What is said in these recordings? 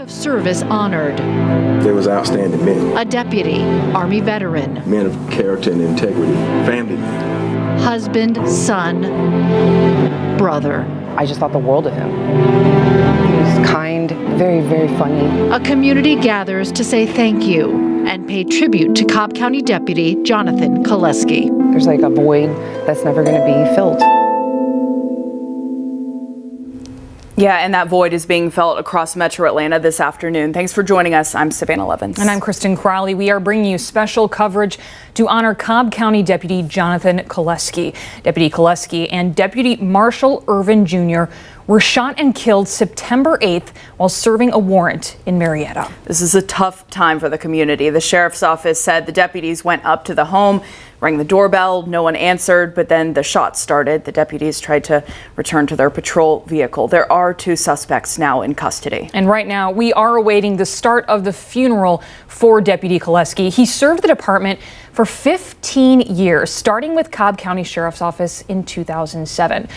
Of service honored. There was outstanding men. A deputy, Army veteran. Men of character and integrity. Family men. Husband, son, brother. I just thought the world of him. He was kind, very, very funny. A community gathers to say thank you and pay tribute to Cobb County Deputy Jonathan Koleski. There's like a void that's never going to be filled. Yeah, and that void is being felt across Metro Atlanta this afternoon. Thanks for joining us. I'm Savannah Levins. And I'm Kristen Crowley. We are bringing you special coverage to honor Cobb County Deputy Jonathan Koleski. Deputy Koleski and Deputy Marshall Irvin Jr. were shot and killed September 8th while serving a warrant in Marietta. This is a tough time for the community. The sheriff's office said the deputies went up to the home, rang the doorbell, no one answered, but then the shots started. The deputies tried to return to their patrol vehicle. There are 2 suspects now in custody. And right now, we are awaiting the start of the funeral for Deputy Koleski. He served the department for 15 years, starting with Cobb County Sheriff's Office in 2007.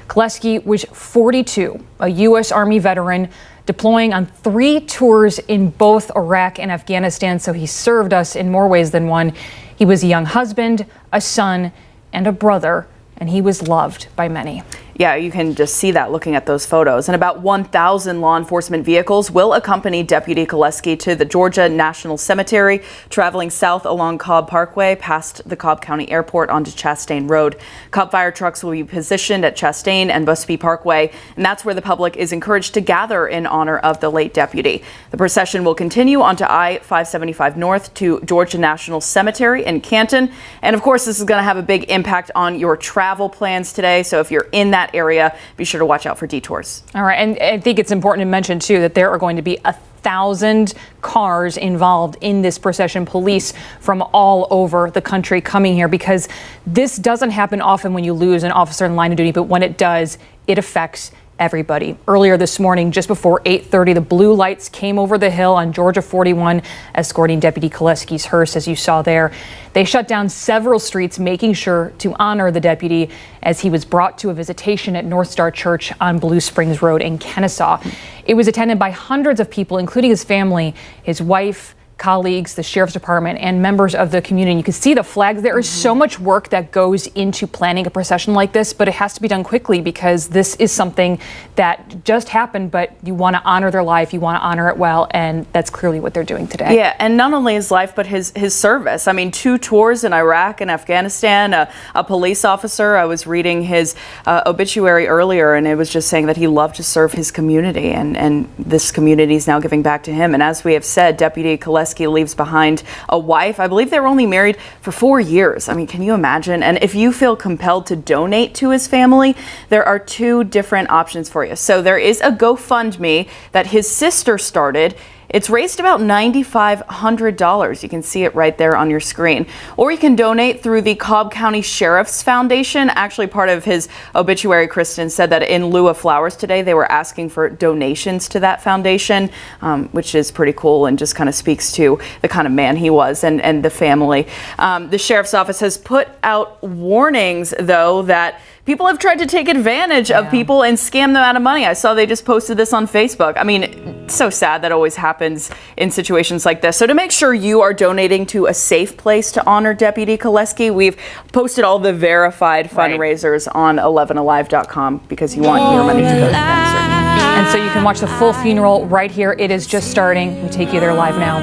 Koleski was 42, a U.S. Army veteran, deploying on 3 tours in both Iraq and Afghanistan, so he served us in more ways than one. He was a young husband, a son, and a brother, and he was loved by many. Yeah, you can just see that looking at those photos. And about 1,000 law enforcement vehicles will accompany Deputy Koleski to the Georgia National Cemetery, traveling south along Cobb Parkway past the Cobb County Airport onto Chastain Road. Cobb fire trucks will be positioned at Chastain and Busby Parkway, and that's where the public is encouraged to gather in honor of the late deputy. The procession will continue onto I-575 North to Georgia National Cemetery in Canton. And of course, this is going to have a big impact on your travel plans today. So if you're in that area, be sure to watch out for detours. All right, and I think it's important to mention too that there are going to be 1,000 cars involved in this procession, police from all over the country coming here, because this doesn't happen often when you lose an officer in line of duty, but when it does, it affects everybody. Earlier this morning, just before 8:30, the blue lights came over the hill on Georgia 41, escorting Deputy Koleski's hearse, as you saw there. They shut down several streets, making sure to honor the deputy as he was brought to a visitation at North Star Church on Blue Springs Road in Kennesaw. It was attended by hundreds of people, including his family, his wife, colleagues, the sheriff's department, and members of the community. You can see the flags. There is so much work that goes into planning a procession like this, but it has to be done quickly because this is something that just happened, but you want to honor their life, you want to honor it well, and that's clearly what they're doing today. Yeah, and not only his life, but his service. I mean, 2 tours in Iraq and Afghanistan, a police officer. I was reading his obituary earlier, and it was just saying that he loved to serve his community, and this community is now giving back to him. And as we have said, Deputy Koleski leaves behind a wife. I believe they were only married for 4 years. I mean, can you imagine? And if you feel compelled to donate to his family, there are 2 different options for you. So there is a GoFundMe that his sister started. It's raised about $9,500. You can see it right there on your screen. Or you can donate through the Cobb County Sheriff's Foundation. Actually, part of his obituary, Kristen, said that in lieu of flowers today, they were asking for donations to that foundation, which is pretty cool and just kind of speaks to the kind of man he was and the family. The Sheriff's Office has put out warnings, though, that people have tried to take advantage of people and scam them out of money. I saw they just posted this on Facebook. I mean, it's so sad that always happens in situations like this. So to make sure you are donating to a safe place to honor Deputy Koleski, we've posted all the verified fundraisers on 11alive.com because you want your money to go to them. And so you can watch the full funeral right here. It is just starting. We take you there live now.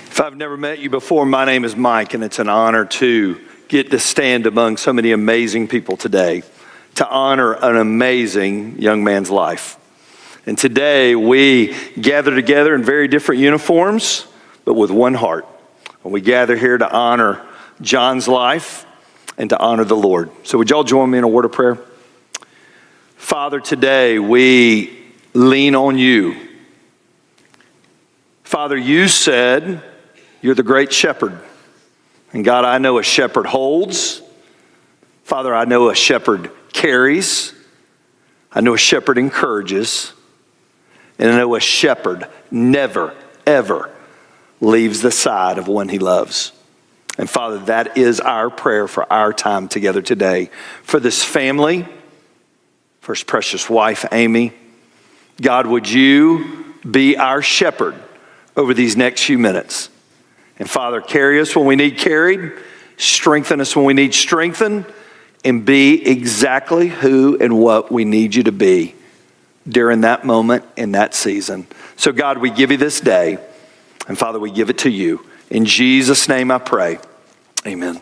If I've never met you before, my name is Mike, and it's an honor to get to stand among so many amazing people today to honor an amazing young man's life. And today we gather together in very different uniforms, but with one heart. And we gather here to honor John's life and to honor the Lord. So would y'all join me in a word of prayer? Father, today we lean on you. Father, you said you're the great shepherd. And God, I know a shepherd holds. Father, I know a shepherd carries. I know a shepherd encourages. And I know a shepherd never, ever leaves the side of one he loves. And Father, that is our prayer for our time together today. For this family, for his precious wife, Amy, God, would you be our shepherd over these next few minutes? And Father, carry us when we need carried, strengthen us when we need strengthened, and be exactly who and what we need you to be during that moment in that season. So God, we give you this day, and Father, we give it to you. In Jesus' name I pray, amen.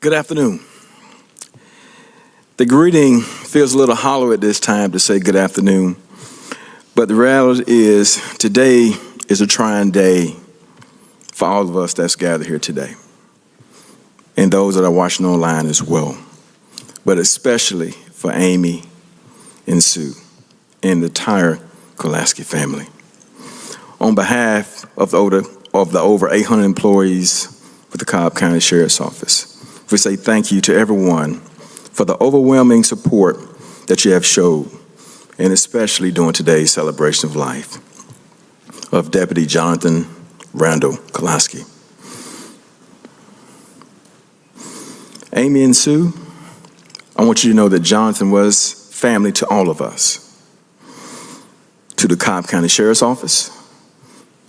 Good afternoon. The greeting feels a little hollow at this time to say good afternoon, but the reality is today is a trying day for all of us that's gathered here today, and those that are watching online as well, but especially for Amy and Sue and the entire Koleski family. On behalf of the over 800 employees with the Cobb County Sheriff's Office, we say thank you to everyone for the overwhelming support that you have showed, and especially during today's celebration of life of Deputy Jonathan Randall Koleski. Amy and Sue, I want you to know that Jonathan was family to all of us, to the Cobb County Sheriff's Office,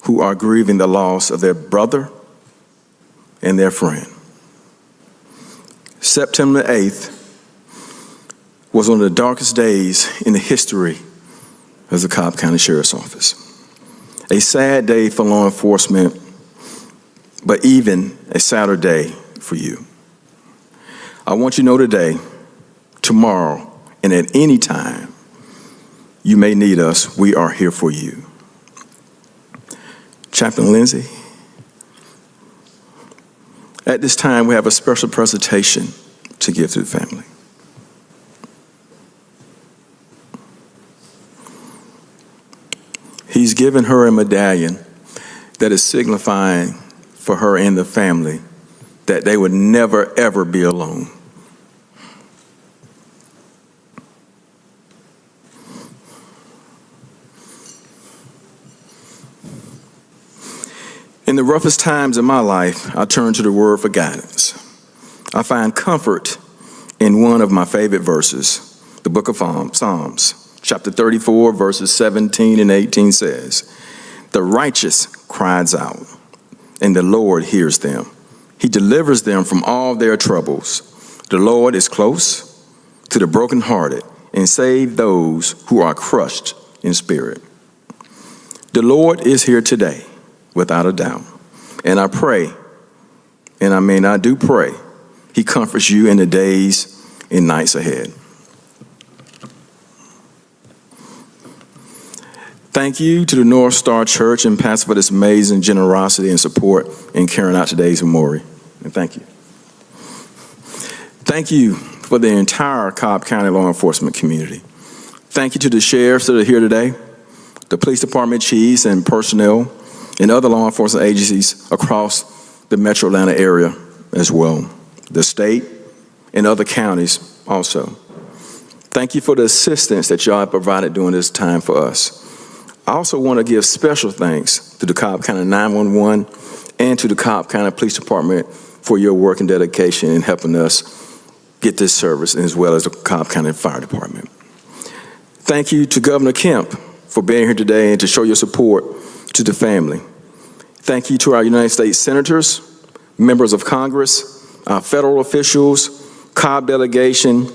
who are grieving the loss of their brother and their friend. September 8th was one of the darkest days in the history of the Cobb County Sheriff's Office. A sad day for law enforcement, but even a sadder day for you. I want you to know today, tomorrow, and at any time you may need us, we are here for you. Chaplain Lindsay, at this time we have a special presentation to give to the family. He's given her a medallion that is signifying for her and the family that they would never, ever be alone. In the roughest times of my life, I turn to the Word for guidance. I find comfort in one of my favorite verses, the book of Psalms. Chapter 34, verses 17 and 18 says, "The righteous cries out, and the Lord hears them. He delivers them from all their troubles. The Lord is close to the brokenhearted and save those who are crushed in spirit." The Lord is here today, without a doubt. And I pray, I do pray, He comforts you in the days and nights ahead. Thank you to the North Star Church and Pastor for this amazing generosity and support in carrying out today's memorial. And thank you. Thank you for the entire Cobb County law enforcement community. Thank you to the sheriffs that are here today, the police department chiefs and personnel, and other law enforcement agencies across the metro Atlanta area as well, the state and other counties also. Thank you for the assistance that y'all have provided during this time for us. I also want to give special thanks to the Cobb County 911 and to the Cobb County Police Department for your work and dedication in helping us get this service, as well as the Cobb County Fire Department. Thank you to Governor Kemp for being here today and to show your support to the family. Thank you to our United States senators, members of Congress, our federal officials, Cobb delegation,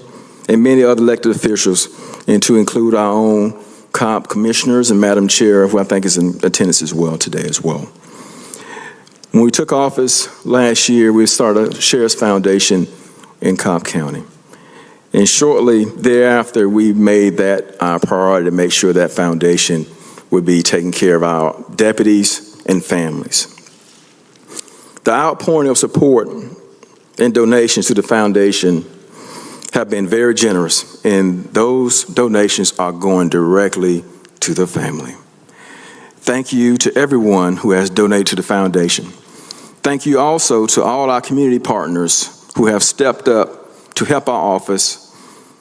and many other elected officials, and to include our own Cobb commissioners and Madam Chair, who I think is in attendance as well today as well. When we took office last year, we started a Sheriff's Foundation in Cobb County. And shortly thereafter, we made that our priority to make sure that foundation would be taking care of our deputies and families. The outpouring of support and donations to the foundation have been very generous, and those donations are going directly to the family. Thank you to everyone who has donated to the foundation. Thank you also to all our community partners who have stepped up to help our office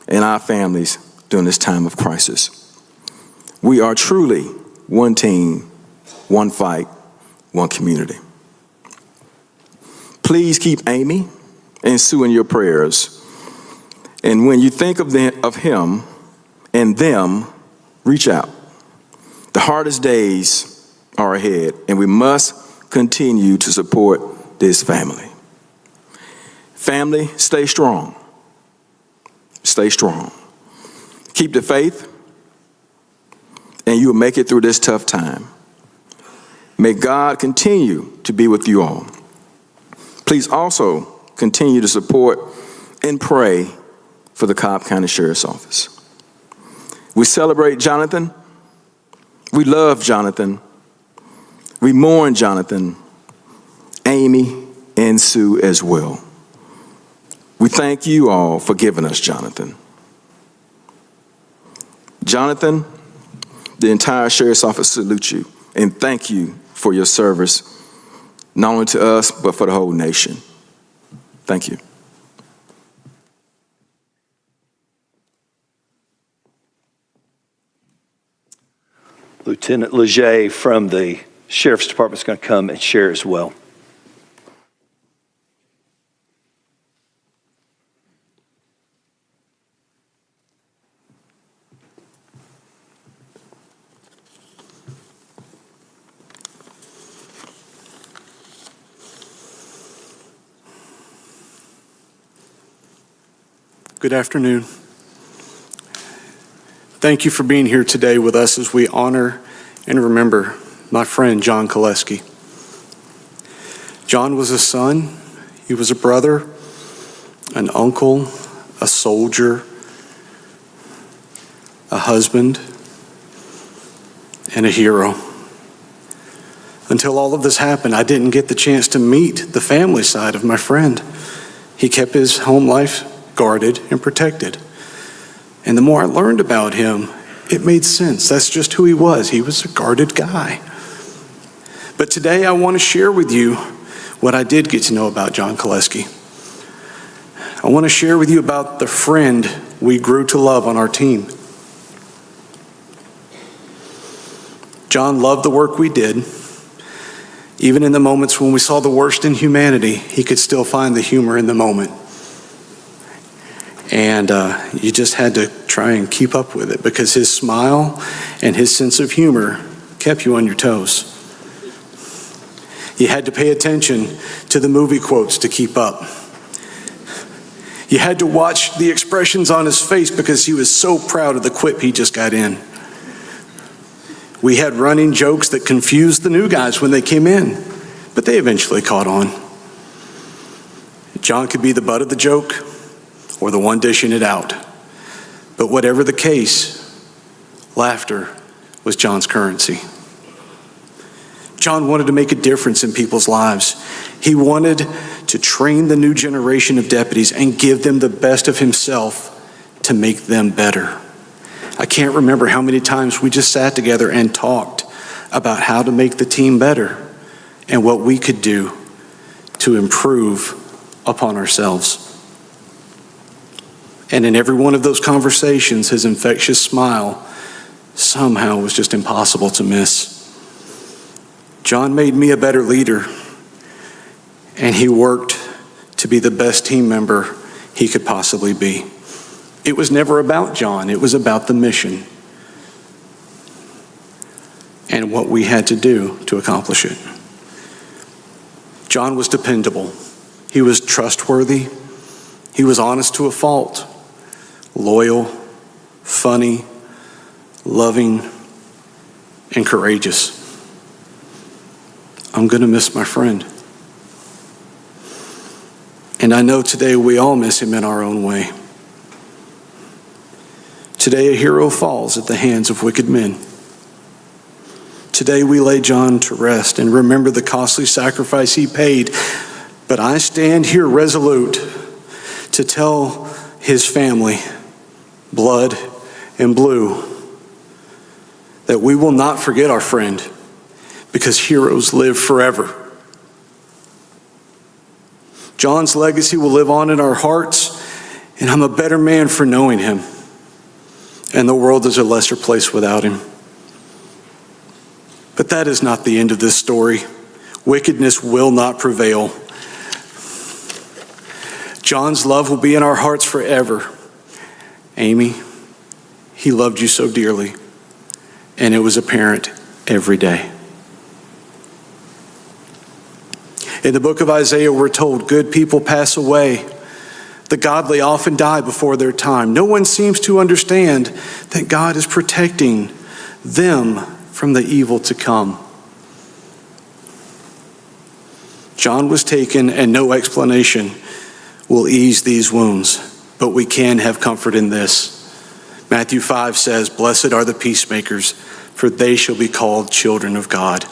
and our families during this time of crisis. We are truly one team, one fight, one community. Please keep Amy and Sue in your prayers. And when you think of him and them, reach out. The hardest days are ahead, and we must continue to support this family. Family, stay strong. Stay strong. Keep the faith, and you will make it through this tough time. May God continue to be with you all. Please also continue to support and pray for the Cobb County Sheriff's Office. We celebrate Jonathan. We love Jonathan. We mourn Jonathan, Amy, and Sue as well. We thank you all for giving us Jonathan. Jonathan, the entire Sheriff's Office salutes you and thank you for your service, not only to us, but for the whole nation. Thank you. Lieutenant Leger from the Sheriff's Department is going to come and share as well. Good afternoon. Thank you for being here today with us as we honor and remember my friend, John Koleski. John was a son, he was a brother, an uncle, a soldier, a husband, and a hero. Until all of this happened, I didn't get the chance to meet the family side of my friend. He kept his home life guarded and protected. And the more I learned about him, it made sense. That's just who he was. He was a guarded guy. But today I want to share with you what I did get to know about John Koleski. I want to share with you about the friend we grew to love on our team. John loved the work we did. Even in the moments when we saw the worst in humanity, he could still find the humor in the moment. And you just had to try and keep up with it because his smile and his sense of humor kept you on your toes. You had to pay attention to the movie quotes to keep up. You had to watch the expressions on his face because he was so proud of the quip he just got in. We had running jokes that confused the new guys when they came in, but they eventually caught on. John could be the butt of the joke or the one dishing it out. But whatever the case, laughter was John's currency. John wanted to make a difference in people's lives. He wanted to train the new generation of deputies and give them the best of himself to make them better. I can't remember how many times we just sat together and talked about how to make the team better and what we could do to improve upon ourselves. And in every one of those conversations, his infectious smile somehow was just impossible to miss. John made me a better leader, and he worked to be the best team member he could possibly be. It was never about John, it was about the mission and what we had to do to accomplish it. John was dependable. He was trustworthy. He was honest to a fault. Loyal, funny, loving, and courageous. I'm going to miss my friend. And I know today we all miss him in our own way. Today a hero falls at the hands of wicked men. Today we lay John to rest and remember the costly sacrifice he paid. But I stand here resolute to tell his family, blood and blue, that we will not forget our friend because heroes live forever. John's legacy will live on in our hearts, and I'm a better man for knowing him. and the world is a lesser place without him. But that is not the end of this story. Wickedness will not prevail. John's love will be in our hearts forever. Amy, he loved you so dearly, and it was apparent every day. In the book of Isaiah, we're told good people pass away. The godly often die before their time. No one seems to understand that God is protecting them from the evil to come. John was taken, and no explanation will ease these wounds, but we can have comfort in this. Matthew 5 says, "Blessed are the peacemakers, for they shall be called children of God."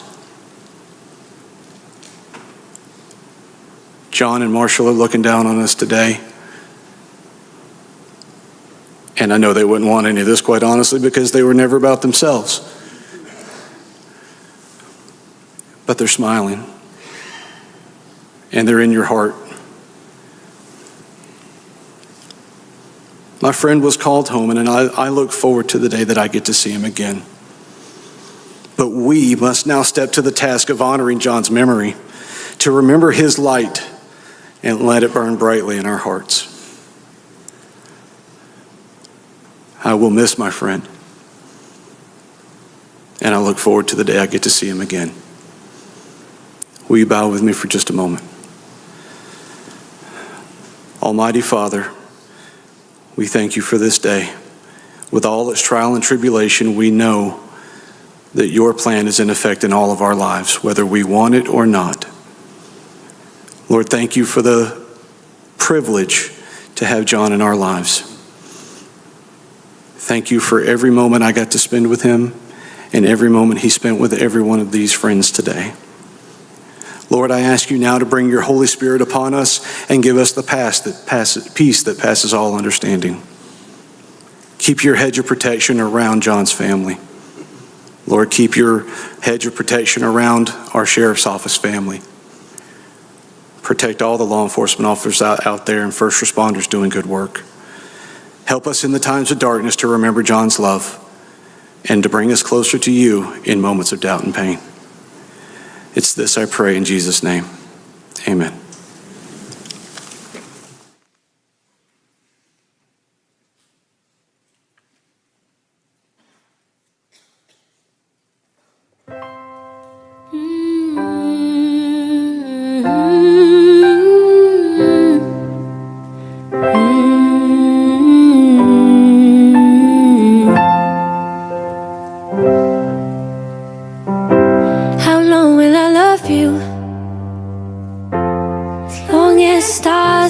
John and Marshall are looking down on us today. And I know they wouldn't want any of this, quite honestly, because they were never about themselves. But they're smiling. And they're in your heart. My friend was called home, and I look forward to the day that I get to see him again. But we must now step to the task of honoring John's memory, to remember his light and let it burn brightly in our hearts. I will miss my friend, and I look forward to the day I get to see him again. Will you bow with me for just a moment? Almighty Father, we thank you for this day. With all its trial and tribulation, we know that your plan is in effect in all of our lives, whether we want it or not. Lord, thank you for the privilege to have John in our lives. Thank you for every moment I got to spend with him and every moment he spent with every one of these friends today. Lord, I ask you now to bring your Holy Spirit upon us and give us the peace that passes all understanding. Keep your hedge of protection around John's family. Lord, keep your hedge of protection around our sheriff's office family. Protect all the law enforcement officers out there and first responders doing good work. Help us in the times of darkness to remember John's love and to bring us closer to you in moments of doubt and pain. It's this I pray in Jesus' name. Amen.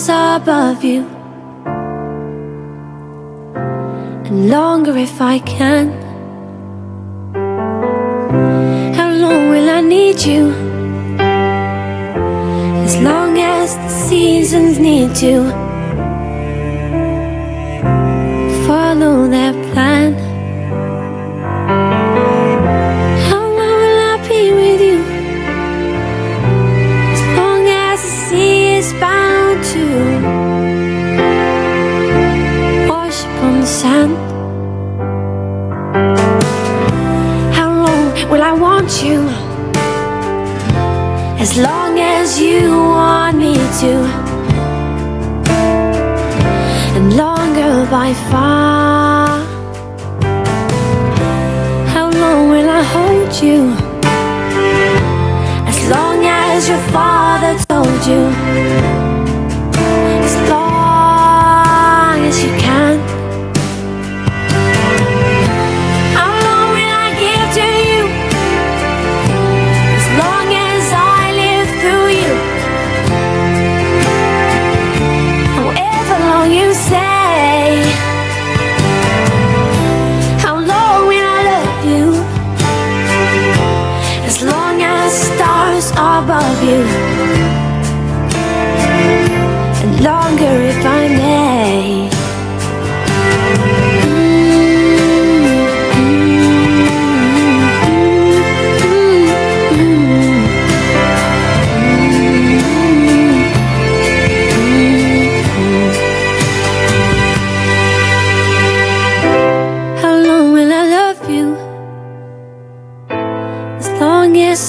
Above you, and longer if I can. How long will I need you? As long as the seasons need to follow their plan. How long will I be with you? As long as the sea is bound to sand. How long will I want you? As long as you want me to, and longer by far. How long will I hold you? As long as your father told you. As long as you can. Above you, and longer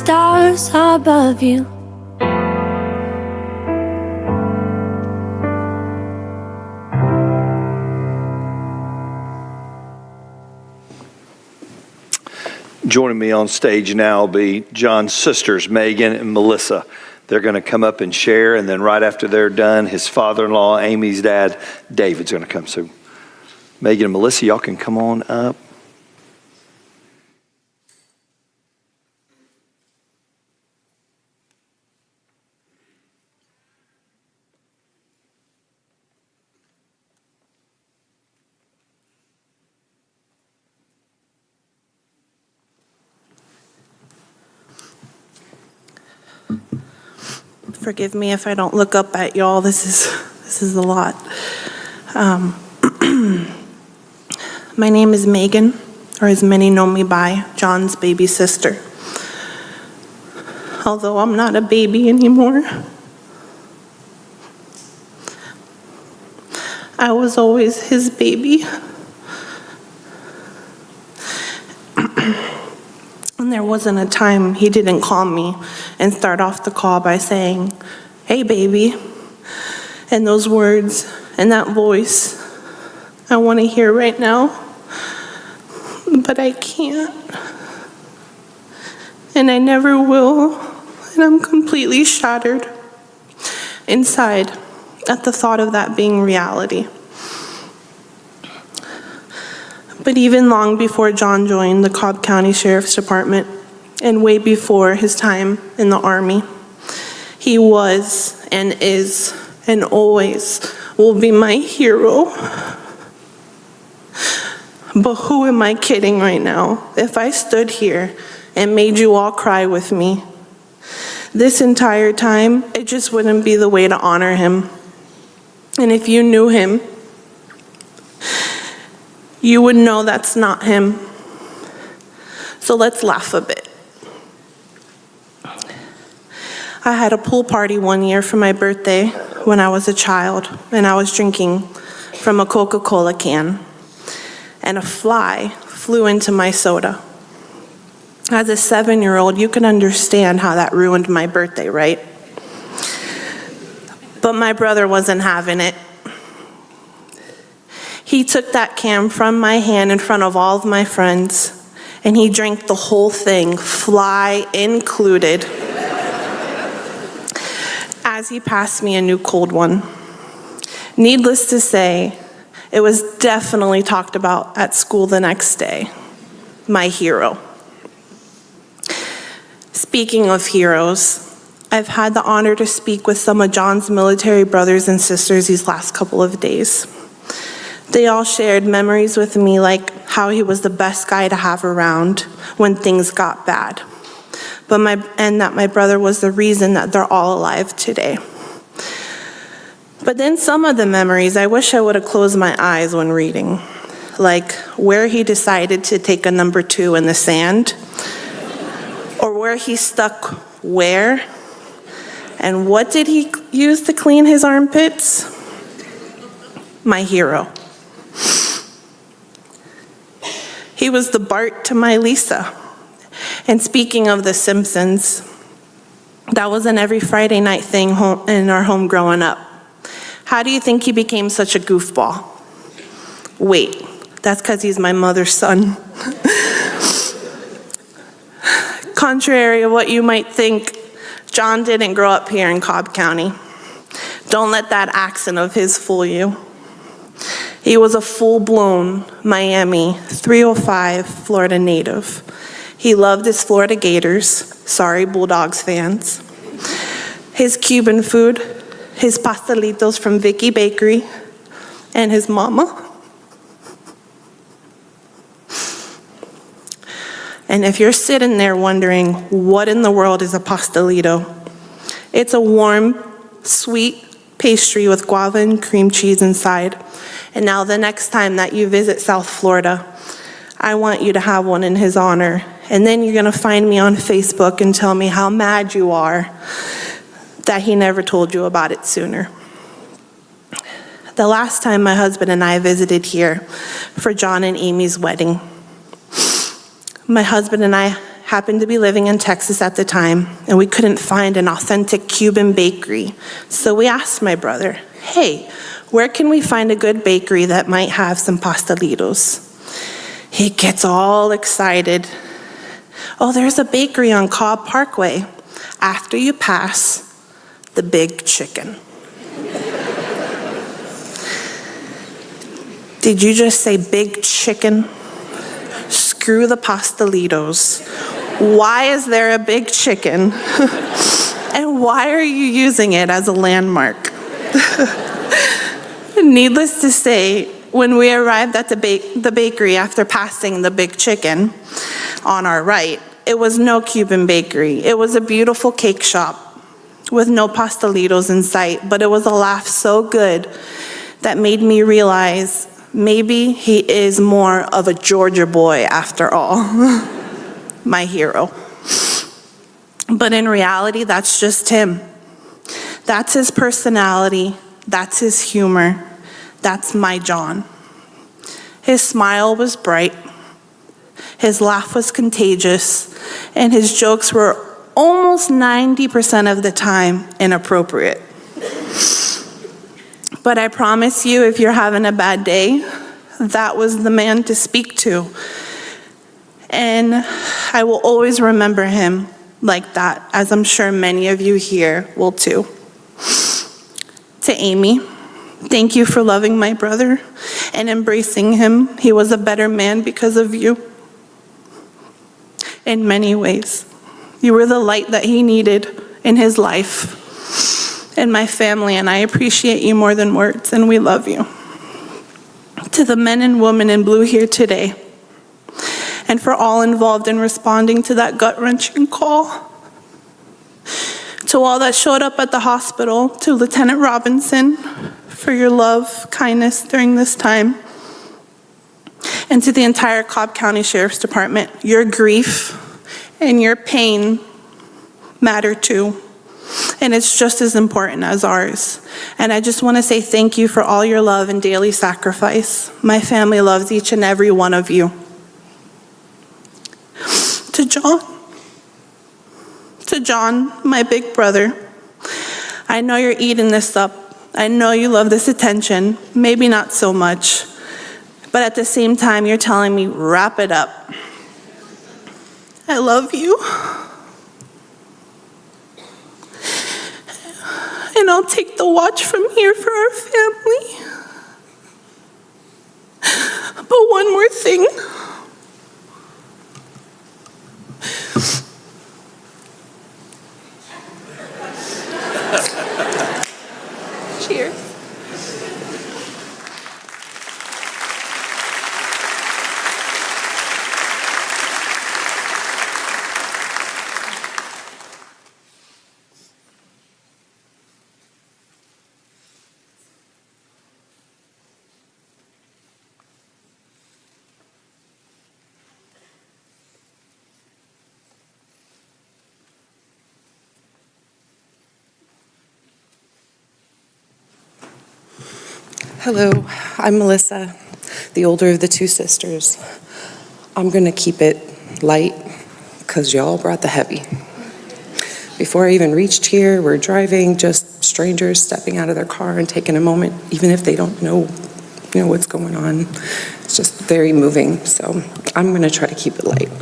stars above you. Joining me on stage now will be John's sisters, Megan and Melissa. They're going to come up and share, and then right after they're done, his father-in-law, Amy's dad, David's going to come. So Megan and Melissa, y'all can come on up. Forgive me if I don't look up at y'all. This is a lot. My name is Megan, or as many know me by, John's baby sister. Although I'm not a baby anymore, I was always his baby. And there wasn't a time he didn't call me and start off the call by saying, "Hey, baby." And those words and that voice, I want to hear right now, but I can't. And I never will. And I'm completely shattered inside at the thought of that being reality. But even long before John joined the Cobb County Sheriff's Department, and way before his time in the Army, he was and is and always will be my hero. But who am I kidding right now? If I stood here and made you all cry with me, this entire time, it just wouldn't be the way to honor him. And if you knew him, you would know that's not him. So let's laugh a bit. I had a pool party one year for my birthday when I was a child, and I was drinking from a Coca-Cola can, and a fly flew into my soda. As a 7-year-old, you can understand how that ruined my birthday, right? But my brother wasn't having it. He took that can from my hand in front of all of my friends, and he drank the whole thing, fly included, as he passed me a new cold one. Needless to say, it was definitely talked about at school the next day. My hero. Speaking of heroes, I've had the honor to speak with some of John's military brothers and sisters these last couple of days. They all shared memories with me, like how he was the best guy to have around when things got bad. And that my brother was the reason that they're all alive today. But then some of the memories, I wish I would have closed my eyes when reading. Like where he decided to take a number 2 in the sand, or where he stuck where, and what did he use to clean his armpits? My hero. He was the Bart to my Lisa. And speaking of The Simpsons, that was an every Friday night thing in our home growing up. How do you think he became such a goofball? Wait, that's because he's my mother's son. Contrary to what you might think, John didn't grow up here in Cobb County. Don't let that accent of his fool you. He was a full-blown Miami 305 Florida native. He loved his Florida Gators, sorry Bulldogs fans, his Cuban food, his pastelitos from Vicky Bakery, and his mama. And if you're sitting there wondering, what in the world is a pastelito? It's a warm, sweet pastry with guava and cream cheese inside. And now the next time that you visit South Florida, I want you to have one in his honor. And then you're gonna find me on Facebook and tell me how mad you are that he never told you about it sooner. The last time my husband and I visited here for John and Amy's wedding, my husband and I happened to be living in Texas at the time, and we couldn't find an authentic Cuban bakery. So we asked my brother, hey, where can we find a good bakery that might have some pastelitos? He gets all excited. Oh, there's a bakery on Cobb Parkway after you pass the Big Chicken. Did you just say Big Chicken? Screw the pastelitos. Why is there a Big Chicken? And why are you using it as a landmark? Needless to say, when we arrived at the bakery after passing the Big Chicken on our right, it was no Cuban bakery. It was a beautiful cake shop with no pastelitos in sight, but it was a laugh so good that made me realize maybe he is more of a Georgia boy after all. My hero. But in reality, that's just him. That's his personality. That's his humor. That's my John. His smile was bright. His laugh was contagious. And his jokes were almost 90% of the time inappropriate. But I promise you, if you're having a bad day, that was the man to speak to. And I will always remember him like that, as I'm sure many of you here will too. To Amy, thank you for loving my brother and embracing him. He was a better man because of you. In many ways, you were the light that he needed in his life. And my family and I appreciate you more than words, and we love you. To the men and women in blue here today, and for all involved in responding to that gut-wrenching call, to all that showed up at the hospital, to Lieutenant Robinson for your love, kindness during this time, and to the entire Cobb County Sheriff's Department, your grief and your pain matter too. And it's just as important as ours. And I just want to say thank you for all your love and daily sacrifice. My family loves each and every one of you. To John, my big brother, I know you're eating this up. I know you love this attention, maybe not so much, but at the same time, you're telling me, wrap it up. I love you. And I'll take the watch from here for our family. But one more thing. Cheers. Hello, I'm Melissa, the older of the two sisters. I'm gonna keep it light because y'all brought the heavy. Before I even reached here, we're driving, just strangers stepping out of their car and taking a moment, even if they don't know what's going on. It's just very moving. So I'm gonna try to keep it light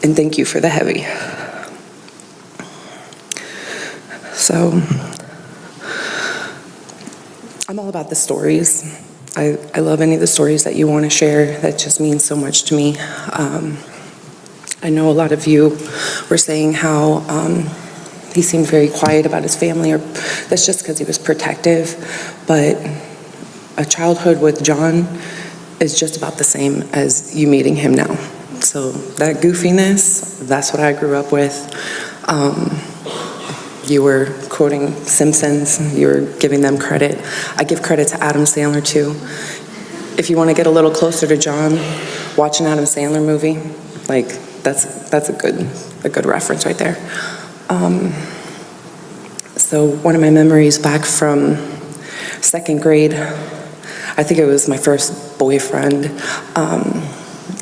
and thank you for the heavy. So, I'm all about the stories. I love any of the stories that you want to share. That just means so much to me. I know a lot of you were saying how he seemed very quiet about his family, or that's just because he was protective. But a childhood with John is just about the same as you meeting him now. So that goofiness, that's what I grew up with. You were quoting Simpsons, you were giving them credit. I give credit to Adam Sandler too. If you want to get a little closer to John, watch an Adam Sandler movie, like that's a good reference right there. So one of my memories back from second grade, I think it was my first boyfriend.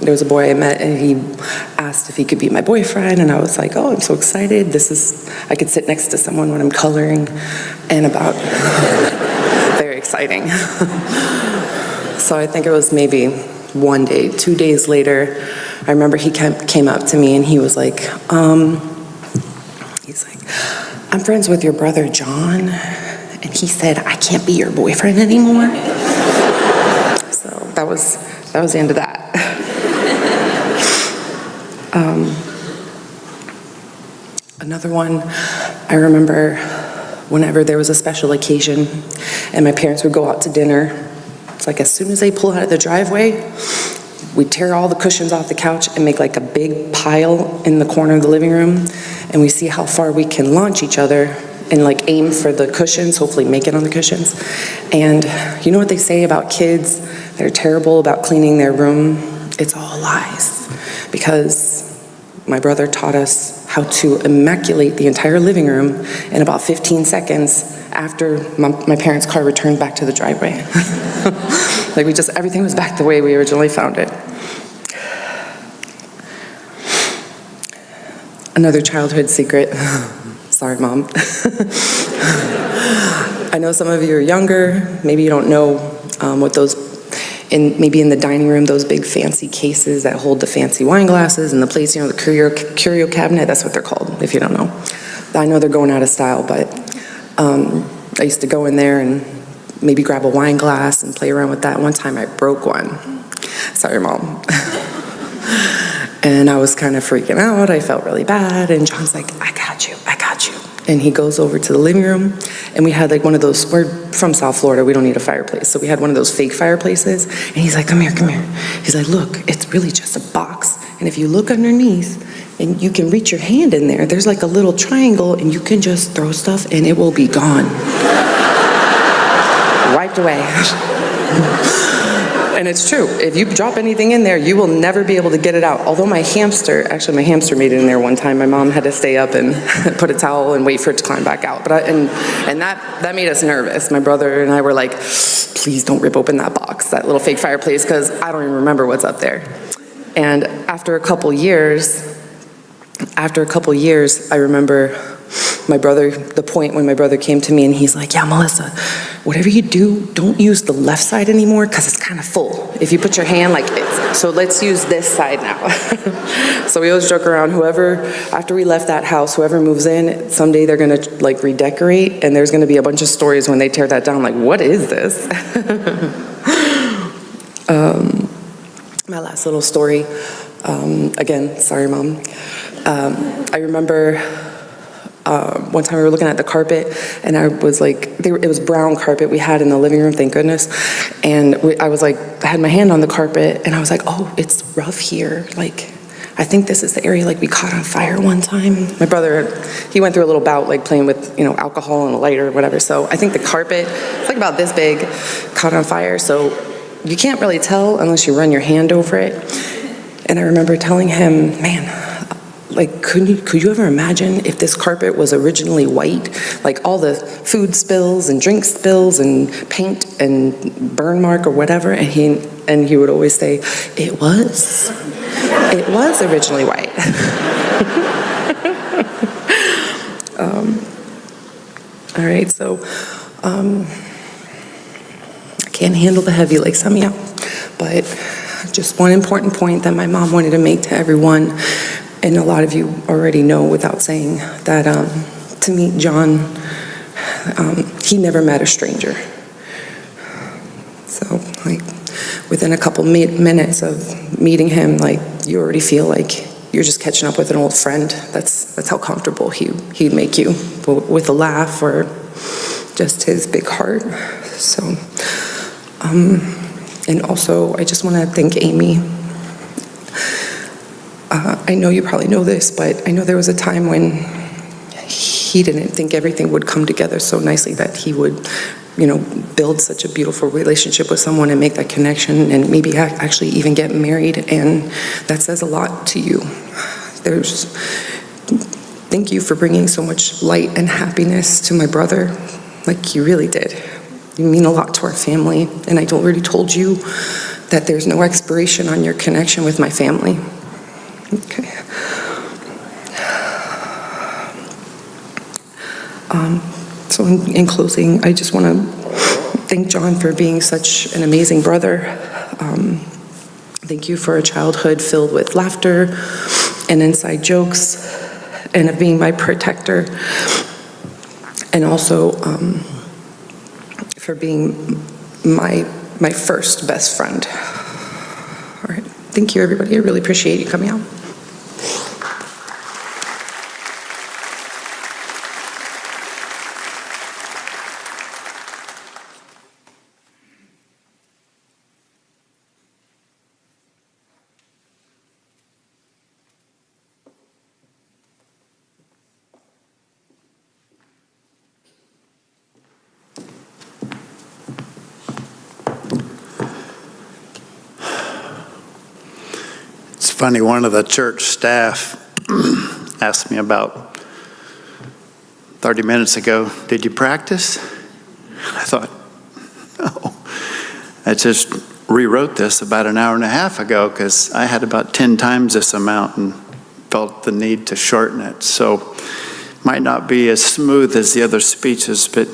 there was a boy I met, and he asked if he could be my boyfriend, and I was like, oh, I'm so excited. I could sit next to someone when I'm coloring, and about, very exciting. So I think it was maybe one day, 2 days later, I remember he came up to me, and he was like, I'm friends with your brother, John, and he said, I can't be your boyfriend anymore. So that was the end of that. Another one, I remember whenever there was a special occasion and my parents would go out to dinner, it's like as soon as they pull out of the driveway, we'd tear all the cushions off the couch and make like a big pile in the corner of the living room, and we see how far we can launch each other and like aim for the cushions, hopefully make it on the cushions. And you know what they say about kids that are terrible about cleaning their room? It's all lies, because my brother taught us how to immaculate the entire living room in about 15 seconds after my parents' car returned back to the driveway. Like everything was back the way we originally found it. Another childhood secret. Sorry, Mom. I know some of you are younger. Maybe you don't know what those, maybe in the dining room, those big fancy cases that hold the fancy wine glasses and the plates, the curio cabinet, that's what they're called, if you don't know. I know they're going out of style, but I used to go in there and maybe grab a wine glass and play around with that. One time I broke one. Sorry, Mom. And I was kind of freaking out. I felt really bad. And John's like, I got you. And he goes over to the living room, and we had like one of those, we're from South Florida, we don't need a fireplace. So we had one of those fake fireplaces. And he's like, come here. He's like, look, it's really just a box. And if you look underneath, and you can reach your hand in there, there's like a little triangle, and you can just throw stuff and it will be gone. Wiped away. And it's true. If you drop anything in there, you will never be able to get it out. Although my hamster made it in there one time. My mom had to stay up and put a towel and wait for it to climb back out. But that made us nervous. My brother and I were like, please don't rip open that box, that little fake fireplace, because I don't even remember what's up there. And after a couple years, I remember the point when my brother came to me and he's like, yeah, Melissa, whatever you do, don't use the left side anymore because it's kind of full. If you put your hand like this, so let's use this side now. So we always joke around, after we left that house, whoever moves in, someday they're gonna like redecorate, and there's gonna be a bunch of stories when they tear that down, like, what is this? My last little story, again, sorry, Mom. I remember one time we were looking at the carpet, and I was like, it was brown carpet we had in the living room, thank goodness. And I was like, I had my hand on the carpet, and I was like, oh, it's rough here. Like, I think this is the area like we caught on fire one time. My brother, he went through a little bout like playing with, alcohol and a lighter or whatever. So I think the carpet, it's like about this big, caught on fire. So you can't really tell unless you run your hand over it. And I remember telling him, man, like, could you ever imagine if this carpet was originally white? Like all the food spills and drink spills and paint and burn mark or whatever. And he would always say, it was originally white. All right, so I can't handle the heavy like some of y'all, but just one important point that my mom wanted to make to everyone, and a lot of you already know without saying, that to meet John, he never met a stranger. So like within a couple minutes of meeting him, like you already feel like you're just catching up with an old friend. That's how comfortable he'd make you, with a laugh or just his big heart. So, and also I just want to thank Amy. I know you probably know this, but I know there was a time when he didn't think everything would come together so nicely that he would, build such a beautiful relationship with someone and make that connection and maybe actually even get married. And that says a lot to you. Thank you for bringing so much light and happiness to my brother. Like you really did. You mean a lot to our family. And I already told you that there's no expiration on your connection with my family. Okay. So in closing, I just want to thank John for being such an amazing brother. Thank you for a childhood filled with laughter and inside jokes, and of being my protector, and also for being my first best friend. All right, thank you, everybody. I really appreciate you coming out. It's funny, one of the church staff asked me about 30 minutes ago, did you practice? I thought, no. I just rewrote this about an hour and a half ago because I had about 10 times this amount and felt the need to shorten it. So might not be as smooth as the other speeches, but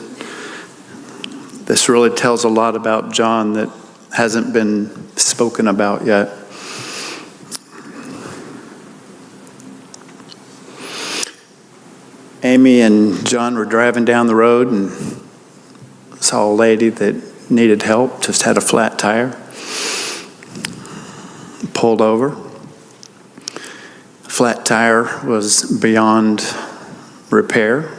this really tells a lot about John that hasn't been spoken about yet. Amy and John were driving down the road and saw a lady that needed help, just had a flat tire. Pulled over. Flat tire was beyond repair.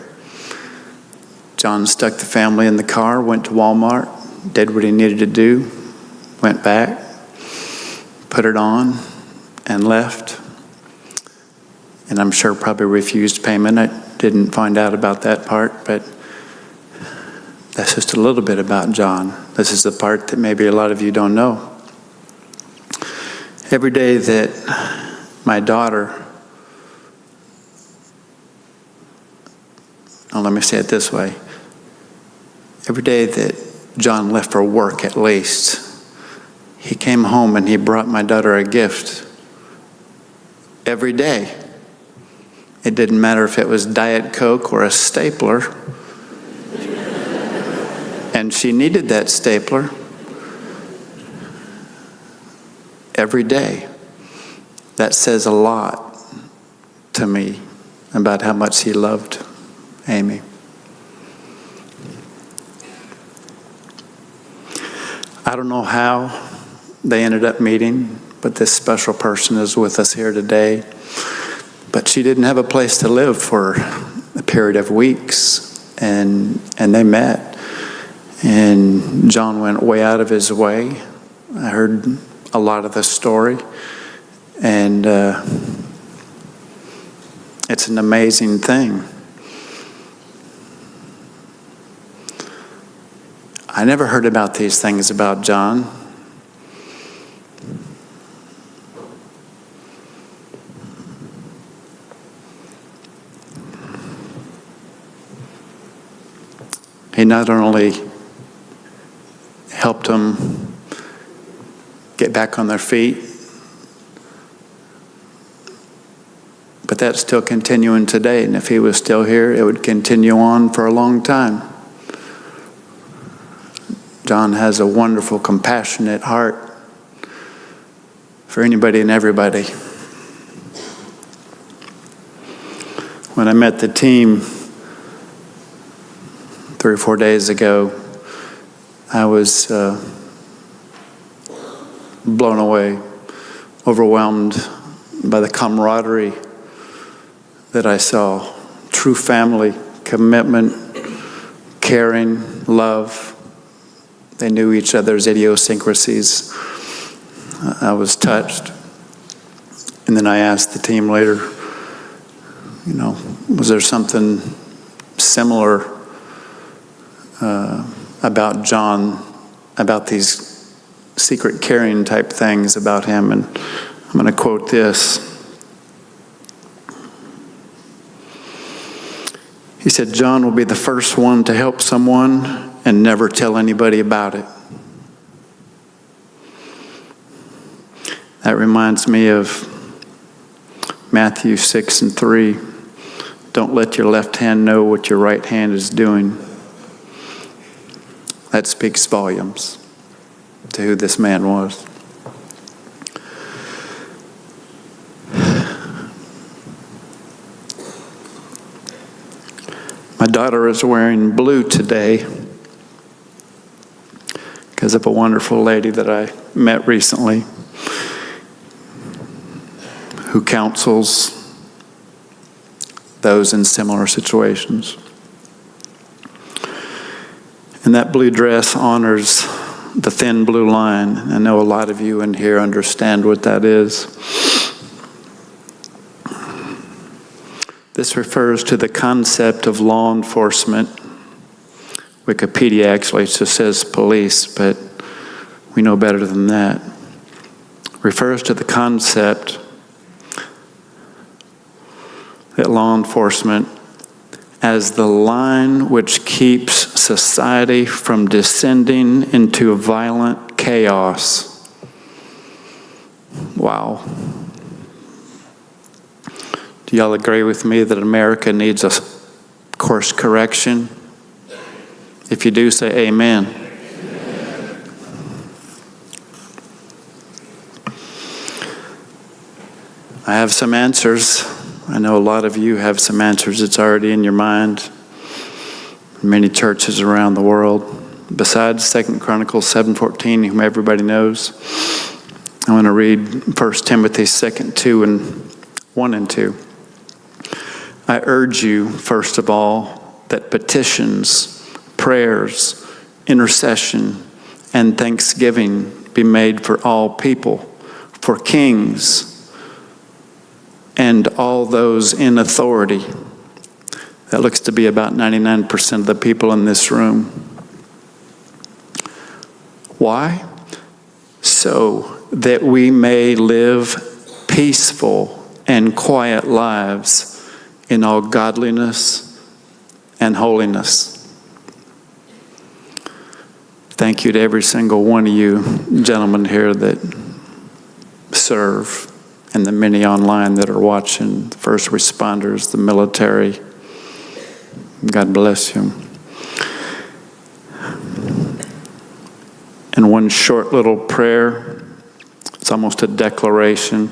John stuck the family in the car, went to Walmart, did what he needed to do, went back, put it on, and left. And I'm sure probably refused payment. I didn't find out about that part, but that's just a little bit about John. This is the part that maybe a lot of you don't know. Every day that my daughter, let me say it this way. Every day that John left for work, at least, he came home and he brought my daughter a gift. Every day. It didn't matter if it was Diet Coke or a stapler. And she needed that stapler every day. That says a lot to me about how much he loved Amy. I don't know how they ended up meeting, but this special person is with us here today. But she didn't have a place to live for a period of weeks, and they met. And John went way out of his way. I heard a lot of the story, and it's an amazing thing. I never heard about these things about John. He not only helped them get back on their feet, but that's still continuing today. And if he was still here, it would continue on for a long time. John has a wonderful, compassionate heart for anybody and everybody. When I met the team 3 or 4 days ago, I was blown away, overwhelmed by the camaraderie that I saw. True family, commitment, caring, love. They knew each other's idiosyncrasies. I was touched. And then I asked the team later, was there something similar about John, about these secret caring type things about him? And I'm going to quote this. He said, "John will be the first one to help someone and never tell anybody about it. That reminds me of Matthew 6:3. Don't let your left hand know what your right hand is doing. That speaks volumes to who this man was. My daughter is wearing blue today because of a wonderful lady that I met recently who counsels those in similar situations. And that blue dress honors the thin blue line. I know a lot of you in here understand what that is. This refers to the concept of law enforcement. Wikipedia actually just says police, but we know better than that. Refers to the concept that law enforcement as the line which keeps society from descending into violent chaos. Wow. Do y'all agree with me that America needs a course correction? If you do, say amen. I have some answers. I know a lot of you have some answers. It's already in your mind. Many churches around the world. Besides 2 Chronicles 7:14, whom everybody knows, I want to read 1 Timothy 1 and 2. I urge you, first of all, that petitions, prayers, intercession, and thanksgiving be made for all people, for kings, and all those in authority. That looks to be about 99% of the people in this room. Why? So that we may live peaceful and quiet lives in all godliness and holiness. Thank you to every single one of you gentlemen here that serve, and the many online that are watching, the first responders, the military. God bless you. And one short little prayer, it's almost a declaration.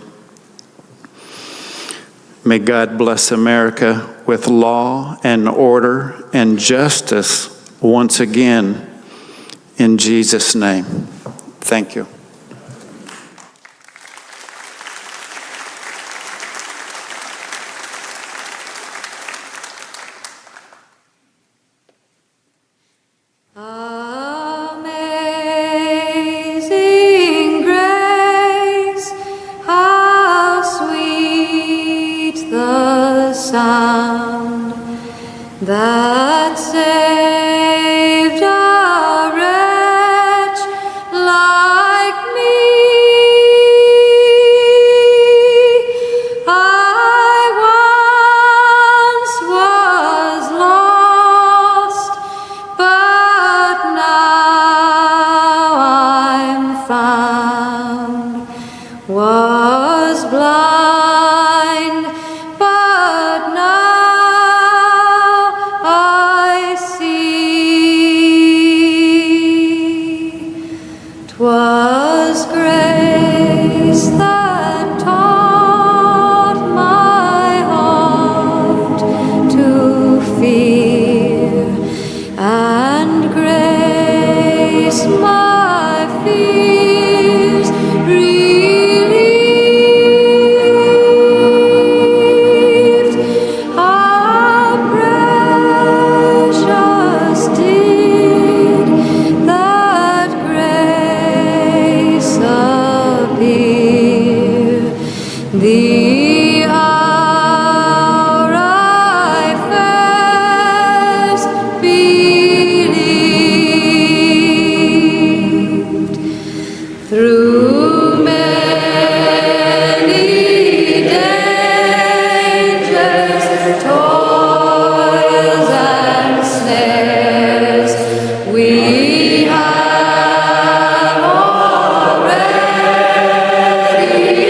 May God bless America with law and order and justice once again, in Jesus' name. Thank you. Amazing grace, how sweet the sound that saved a wretch like me. I once was lost, but now I'm found. Was blind, but now I see. 'Twas grace that taught my heart to fear, and grace my fears relieved. How precious did that grace appear, the hour I first believed. Through many dangers, toils, and snares, we have already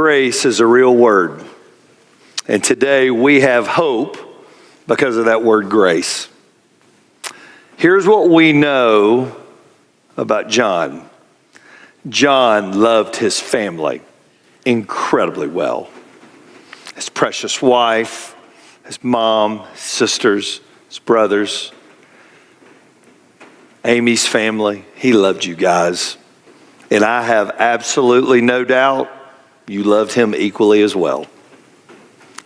grace is a real word. And today we have hope because of that word grace. Here's what we know about John. John loved his family incredibly well. His precious wife, his mom, his sisters, his brothers, Amy's family. He loved you guys. And I have absolutely no doubt you loved him equally as well.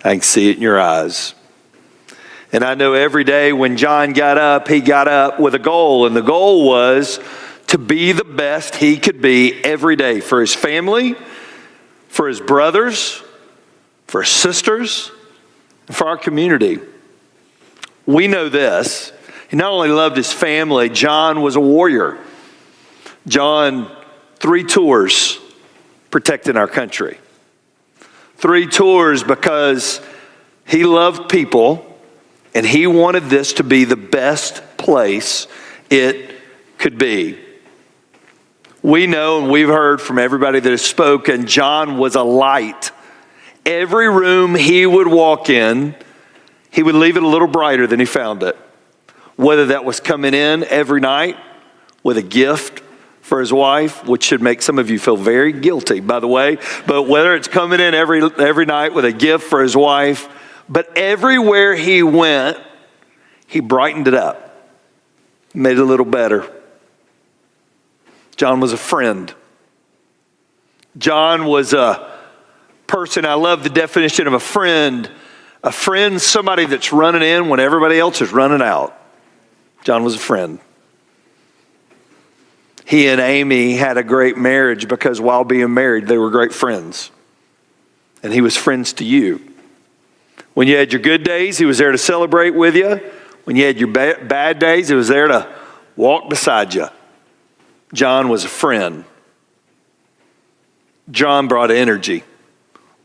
I can see it in your eyes. And I know every day when John got up, he got up with a goal. And the goal was to be the best he could be every day for his family, for his brothers, for his sisters, and for our community. We know this. He not only loved his family, John was a warrior. John, 3 tours protecting our country. 3 tours because he loved people and he wanted this to be the best place it could be. We know and we've heard from everybody that has spoken, John was a light. Every room he would walk in, he would leave it a little brighter than he found it. Whether that was coming in every night with a gift for his wife, which should make some of you feel very guilty, by the way, but whether it's coming in every night with a gift for his wife, but everywhere he went, he brightened it up, made it a little better. John was a friend. John was a person, I love the definition of a friend. A friend, somebody that's running in when everybody else is running out. John was a friend. He and Amy had a great marriage because while being married, they were great friends. And he was friends to you. When you had your good days, he was there to celebrate with you. When you had your bad days, he was there to walk beside you. John was a friend. John brought energy.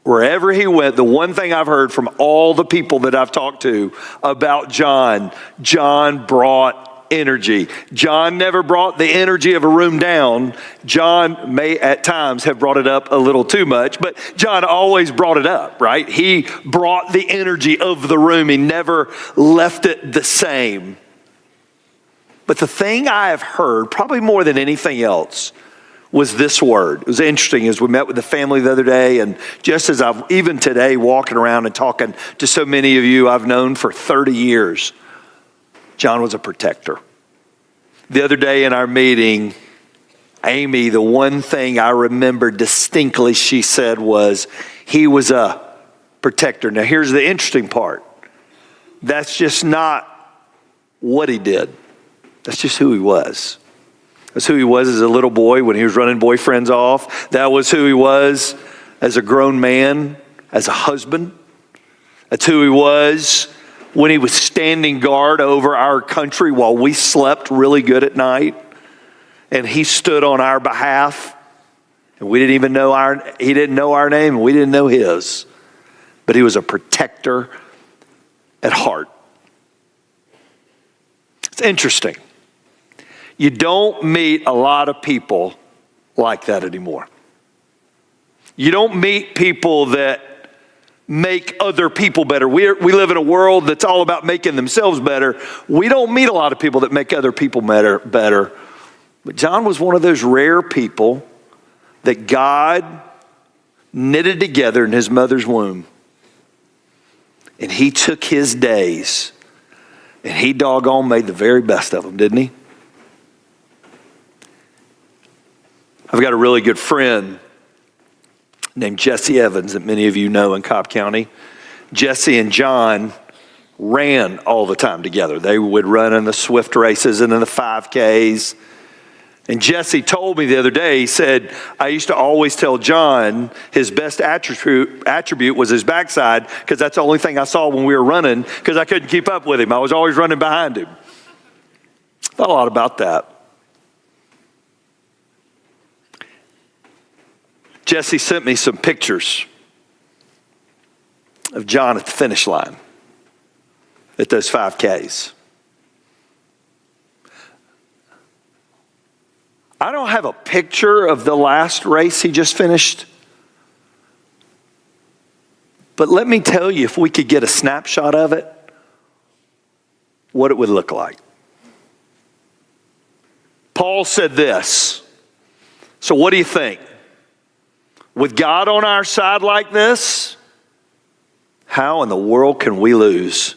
Wherever he went, the one thing I've heard from all the people that I've talked to about John, John brought energy. John never brought the energy of a room down. John may at times have brought it up a little too much, but John always brought it up, right? He brought the energy of the room. He never left it the same. But the thing I have heard, probably more than anything else, was this word. It was interesting as we met with the family the other day, and just as I've even today walking around and talking to so many of you I've known for 30 years, John was a protector. The other day in our meeting, Amy, the one thing I remember distinctly she said was, he was a protector. Now here's the interesting part. That's just not what he did. That's just who he was. That's who he was as a little boy when he was running boyfriends off. That was who he was as a grown man, as a husband. That's who he was when he was standing guard over our country while we slept really good at night. And he stood on our behalf. And we didn't even know he didn't know our name, and we didn't know his. But he was a protector at heart. It's interesting. You don't meet a lot of people like that anymore. You don't meet people that make other people better. We live in a world that's all about making themselves better. We don't meet a lot of people that make other people better. But John was one of those rare people that God knitted together in his mother's womb. And he took his days and he doggone made the very best of them, didn't he? I've got a really good friend named Jesse Evans that many of you know in Cobb County. Jesse and John ran all the time together. They would run in the Swift races and in the 5Ks. And Jesse told me the other day, he said, I used to always tell John his best attribute was his backside because that's the only thing I saw when we were running because I couldn't keep up with him. I was always running behind him. Thought a lot about that. Jesse sent me some pictures of John at the finish line at those 5Ks. I don't have a picture of the last race he just finished, But let me tell you, if we could get a snapshot of it, what it would look like. Paul said this. So what do you think? With God on our side like this, how in the world can we lose?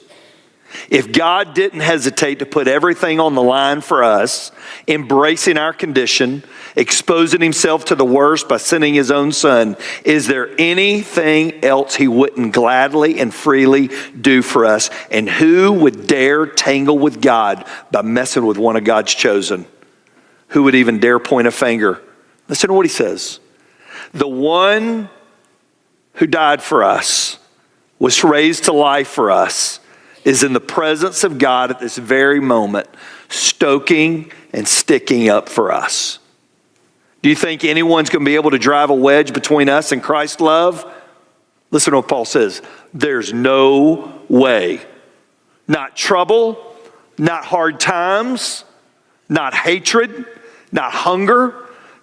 If God didn't hesitate to put everything on the line for us, embracing our condition, exposing himself to the worst by sending his own son, is there anything else he wouldn't gladly and freely do for us? And who would dare tangle with God by messing with one of God's chosen? Who would even dare point a finger? Listen to what he says. The one who died for us, was raised to life for us, is in the presence of God at this very moment, stoking and sticking up for us. Do you think anyone's going to be able to drive a wedge between us and Christ's love? Listen to what Paul says. There's no way. Not trouble, not hard times, not hatred, not hunger,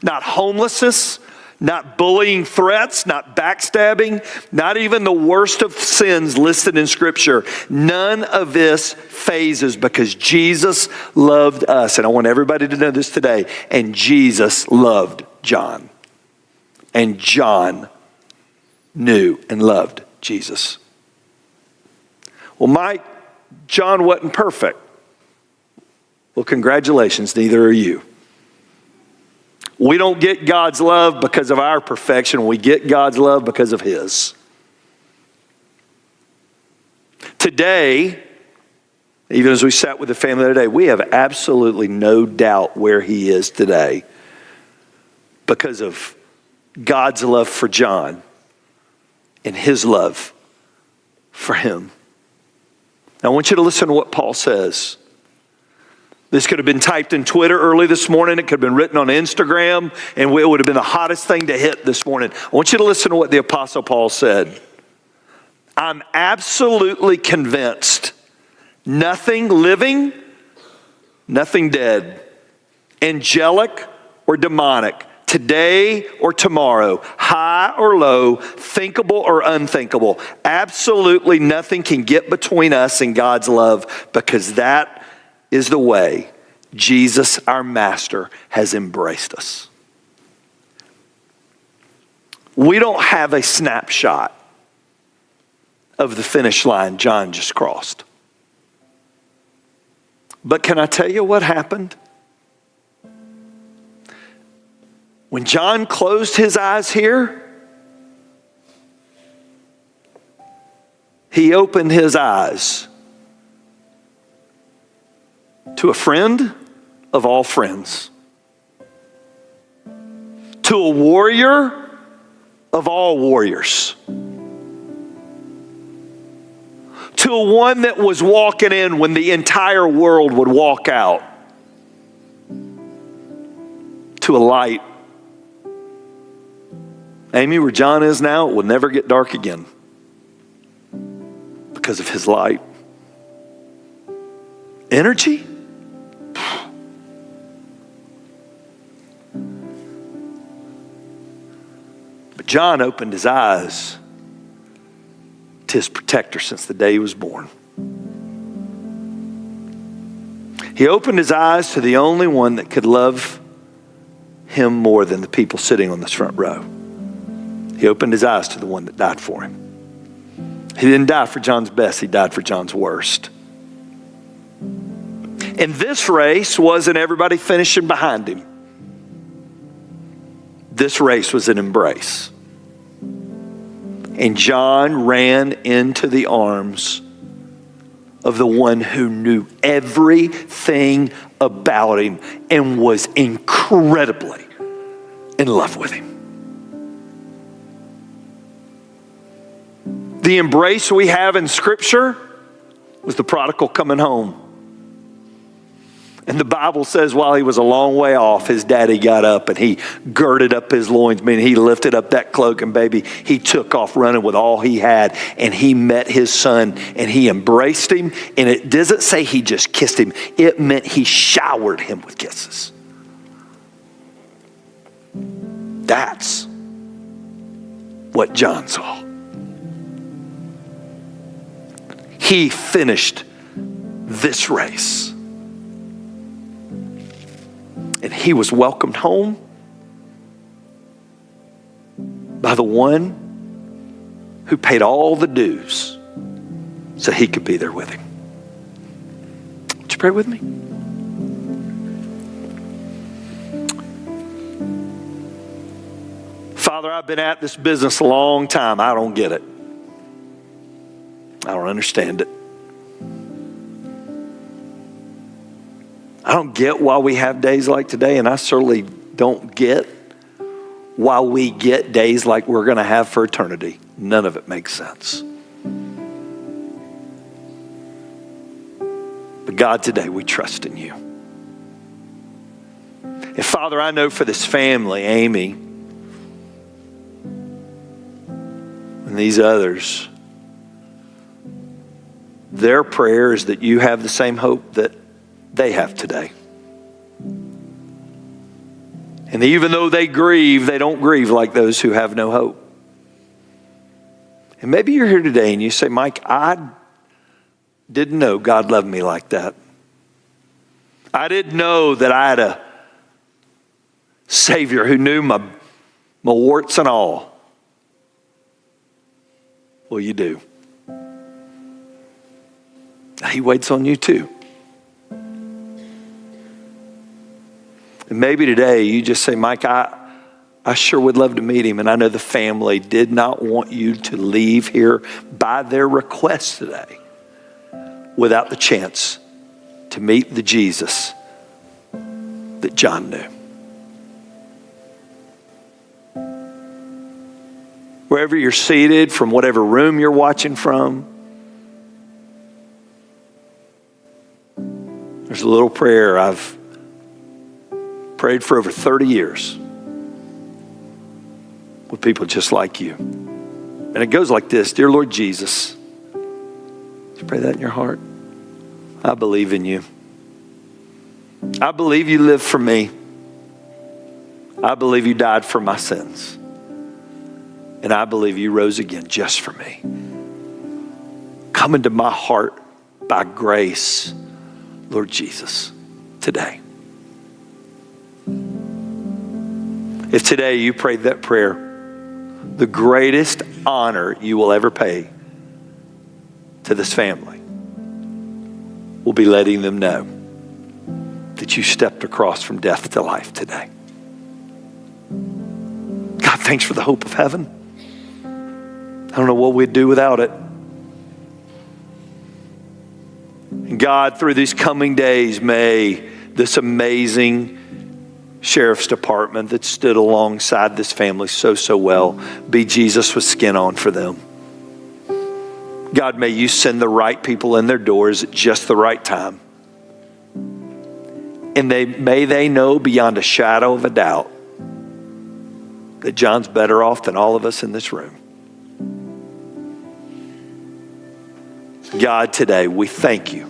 not homelessness, not bullying threats, not backstabbing, not even the worst of sins listed in Scripture. None of this phases because Jesus loved us. And I want everybody to know this today. And Jesus loved John. And John knew and loved Jesus. Well, Mike, John wasn't perfect. Well, congratulations, neither are you. We don't get God's love because of our perfection. We get God's love because of his. Today, even as we sat with the family the other day, we have absolutely no doubt where he is today because of God's love for John and his love for him. Now, I want you to listen to what Paul says. This could have been typed in Twitter early this morning. It could have been written on Instagram, and it would have been the hottest thing to hit this morning. I want you to listen to what the Apostle Paul said. I'm absolutely convinced nothing living, nothing dead, angelic or demonic, today or tomorrow, high or low, thinkable or unthinkable, absolutely nothing can get between us and God's love, because that is the way Jesus, our master, has embraced us. We don't have a snapshot of the finish line John just crossed. But can I tell you what happened? When John closed his eyes here, he opened his eyes to a friend of all friends, to a warrior of all warriors, to a one that was walking in when the entire world would walk out, to a light. Amy, where John is now, it will never get dark again because of his light. Energy? But John opened his eyes to his protector since the day he was born. He opened his eyes to the only one that could love him more than the people sitting on this front row. He opened his eyes to the one that died for him. He didn't die for John's best, he died for John's worst. And this race wasn't everybody finishing behind him. This race was an embrace. And John ran into the arms of the one who knew everything about him and was incredibly in love with him. The embrace we have in Scripture was the prodigal coming home. And the Bible says while he was a long way off, his daddy got up and he girded up his loins, meaning he lifted up that cloak, and baby, he took off running with all he had, and he met his son and he embraced him. And it doesn't say he just kissed him. It meant he showered him with kisses. That's what John saw. He finished this race. And he was welcomed home by the one who paid all the dues so he could be there with him. Would you pray with me? Father, I've been at this business a long time. I don't get it. I don't understand it. I don't get why we have days like today, and I certainly don't get why we get days like we're going to have for eternity. None of it makes sense. But God, today we trust in you. And Father, I know for this family, Amy, and these others, their prayer is that you have the same hope that they have today. And even though they grieve, they don't grieve like those who have no hope. And maybe you're here today and you say, Mike, I didn't know God loved me like that. I didn't know that I had a Savior who knew my warts and all. Well, you do. He waits on you too. And maybe today you just say, Mike, I sure would love to meet him. And I know the family did not want you to leave here by their request today without the chance to meet the Jesus that John knew. Wherever you're seated, from whatever room you're watching from, there's a little prayer I've prayed for over 30 years with people just like you. And it goes like this: Dear Lord Jesus, did you pray that in your heart? I believe in you. I believe you lived for me. I believe you died for my sins. And I believe you rose again just for me. Come into my heart by grace, Lord Jesus, today. If today you prayed that prayer, the greatest honor you will ever pay to this family will be letting them know that you stepped across from death to life today. God, thanks for the hope of heaven. I don't know what we'd do without it. And God, through these coming days, may this amazing sheriff's department that stood alongside this family so well be Jesus with skin on for them. God, may you send the right people in their doors at just the right time. And may they know beyond a shadow of a doubt that John's better off than all of us in this room. God, today we thank you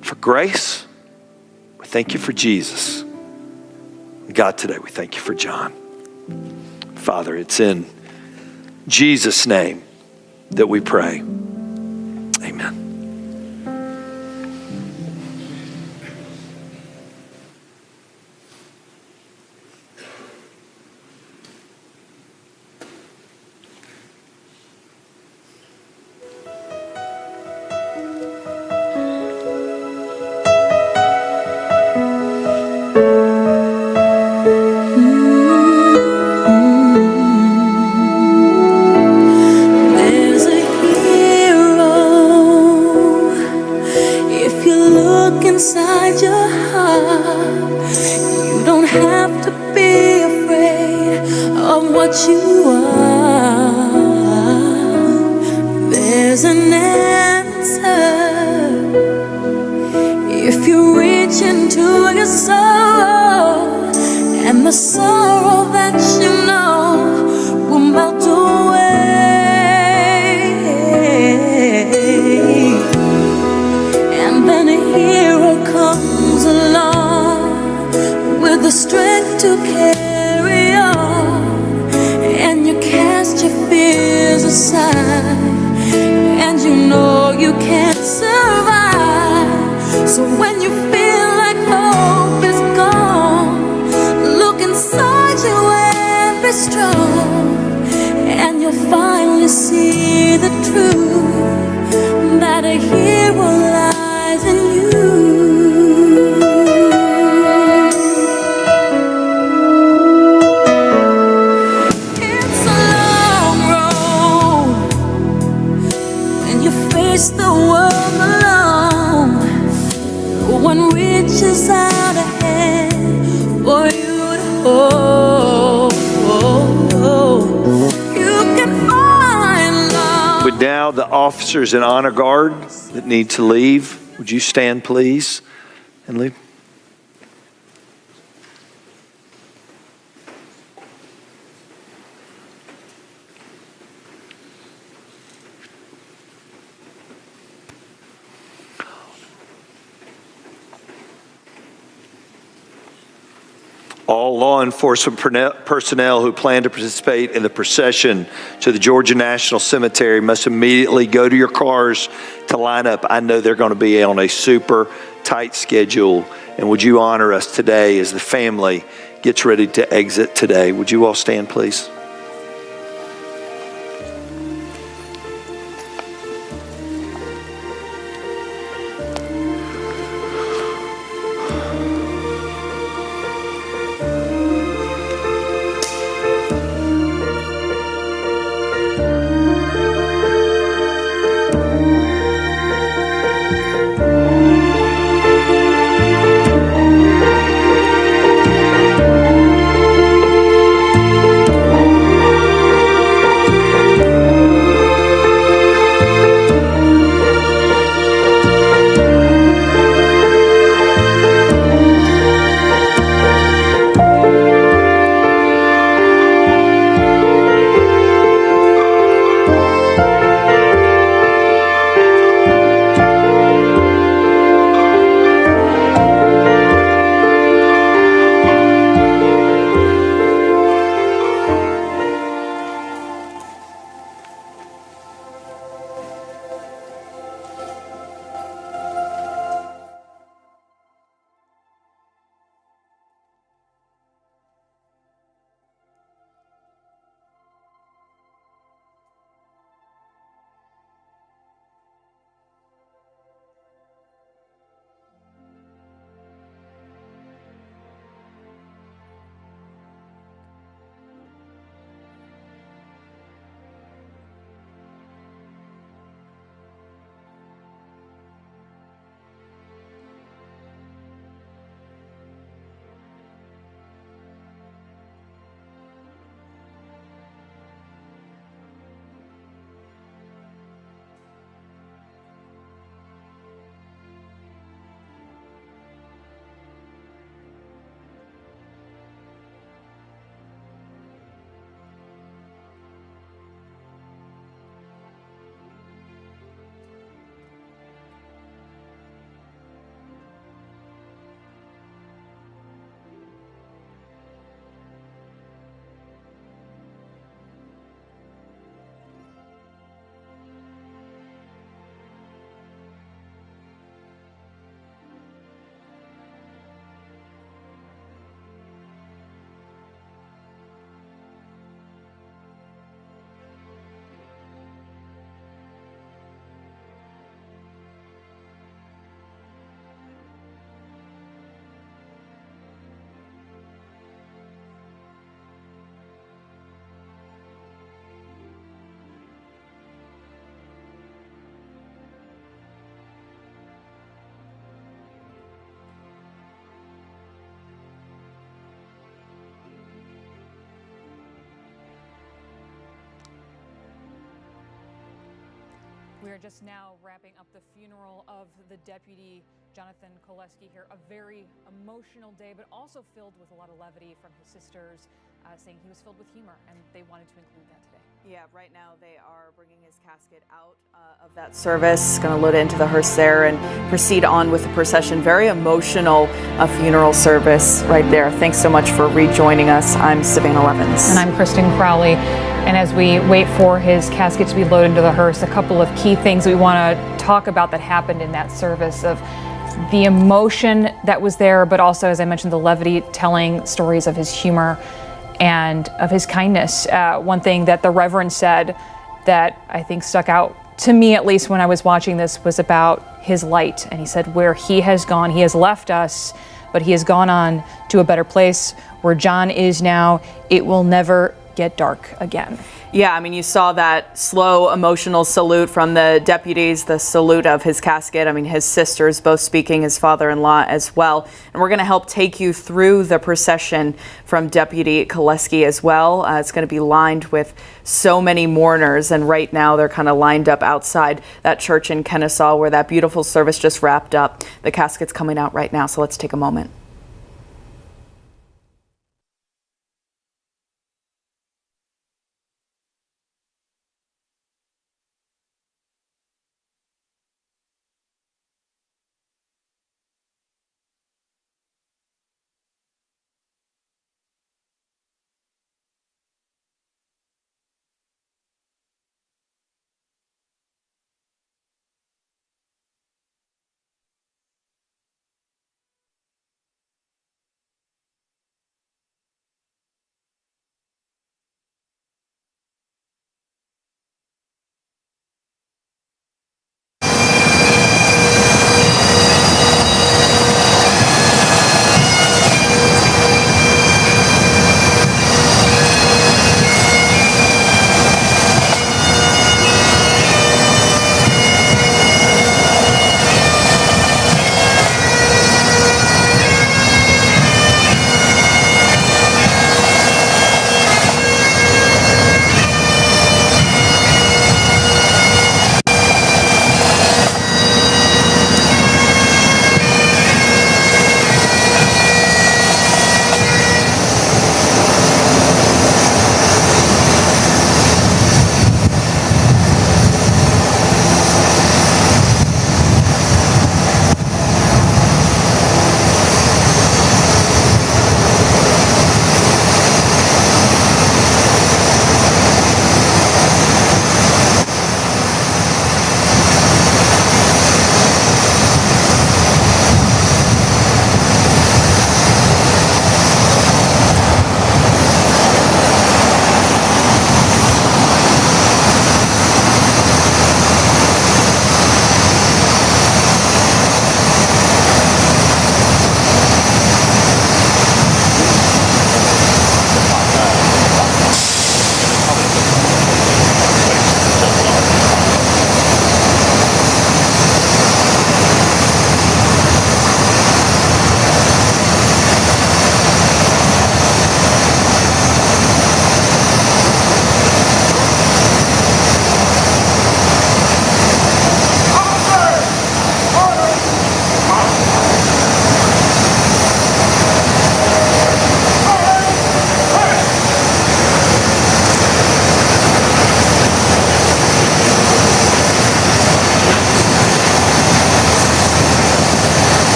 for grace. We thank you for Jesus. God, today we thank you for John. Father, it's in Jesus' name that we pray. Amen. And you know you can't survive. So when you feel like hope is gone, look inside you and be strong, and you'll finally see the truth, that a hero lies in you. It's a long road when you face the world alone. No one reaches out a hand for you to hold. You can find love. Would now the officers in honor guard that need to leave, would you stand please and leave? All law enforcement personnel who plan to participate in the procession to the Georgia National Cemetery must immediately go to your cars to line up. I know they're going to be on a super tight schedule. And would you honor us today as the family gets ready to exit today? Would you all stand, please? We are just now wrapping up the funeral of the deputy, Jonathan Koleski here. A very emotional day, but also filled with a lot of levity from his sisters, saying he was filled with humor, and they wanted to include that today. Yeah, right now they are bringing his casket out of that service, going to load it into the hearse there and proceed on with the procession. Very emotional funeral service right there. Thanks so much for rejoining us. I'm Savannah Levins. And I'm Kristen Crowley. And as we wait for his casket to be loaded into the hearse, a couple of key things we want to talk about that happened in that service, of the emotion that was there, but also, as I mentioned, the levity, telling stories of his humor and of his kindness. One thing that the Reverend said that I think stuck out to me, at least when I was watching this, was about his light. And he said, where he has gone, he has left us, but he has gone on to a better place. Where John is now, it will never get dark again. Yeah, I mean, you saw that slow, emotional salute from the deputies, the salute of his casket. I mean, his sisters both speaking, his father-in-law as well. And we're going to help take you through the procession from Deputy Koleski as well. It's going to be lined with so many mourners. And right now they're kind of lined up outside that church in Kennesaw where that beautiful service just wrapped up. The casket's coming out right now. So let's take a moment.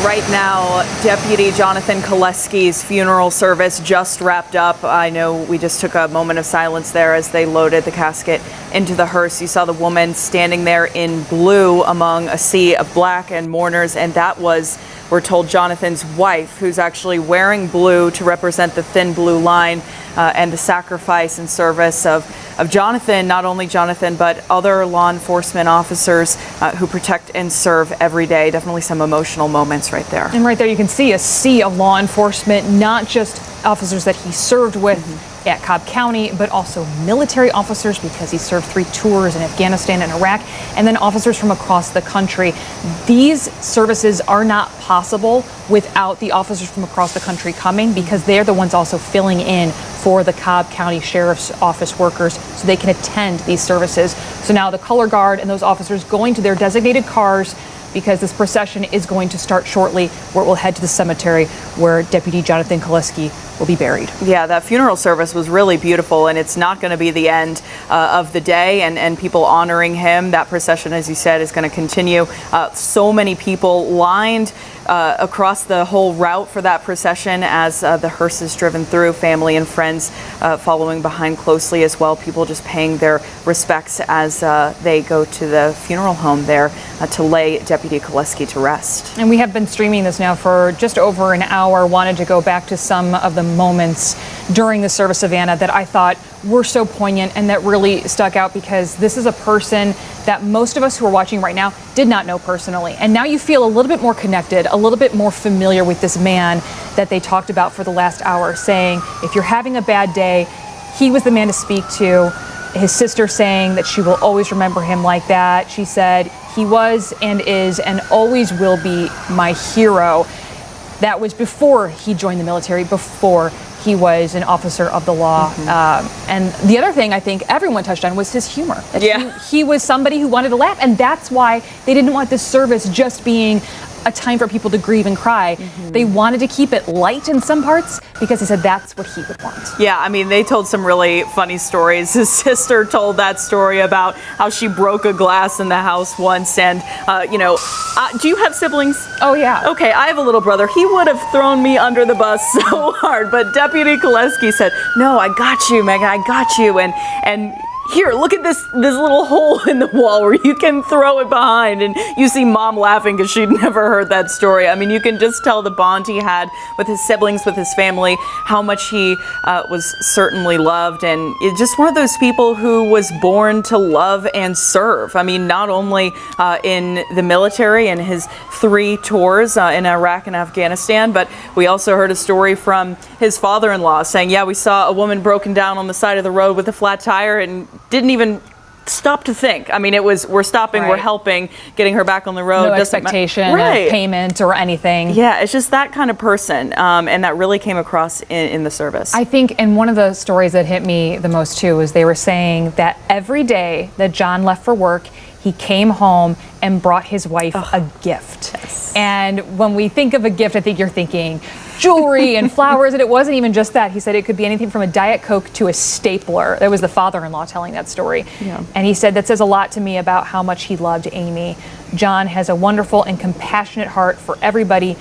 Right now, Deputy Jonathan Koleski's funeral service just wrapped up. I know we just took a moment of silence there as they loaded the casket into the hearse. You saw the woman standing there in blue among a sea of black and mourners, and that was, we're told, Jonathan's wife, who's actually wearing blue to represent the thin blue line and the sacrifice and service of Jonathan, not only Jonathan, but other law enforcement officers who protect and serve every day. Definitely some emotional moments right there. And right there you can see a sea of law enforcement, not just officers that he served with at Cobb County, but also military officers, because he served 3 tours in Afghanistan and Iraq, and then officers from across the country. These services are not possible without the officers from across the country coming, because they're the ones also filling in for the Cobb County Sheriff's Office workers so they can attend these services. So now the color guard and those officers going to their designated cars, because this procession is going to start shortly, where it will head to the cemetery where Deputy Jonathan Koleski will be buried. Yeah, that funeral service was really beautiful, and it's not going to be the end of the day and people honoring him. That procession, as you said, is going to continue. So many people lined across the whole route for that procession as the hearse is driven through, family and friends following behind closely as well. People just paying their respects as they go to the funeral home there to lay Deputy Koleski to rest. And we have been streaming this now for just over an hour. Wanted to go back to some of the moments during the service, Savannah, that I thought were so poignant and that really stuck out, because this is a person that most of us who are watching right now did not know personally. And now you feel a little bit more connected, a little bit more familiar with this man that they talked about for the last hour, saying if you're having a bad day, he was the man to speak to. His sister saying that she will always remember him like that. She said, he was and is and always will be my hero. That was before he joined the military, before he was an officer of the law. And the other thing I think everyone touched on was his humor. He was somebody who wanted to laugh, and that's why they didn't want this service just being a time for people to grieve and cry. They wanted to keep it light in some parts, because they said that's what he would want. Yeah, I mean, they told some really funny stories. His sister told that story about how she broke a glass in the house once, and, do you have siblings? Oh, yeah. Okay, I have a little brother. He would have thrown me under the bus so hard, but Deputy Koleski said, no, I got you, Megan, I got you, and here, look at this little hole in the wall where you can throw it behind. And you see Mom laughing because she'd never heard that story. I mean, you can just tell the bond he had with his siblings, with his family, how much he was certainly loved. And just one of those people who was born to love and serve. I mean, not only in the military and his 3 tours in Iraq and Afghanistan, but we also heard a story from his father-in-law saying, yeah, we saw a woman broken down on the side of the road with a flat tire and didn't even stop to think. I mean, it was, we're stopping, we're helping, getting her back on the road. No expectation of payment or anything. Yeah, it's just that kind of person, and that really came across in the service. I think, and one of the stories that hit me the most too is they were saying that every day that John left for work, he came home and brought his wife a gift. Yes. And when we think of a gift, I think you're thinking jewelry and flowers, and it wasn't even just that. He said it could be anything from a Diet Coke to a stapler. That was the father-in-law telling that story. Yeah. And he said that says a lot to me about how much he loved Amy. John has a wonderful and compassionate heart for everybody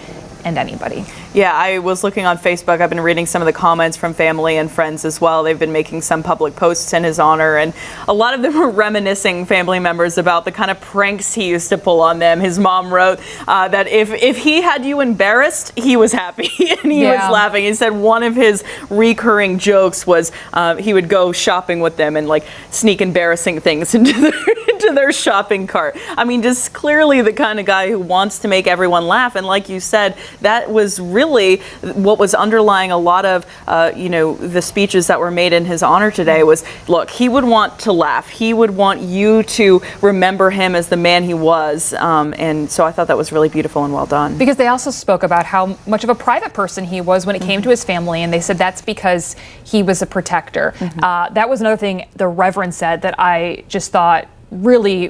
and anybody. Yeah, I was looking on Facebook. I've been reading some of the comments from family and friends as well. They've been making some public posts in his honor, and a lot of them were reminiscing, family members, about the kind of pranks he used to pull on them. His mom wrote that if he had you embarrassed, he was happy and he was laughing. He said one of his recurring jokes was he would go shopping with them and like sneak embarrassing things into their shopping cart. I mean, just clearly the kind of guy who wants to make everyone laugh. And like you said, that was really what was underlying a lot of, the speeches that were made in his honor today was, look, he would want to laugh. He would want you to remember him as the man he was. And so I thought that was really beautiful and well done. Because they also spoke about how much of a private person he was when it came to his family. And they said that's because he was a protector. That was another thing the Reverend said that I just thought really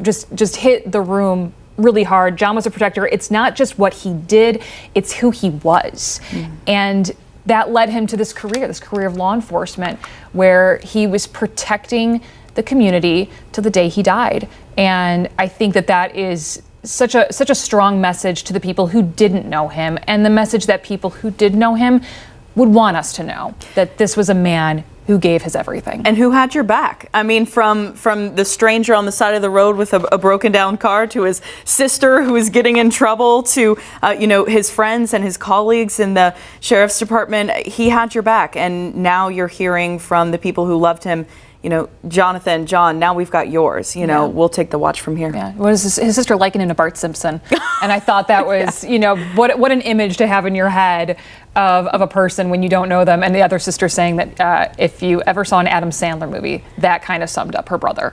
just hit the room really hard. John was a protector. It's not just what he did, it's who he was. And that led him to this career of law enforcement, where he was protecting the community till the day he died. And I think that is such a strong message to the people who didn't know him, and the message that people who did know him would want us to know, that this was a man who gave his everything. And who had your back. I mean, from the stranger on the side of the road with a broken down car, to his sister who was getting in trouble, to his friends and his colleagues in the sheriff's department. He had your back, and now you're hearing from the people who loved him. Jonathan, John, now we've got yours. We'll take the watch from here. Yeah, his sister likened him to Bart Simpson, and I thought that was, what an image to have in your head of a person when you don't know them. And the other sister saying that if you ever saw an Adam Sandler movie, that kind of summed up her brother.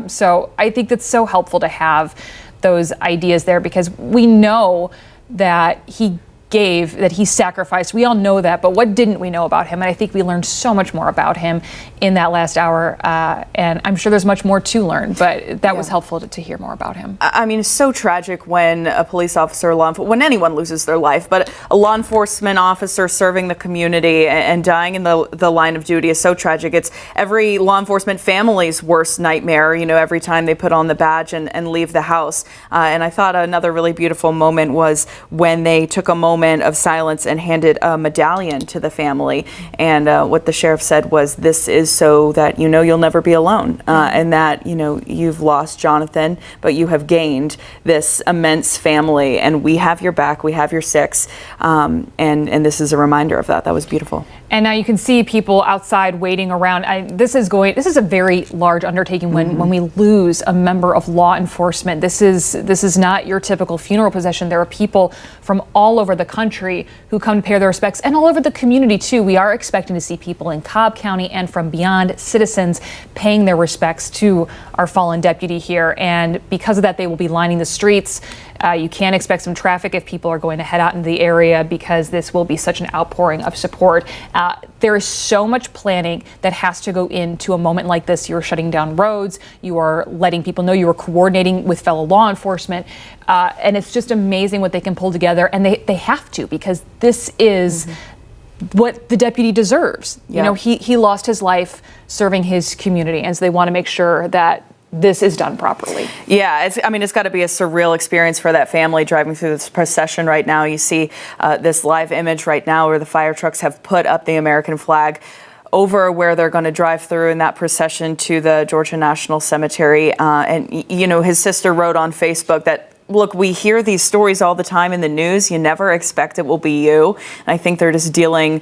So I think that's so helpful to have those ideas there, because we know that he gave, that he sacrificed. We all know that, but what didn't we know about him? And I think we learned so much more about him in that last hour, and I'm sure there's much more to learn, but that was helpful to hear more about him. I mean, it's so tragic when a police officer, when anyone loses their life, but a law enforcement officer serving the community and dying in the line of duty is so tragic. It's every law enforcement family's worst nightmare, every time they put on the badge and leave the house. And I thought another really beautiful moment was when they took a moment of silence and handed a medallion to the family. And what the sheriff said was, this is so that you'll never be alone, and that you've lost Jonathan, but you have gained this immense family, and we have your back, we have your six, and this is a reminder of that. That was beautiful. And now you can see people outside waiting around. This is a very large undertaking when we lose a member of law enforcement. This is not your typical funeral procession. There are people from all over the country who come to pay their respects, and all over the community too. We are expecting to see people in Cobb County and from beyond, citizens paying their respects to our fallen deputy here. And because of that, they will be lining the streets. You can expect some traffic if people are going to head out into the area, because this will be such an outpouring of support. There is so much planning that has to go into a moment like this. You are shutting down roads. You are letting people know. You are coordinating with fellow law enforcement. And it's just amazing what they can pull together. And they have to, because this is what the deputy deserves. Yeah. He lost his life serving his community. And so they want to make sure that this is done properly. Yeah, it's got to be a surreal experience for that family driving through this procession right now. You see this live image right now where the fire trucks have put up the American flag over where they're going to drive through in that procession to the Georgia National Cemetery. And his sister wrote on Facebook that, look, we hear these stories all the time in the news. You never expect it will be you. And I think they're just dealing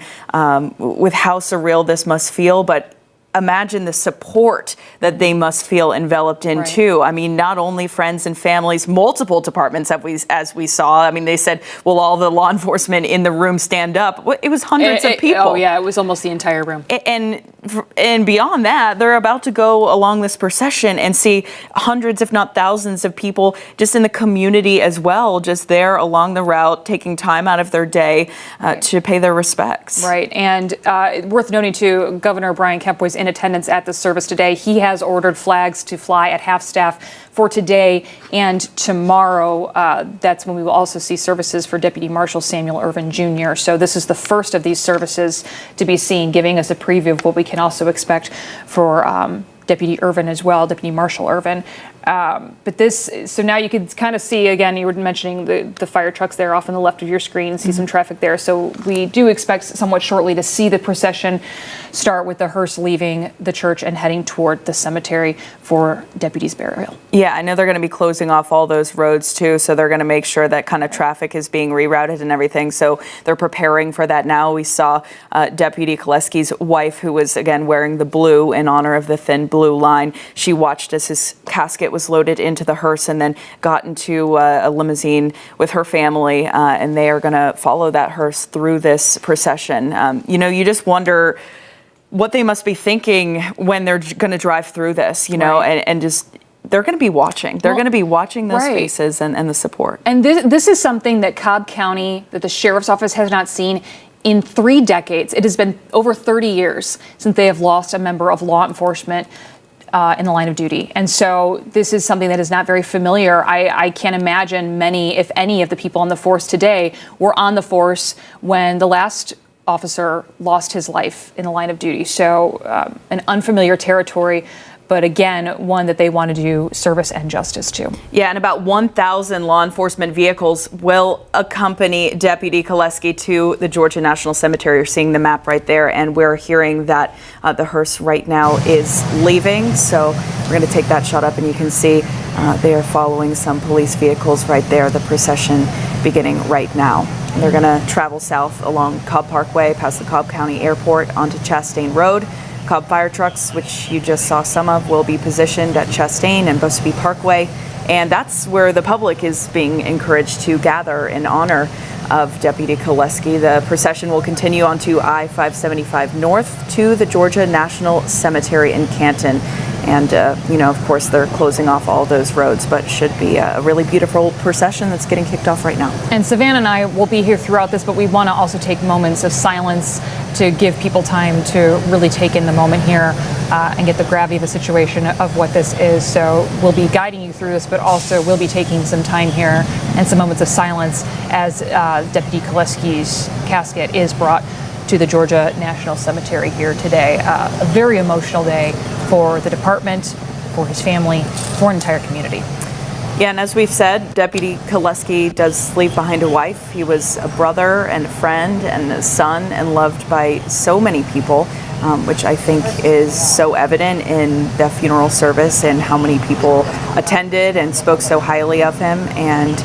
with how surreal this must feel. But imagine the support that they must feel enveloped in too. I mean, not only friends and families, multiple departments as we saw. I mean, they said, will all the law enforcement in the room stand up? It was hundreds of people. Oh yeah, it was almost the entire room. And beyond that, they're about to go along this procession and see hundreds, if not thousands, of people just in the community as well, just there along the route, taking time out of their day to pay their respects. Right, and worth noting too, Governor Brian Kemp was in attendance at the service today. He has ordered flags to fly at half staff for today and tomorrow. That's when we will also see services for Deputy Marshal Samuel Irvin Jr. So this is the first of these services to be seen, giving us a preview of what we can also expect for Deputy Irvin as well, Deputy Marshal Irvin. So now you can kind of see, again, you were mentioning the fire trucks there off on the left of your screen, see some traffic there. So we do expect somewhat shortly to see the procession start with the hearse leaving the church and heading toward the cemetery for deputy's burial. Yeah, I know they're going to be closing off all those roads too, so they're going to make sure that kind of traffic is being rerouted and everything. So they're preparing for that now. We saw Deputy Koleski's wife, who was, again, wearing the blue in honor of the thin blue line. She watched as his casket was loaded into the hearse and then got into a limousine with her family, and they are going to follow that hearse through this procession. You just wonder what they must be thinking when they're going to drive through this, and just they're going to be watching. They're going to be watching those faces and the support. And this is something that Cobb County, that the Sheriff's Office has not seen in 3 decades. It has been over 30 years since they have lost a member of law enforcement in the line of duty. And so this is something that is not very familiar. I can't imagine many, if any, of the people on the force today were on the force when the last officer lost his life in the line of duty. So an unfamiliar territory, but again, one that they want to do service and justice to. Yeah, and about 1,000 law enforcement vehicles will accompany Deputy Koleski to the Georgia National Cemetery. You're seeing the map right there, and we're hearing that the hearse right now is leaving. So we're going to take that shot up, and you can see they are following some police vehicles right there, the procession beginning right now. They're going to travel south along Cobb Parkway, past the Cobb County Airport, onto Chastain Road. Cobb fire trucks, which you just saw some of, will be positioned at Chastain and Busby Parkway. And that's where the public is being encouraged to gather in honor of Deputy Koleski. The procession will continue onto I-575 North to the Georgia National Cemetery in Canton. And, of course, they're closing off all those roads, but should be a really beautiful procession that's getting kicked off right now. And Savannah and I will be here throughout this, but we want to also take moments of silence to give people time to really take in the moment here and get the gravity of the situation of what this is. So we'll be guiding you through this, but also we'll be taking some time here and some moments of silence as Deputy Koleski's casket is brought to the Georgia National Cemetery here today. A very emotional day for the department, for his family, for an entire community. Yeah, and as we've said, Deputy Koleski does leave behind a wife. He was a brother and a friend and a son and loved by so many people, which I think is so evident in the funeral service and how many people attended and spoke so highly of him. And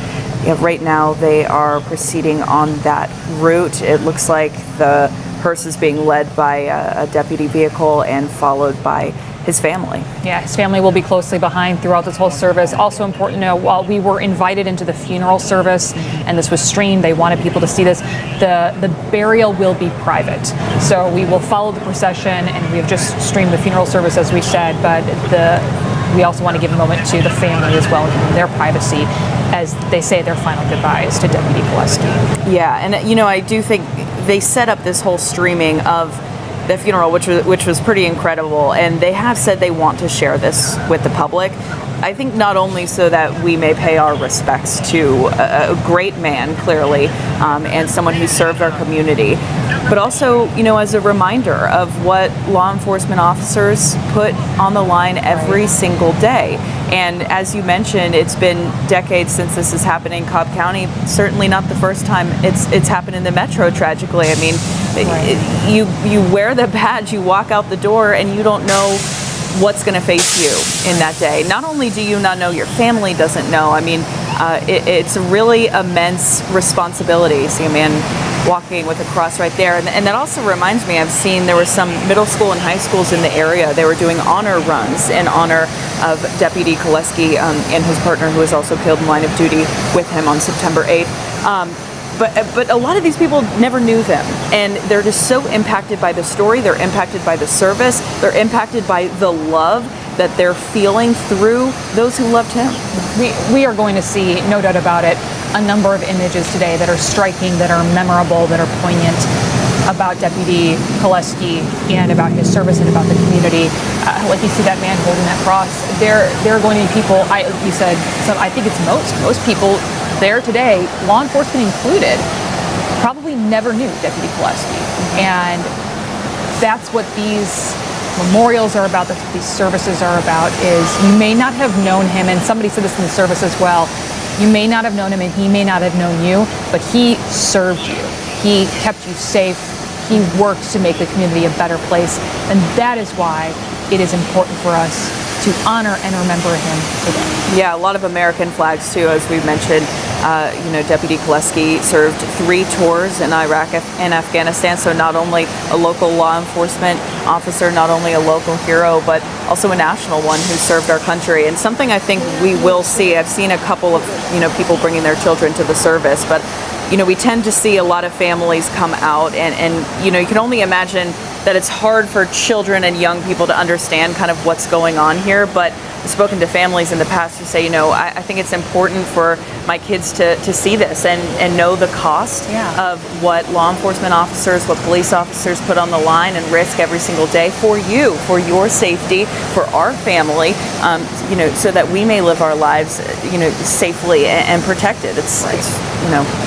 right now they are proceeding on that route. It looks like the hearse is being led by a deputy vehicle and followed by his family. Yeah, his family will be closely behind throughout this whole service. Also important to know, while we were invited into the funeral service and this was streamed, they wanted people to see this, the burial will be private. So we will follow the procession, and we have just streamed the funeral service as we said, but we also want to give a moment to the family as well, giving their privacy as they say their final goodbyes to Deputy Koleski. Yeah, and I do think they set up this whole streaming of the funeral, which was pretty incredible, and they have said they want to share this with the public. I think not only so that we may pay our respects to a great man, clearly, and someone who served our community, but also, as a reminder of what law enforcement officers put on the line every single day. And as you mentioned, it's been decades since this has happened in Cobb County. Certainly not the first time it's happened in the metro, tragically. I mean, you wear the badge, you walk out the door, and you don't know what's going to face you in that day. Not only do you not know, your family doesn't know. I mean, it's a really immense responsibility. See a man walking with a cross right there. And that also reminds me, I've seen there were some middle school and high schools in the area. They were doing honor runs in honor of Deputy Koleski and his partner, who was also killed in line of duty with him on September 8th. But a lot of these people never knew them, and they're just so impacted by the story, they're impacted by the service, they're impacted by the love that they're feeling through those who loved him. We are going to see, no doubt about it, a number of images today that are striking, that are memorable, that are poignant about Deputy Koleski and about his service and about the community. Like you see that man holding that cross, there are going to be people, you said, I think it's most people there today, law enforcement included, probably never knew Deputy Koleski. And that's what these memorials are about, that's what these services are about, is you may not have known him, and somebody said this in the service as well, you may not have known him and he may not have known you, but he served you. He kept you safe. He worked to make the community a better place. And that is why it is important for us to honor and remember him today. Yeah, a lot of American flags too, as we mentioned. Deputy Koleski served 3 tours in Iraq and Afghanistan, so not only a local law enforcement officer, not only a local hero, but also a national one who served our country. And something I think we will see, I've seen a couple of people bringing their children to the service, but we tend to see a lot of families come out, and you can only imagine that it's hard for children and young people to understand kind of what's going on here. But I've spoken to families in the past who say, I think it's important for my kids to see this and know the cost of what law enforcement officers, what police officers put on the line and risk every single day for you, for your safety, for our family, so that we may live our lives, safely and protected. It's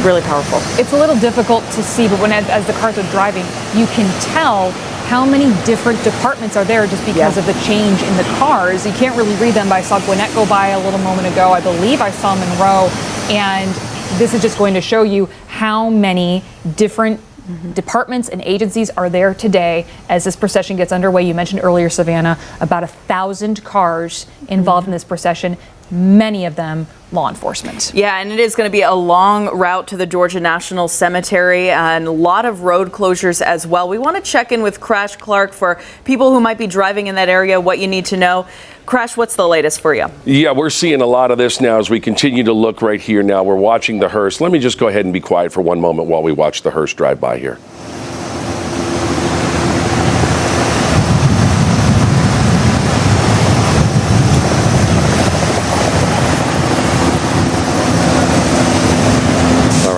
really powerful. It's a little difficult to see, but as the cars are driving, you can tell how many different departments are there just because of the change in the cars. You can't really read them, but I saw Gwinnett go by a little moment ago. I believe I saw Monroe, and this is just going to show you how many different departments and agencies are there today as this procession gets underway. You mentioned earlier, Savannah, about 1,000 cars involved in this procession, many of them law enforcement. Yeah, and it is going to be a long route to the Georgia National Cemetery and a lot of road closures as well. We want to check in with Crash Clark for people who might be driving in that area, what you need to know. Crash, what's the latest for you? Yeah, we're seeing a lot of this now as we continue to look right here now. We're watching the hearse. Let me just go ahead and be quiet for one moment while we watch the hearse drive by here.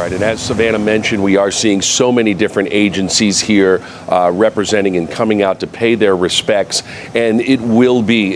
And as Savannah mentioned, we are seeing so many different agencies here representing and coming out to pay their respects. And it will be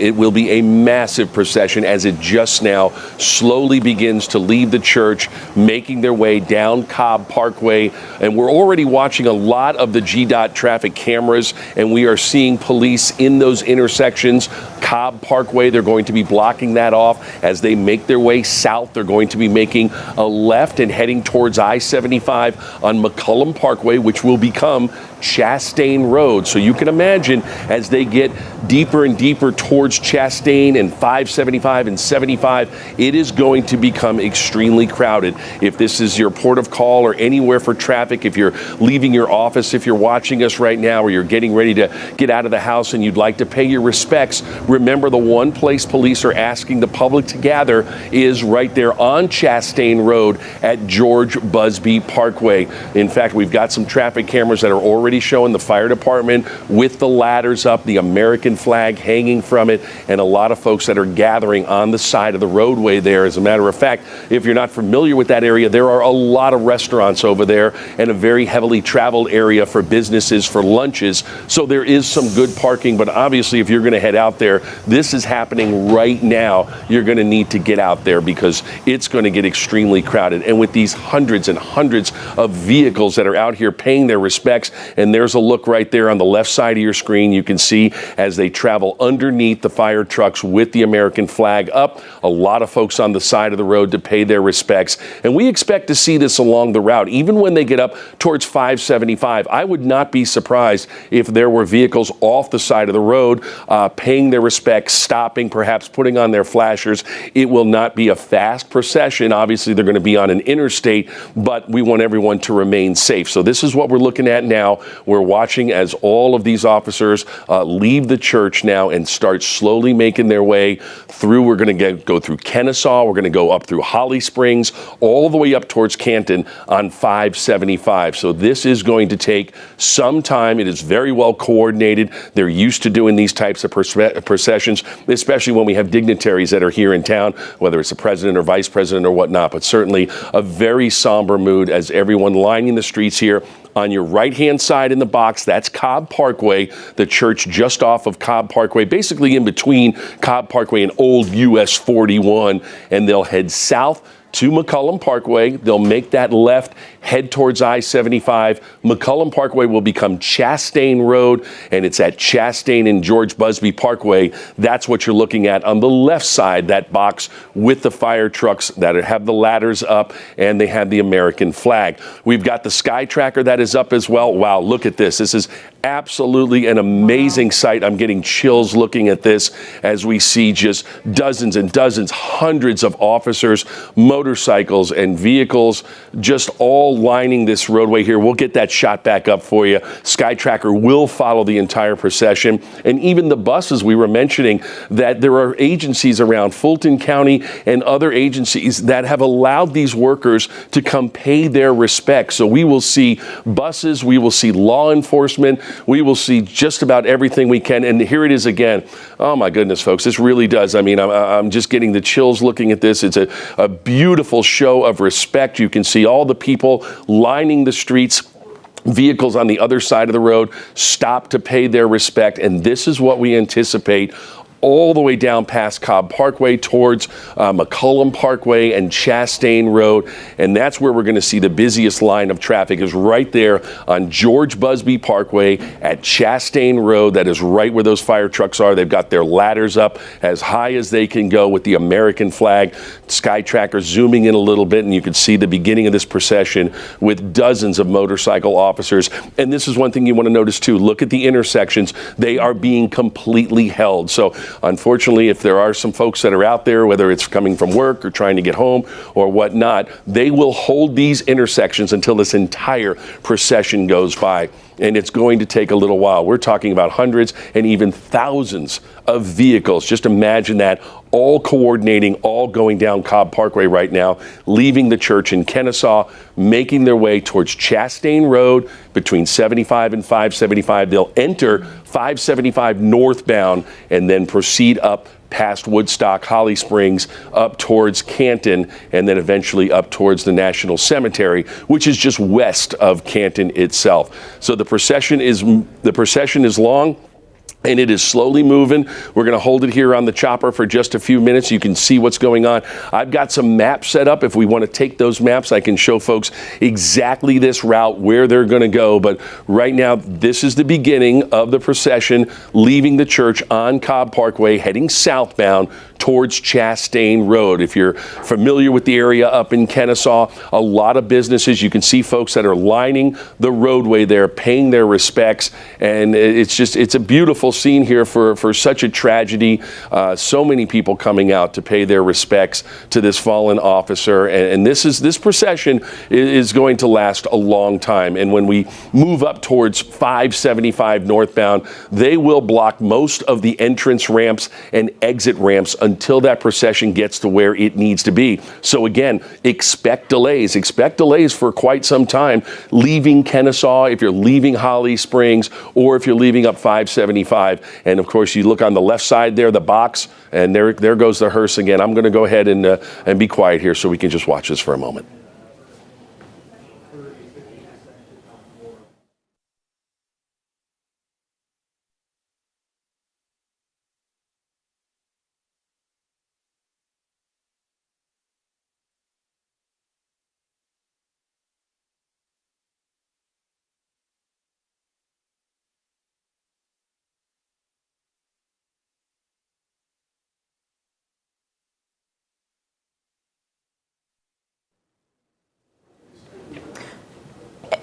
a massive procession as it just now slowly begins to leave the church, making their way down Cobb Parkway. And we're already watching a lot of the GDOT traffic cameras, and we are seeing police in those intersections. Cobb Parkway, they're going to be blocking that off as they make their way south. They're going to be making a left and heading towards I-75 on McCullum Parkway, which will become Chastain Road. So you can imagine as they get deeper and deeper towards Chastain and 575 and 75, it is going to become extremely crowded. If this is your port of call or anywhere for traffic, if you're leaving your office, if you're watching us right now or you're getting ready to get out of the house and you'd like to pay your respects, remember the one place police are asking the public to gather is right there on Chastain Road at George Busby Parkway. In fact, we've got some traffic cameras that are already showing the fire department with the ladders up, the American flag hanging from it, and a lot of folks that are gathering on the side of the roadway there. As a matter of fact, if you're not familiar with that area, there are a lot of restaurants over there and a very heavily traveled area for businesses, for lunches. So there is some good parking, but obviously if you're going to head out there, this is happening right now. You're going to need to get out there because it's going to get extremely crowded. And with these hundreds and hundreds of vehicles that are out here paying their respects, and there's a look right there on the left side of your screen. You can see as they travel underneath the fire trucks with the American flag up, a lot of folks on the side of the road to pay their respects. And we expect to see this along the route. Even when they get up towards 575, I would not be surprised if there were vehicles off the side of the road paying their respects, stopping, perhaps putting on their flashers. It will not be a fast procession. Obviously, they're going to be on an interstate, but we want everyone to remain safe. So this is what we're looking at now. We're watching as all of these officers leave the church now and start slowly making their way through. We're going to go through Kennesaw. We're going to go up through Holly Springs, all the way up towards Canton on 575. So this is going to take some time. It is very well coordinated. They're used to doing these types of processions, especially when we have dignitaries that are here in town, whether it's the president or vice president or whatnot, but certainly a very somber mood as everyone lining the streets here. On your right-hand side in the box, that's Cobb Parkway, the church just off of Cobb Parkway, basically in between Cobb Parkway and Old US 41, and they'll head south to McCullum Parkway. They'll make that left, head towards I-75. McCullum Parkway will become Chastain Road, and it's at Chastain and George Busby Parkway. That's what you're looking at on the left side, that box with the fire trucks that have the ladders up, and they have the American flag. We've got the Sky Tracker that is up as well. Wow, look at this. This is absolutely an amazing sight. I'm getting chills looking at this as we see just dozens and dozens, hundreds of officers, motorcycles and vehicles just all lining this roadway here. We'll get that shot back up for you. Sky Tracker will follow the entire procession. And even the buses, we were mentioning that there are agencies around Fulton County and other agencies that have allowed these workers to come pay their respects. So we will see buses, we will see law enforcement, we will see just about everything we can. And here it is again. Oh my goodness, folks, this really does. I mean, I'm just getting the chills looking at this. It's a beautiful show of respect. You can see all the people lining the streets. Vehicles on the other side of the road stop to pay their respect. And this is what we anticipate all the way down past Cobb Parkway towards McCullum Parkway and Chastain Road. And that's where we're going to see the busiest line of traffic is right there on George Busby Parkway at Chastain Road. That is right where those fire trucks are. They've got their ladders up as high as they can go with the American flag. Sky Tracker zooming in a little bit, and you can see the beginning of this procession with dozens of motorcycle officers. And this is one thing you want to notice too. Look at the intersections. They are being completely held. So unfortunately, if there are some folks that are out there, whether it's coming from work or trying to get home or whatnot, they will hold these intersections until this entire procession goes by. And it's going to take a little while. We're talking about hundreds and even thousands of vehicles. Just imagine that, all coordinating, all going down Cobb Parkway right now, leaving the church in Kennesaw, making their way towards Chastain Road between 75 and 575. They'll enter 575 northbound and then proceed up past Woodstock, Holly Springs, up towards Canton, and then eventually up towards the National Cemetery, which is just west of Canton itself. So the procession is long, and it is slowly moving. We're going to hold it here on the chopper for just a few minutes. You can see what's going on. I've got some maps set up. If we want to take those maps, I can show folks exactly this route, where they're going to go. But right now, this is the beginning of the procession, leaving the church on Cobb Parkway, heading southbound towards Chastain Road. If you're familiar with the area up in Kennesaw, a lot of businesses, you can see folks that are lining the roadway there, paying their respects. And it's a beautiful scene here for such a tragedy. So many people coming out to pay their respects to this fallen officer. And this procession is going to last a long time. And when we move up towards 575 northbound, they will block most of the entrance ramps and exit ramps until that procession gets to where it needs to be. So again, expect delays for quite some time leaving Kennesaw, if you're leaving Holly Springs, or if you're leaving up 575. And of course, you look on the left side there, the box, and there goes the hearse again. I'm going to go ahead and be quiet here so we can just watch this for a moment.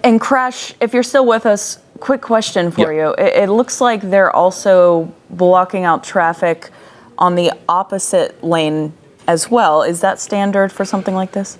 And Crash, if you're still with us, quick question for you. It looks like they're also blocking out traffic on the opposite lane as well. Is that standard for something like this?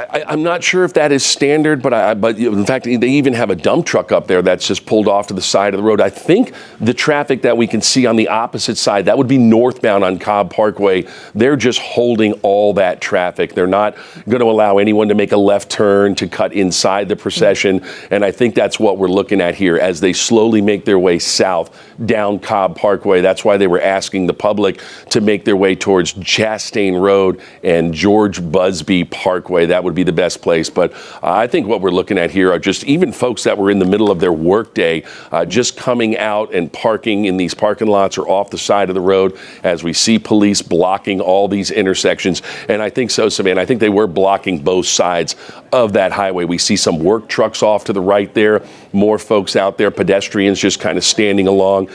I'm not sure if that is standard, but in fact, they even have a dump truck up there that's just pulled off to the side of the road. I think the traffic that we can see on the opposite side, that would be northbound on Cobb Parkway. They're just holding all that traffic. They're not going to allow anyone to make a left turn to cut inside the procession. And I think that's what we're looking at here as they slowly make their way south down Cobb Parkway. That's why they were asking the public to make their way towards Chastain Road and George Busby Parkway. That would be the best place. But I think what we're looking at here are just even folks that were in the middle of their workday, just coming out and parking in these parking lots or off the side of the road as we see police blocking all these intersections. And I think so, Savannah, I think they were blocking both sides of that highway. We see some work trucks off to the right there, more folks out there, pedestrians just kind of standing along,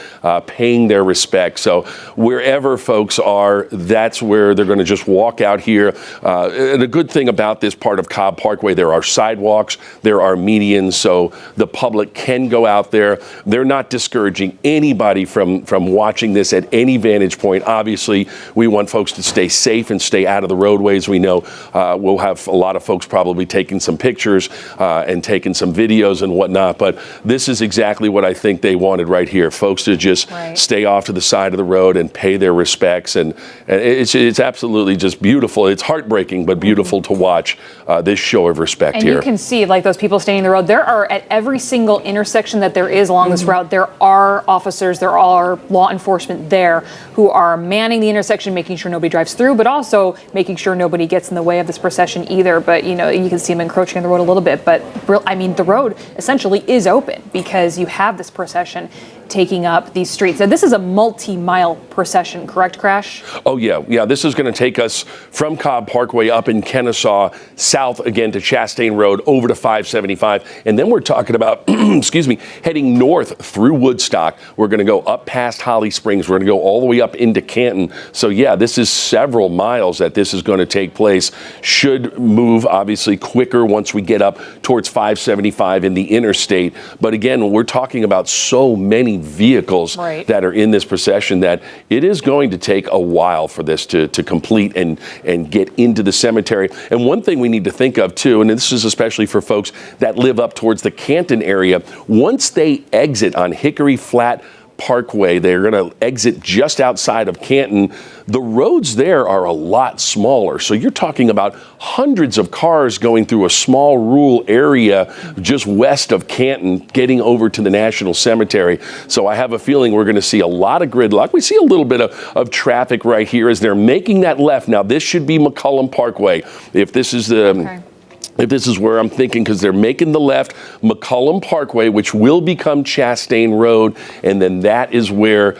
paying their respects. So wherever folks are, that's where they're going to just walk out here. And a good thing about this part of Cobb Parkway, there are sidewalks, there are medians, so the public can go out there. They're not discouraging anybody from watching this at any vantage point. Obviously, we want folks to stay safe and stay out of the roadways. We know we'll have a lot of folks probably taking some pictures and taking some videos and whatnot, but this is exactly what I think they wanted right here. Folks to just stay off to the side of the road and pay their respects. And it's absolutely just beautiful. It's heartbreaking, but beautiful to watch this show of respect here. And you can see, like, those people staying in the road. There are, at every single intersection that there is along this route, there are officers, there are law enforcement there who are manning the intersection, making sure nobody drives through, but also making sure nobody gets in the way of this procession either. But, you know, you can see them encroaching on the road a little bit. But, I mean, the road essentially is open because you have this procession taking up these streets. Now, this is a multi-mile procession, correct, Crash? Oh, yeah. This is going to take us from Cobb Parkway up in Kennesaw, south again to Chastain Road, over to 575. And then we're talking about, heading north through Woodstock. We're going to go up past Holly Springs. We're going to go all the way up into Canton. So, yeah, this is several miles that this is going to take place. Should move, obviously, quicker once we get up towards 575 in the interstate. But again, we're talking about so many vehicles that are in this procession that it is going to take a while for this to complete and get into the cemetery. And one thing we need to think of too, and this is especially for folks that live up towards the Canton area, once they exit on Hickory Flat Parkway, they're going to exit just outside of Canton. The roads there are a lot smaller. So you're talking about hundreds of cars going through a small rural area just west of Canton, getting over to the National Cemetery. So I have a feeling we're going to see a lot of gridlock. We see a little bit of traffic right here as they're making that left. Now, this should be McCullum Parkway. If this is the... If this is where I'm thinking, because they're making the left, McCullum Parkway, which will become Chastain Road, and then that is where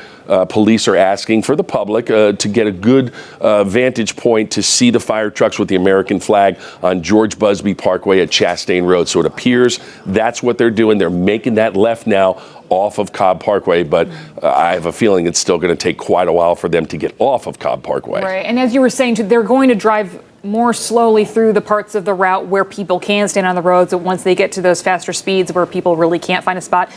police are asking for the public to get a good vantage point to see the fire trucks with the American flag on George Busby Parkway at Chastain Road. So it appears that's what they're doing. They're making that left now off of Cobb Parkway, but I have a feeling it's still going to take quite a while for them to get off of Cobb Parkway. Right, and as you were saying, they're going to drive more slowly through the parts of the route where people can stand on the roads. So once they get to those faster speeds where people really can't find a spot,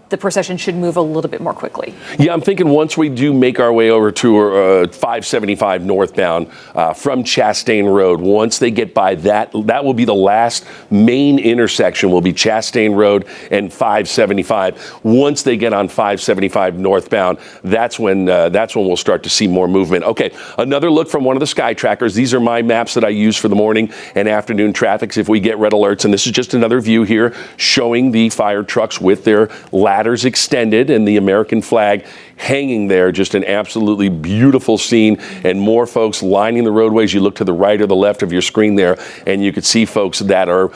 the procession should move a little bit more quickly. Yeah, I'm thinking once we do make our way over to 575 northbound from Chastain Road, once they get by that will be the last main intersection, will be Chastain Road and 575. Once they get on 575 northbound, that's when we'll start to see more movement. Okay, another look from one of the sky trackers. These are my maps that I use for the morning and afternoon traffics if we get red alerts. And this is just another view here showing the fire trucks with their ladders extended and the American flag hanging there. Just an absolutely beautiful scene, and more folks lining the roadways. You look to the right or the left of your screen there, and you can see folks that are,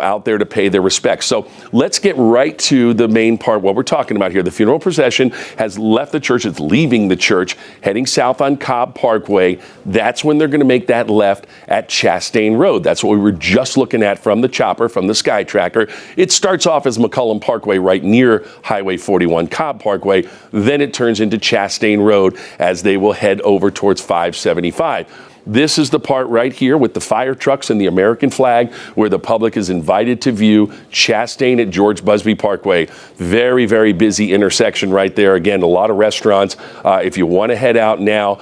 out there to pay their respects. So let's get right to the main part, what we're talking about here. The funeral procession has left the church. It's leaving the church, heading south on Cobb Parkway. That's when they're going to make that left at Chastain Road. That's what we were just looking at from the chopper, from the sky tracker. It starts off as McCullum Parkway right near Highway 41, Cobb Parkway. Then it turns into Chastain Road as they will head over towards 575. This is the part right here with the fire trucks and the American flag where the public is invited to view Chastain at George Busby Parkway. Very, very busy intersection right there. Again, a lot of restaurants. If you want to head out now,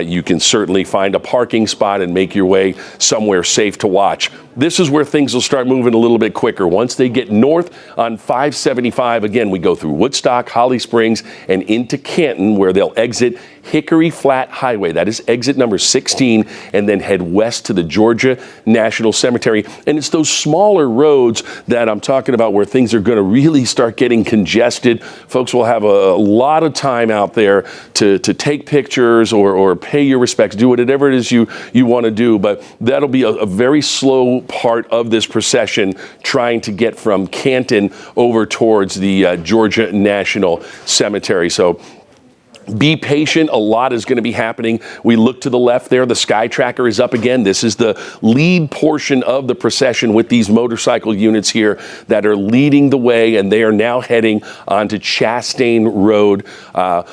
you can certainly find a parking spot and make your way somewhere safe to watch. This is where things will start moving a little bit quicker. Once they get north on 575, again, we go through Woodstock, Holly Springs, and into Canton, where they'll exit Hickory Flat Highway. That is exit number 16, and then head west to the Georgia National Cemetery. And it's those smaller roads that I'm talking about where things are going to really start getting congested. Folks will have a lot of time out there to take pictures or pay your respects, do whatever it is you want to do. But that'll be a very slow part of this procession, trying to get from Canton over towards the Georgia National Cemetery. So be patient. A lot is going to be happening. We look to the left there. The sky tracker is up again. This is the lead portion of the procession with these motorcycle units here that are leading the way, and they are now heading onto Chastain Road.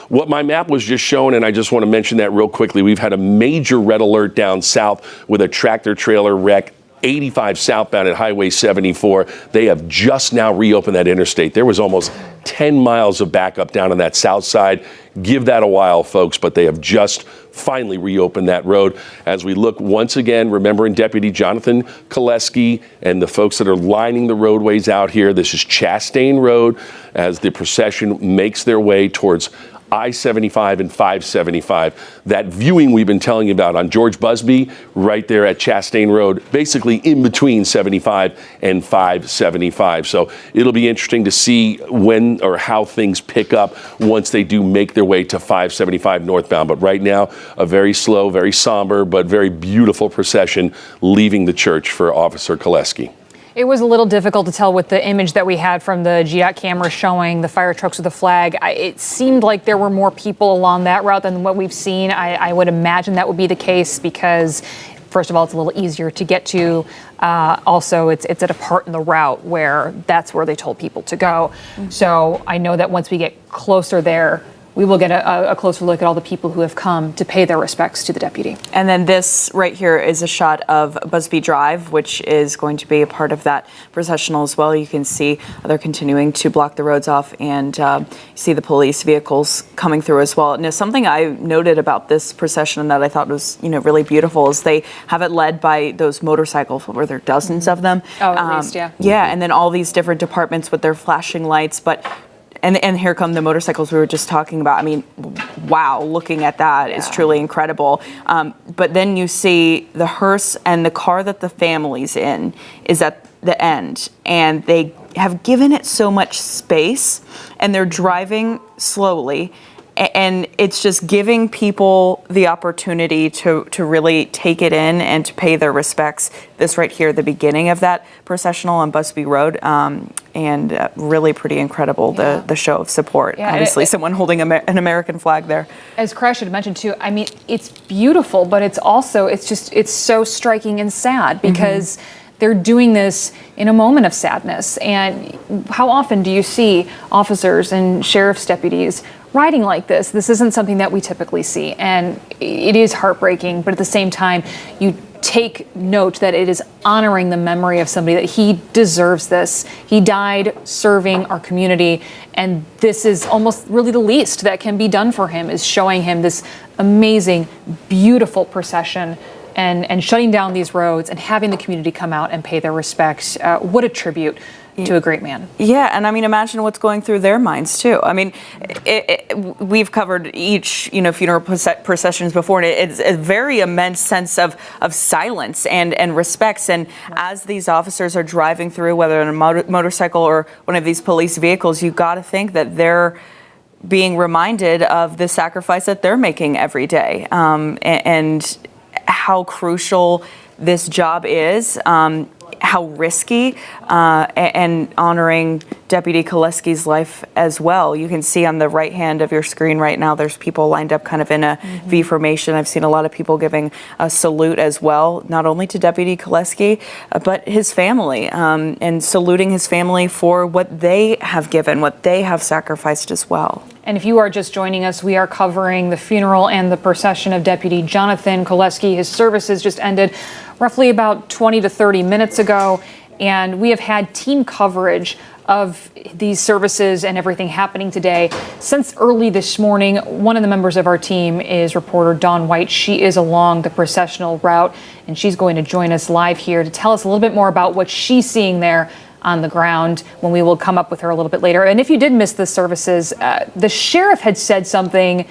What my map was just showing, and I just want to mention that real quickly, we've had a major red alert down south with a tractor trailer wreck 85 southbound at Highway 74. They have just now reopened that interstate. There was almost 10 miles of backup down on that south side. Give that a while, folks, but they have just finally reopened that road. As we look once again, remembering Deputy Jonathan Koleski and the folks that are lining the roadways out here. This is Chastain Road as the procession makes their way towards I-75 and 575. That viewing we've been telling you about on George Busby, right there at Chastain Road, basically in between 75 and 575. So it'll be interesting to see when or how things pick up once they do make their way to 575 northbound. But right now, a very slow, very somber, but very beautiful procession leaving the church for Officer Koleski. It was a little difficult to tell with the image that we had from the GDOT camera showing the fire trucks with the flag. It seemed like there were more people along that route than what we've seen. I would imagine that would be the case because, first of all, it's a little easier to get to. Also, it's at a part in the route where that's where they told people to go. So I know that once we get closer there, we will get a closer look at all the people who have come to pay their respects to the deputy. And then this right here is a shot of Busby Drive, which is going to be a part of that processional as well. You can see they're continuing to block the roads off, and you see the police vehicles coming through as well. Now, something I noted about this procession that I thought was, really beautiful is they have it led by those motorcycles, where there are dozens of them. Oh, at least, yeah. Yeah, and then all these different departments with their flashing lights, but. And here come the motorcycles we were just talking about. I mean, wow, looking at that is truly incredible. But then you see the hearse and the car that the family's in is at the end. And they have given it so much space, and they're driving slowly. And it's just giving people the opportunity to really take it in and to pay their respects. This right here, the beginning of that processional on Busby Road, and really pretty incredible, the show of support. Yeah, Obviously, someone holding an American flag there. As Crash had mentioned too, I mean, it's beautiful, but it's also, it's so striking and sad because they're doing this in a moment of sadness. And how often do you see officers and sheriff's deputies riding like this? This isn't something that we typically see, and it is heartbreaking, but at the same time, you take note that it is honoring the memory of somebody, that he deserves this. He died serving our community, and this is almost really the least that can be done for him, is showing him this amazing, beautiful procession and shutting down these roads and having the community come out and pay their respects. What a tribute to a great man. Yeah, and I mean, imagine what's going through their minds too. I mean, we've covered each, funeral processions before, and it's a very immense sense of silence and respects. And as these officers are driving through, whether in a motorcycle or one of these police vehicles, you've got to think that they're being reminded of the sacrifice that they're making every day, and how crucial this job is. How risky, and honoring Deputy Koleski's life as well. You can see on the right hand of your screen right now, there's people lined up kind of in a V formation. I've seen a lot of people giving a salute as well, not only to Deputy Koleski, but his family, and saluting his family for what they have given, what they have sacrificed as well. And if you are just joining us, we are covering the funeral and the procession of Deputy Jonathan Koleski. His services just ended roughly about 20 to 30 minutes ago, and we have had team coverage of these services and everything happening today since early this morning. One of the members of our team is reporter Dawn White. She is along the processional route, and she's going to join us live here to tell us a little bit more about what she's seeing there on the ground, when we will come up with her a little bit later. And if you did miss the services, the sheriff had said something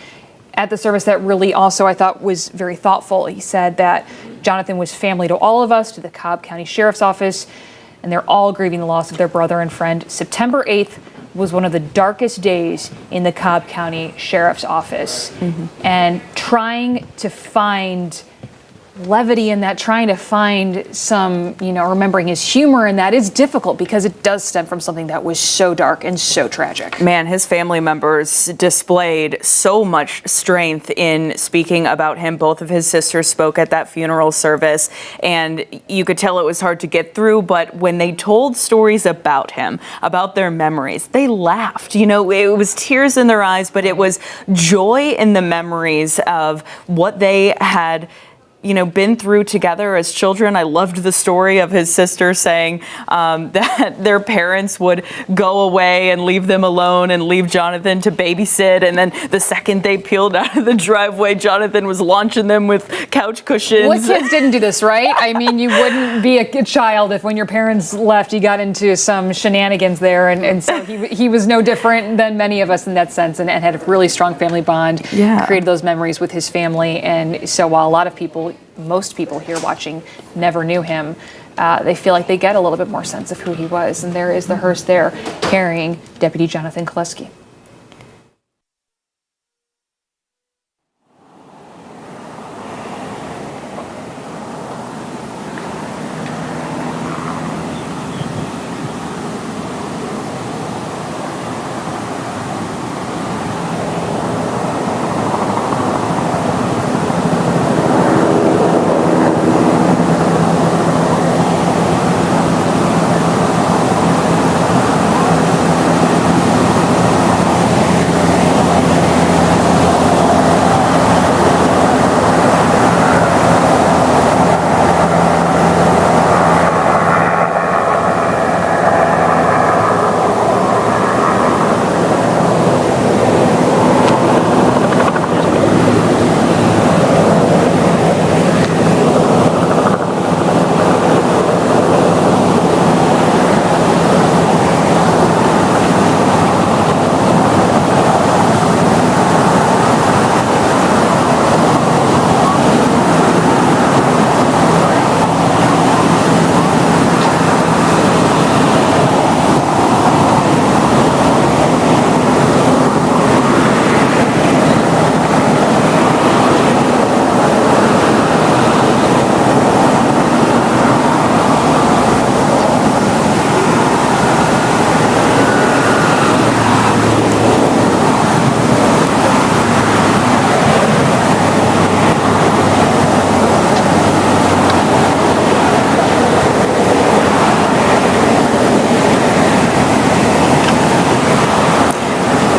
at the service that really also I thought was very thoughtful. He said that Jonathan was family to all of us, to the Cobb County Sheriff's Office, and they're all grieving the loss of their brother and friend. September 8th was one of the darkest days in the Cobb County Sheriff's Office. And trying to find levity in that, trying to find some, remembering his humor in that is difficult because it does stem from something that was so dark and so tragic. Man, his family members displayed so much strength in speaking about him. Both of his sisters spoke at that funeral service, and you could tell it was hard to get through, but when they told stories about him, about their memories, they laughed. It was tears in their eyes, but it was joy in the memories of what they had been through together as children. I loved the story of his sister saying that their parents would go away and leave them alone and leave Jonathan to babysit. And then the second they peeled out of the driveway, Jonathan was launching them with couch cushions. What kids didn't do this, right? I mean, you wouldn't be a child if when your parents left, you got into some shenanigans there. And so he was no different than many of us in that sense, and had a really strong family bond. Yeah. Created those memories with his family. And so while a lot of people, most people here watching never knew him, they feel like they get a little bit more sense of who he was. And there is the hearse there carrying Deputy Jonathan Koleski.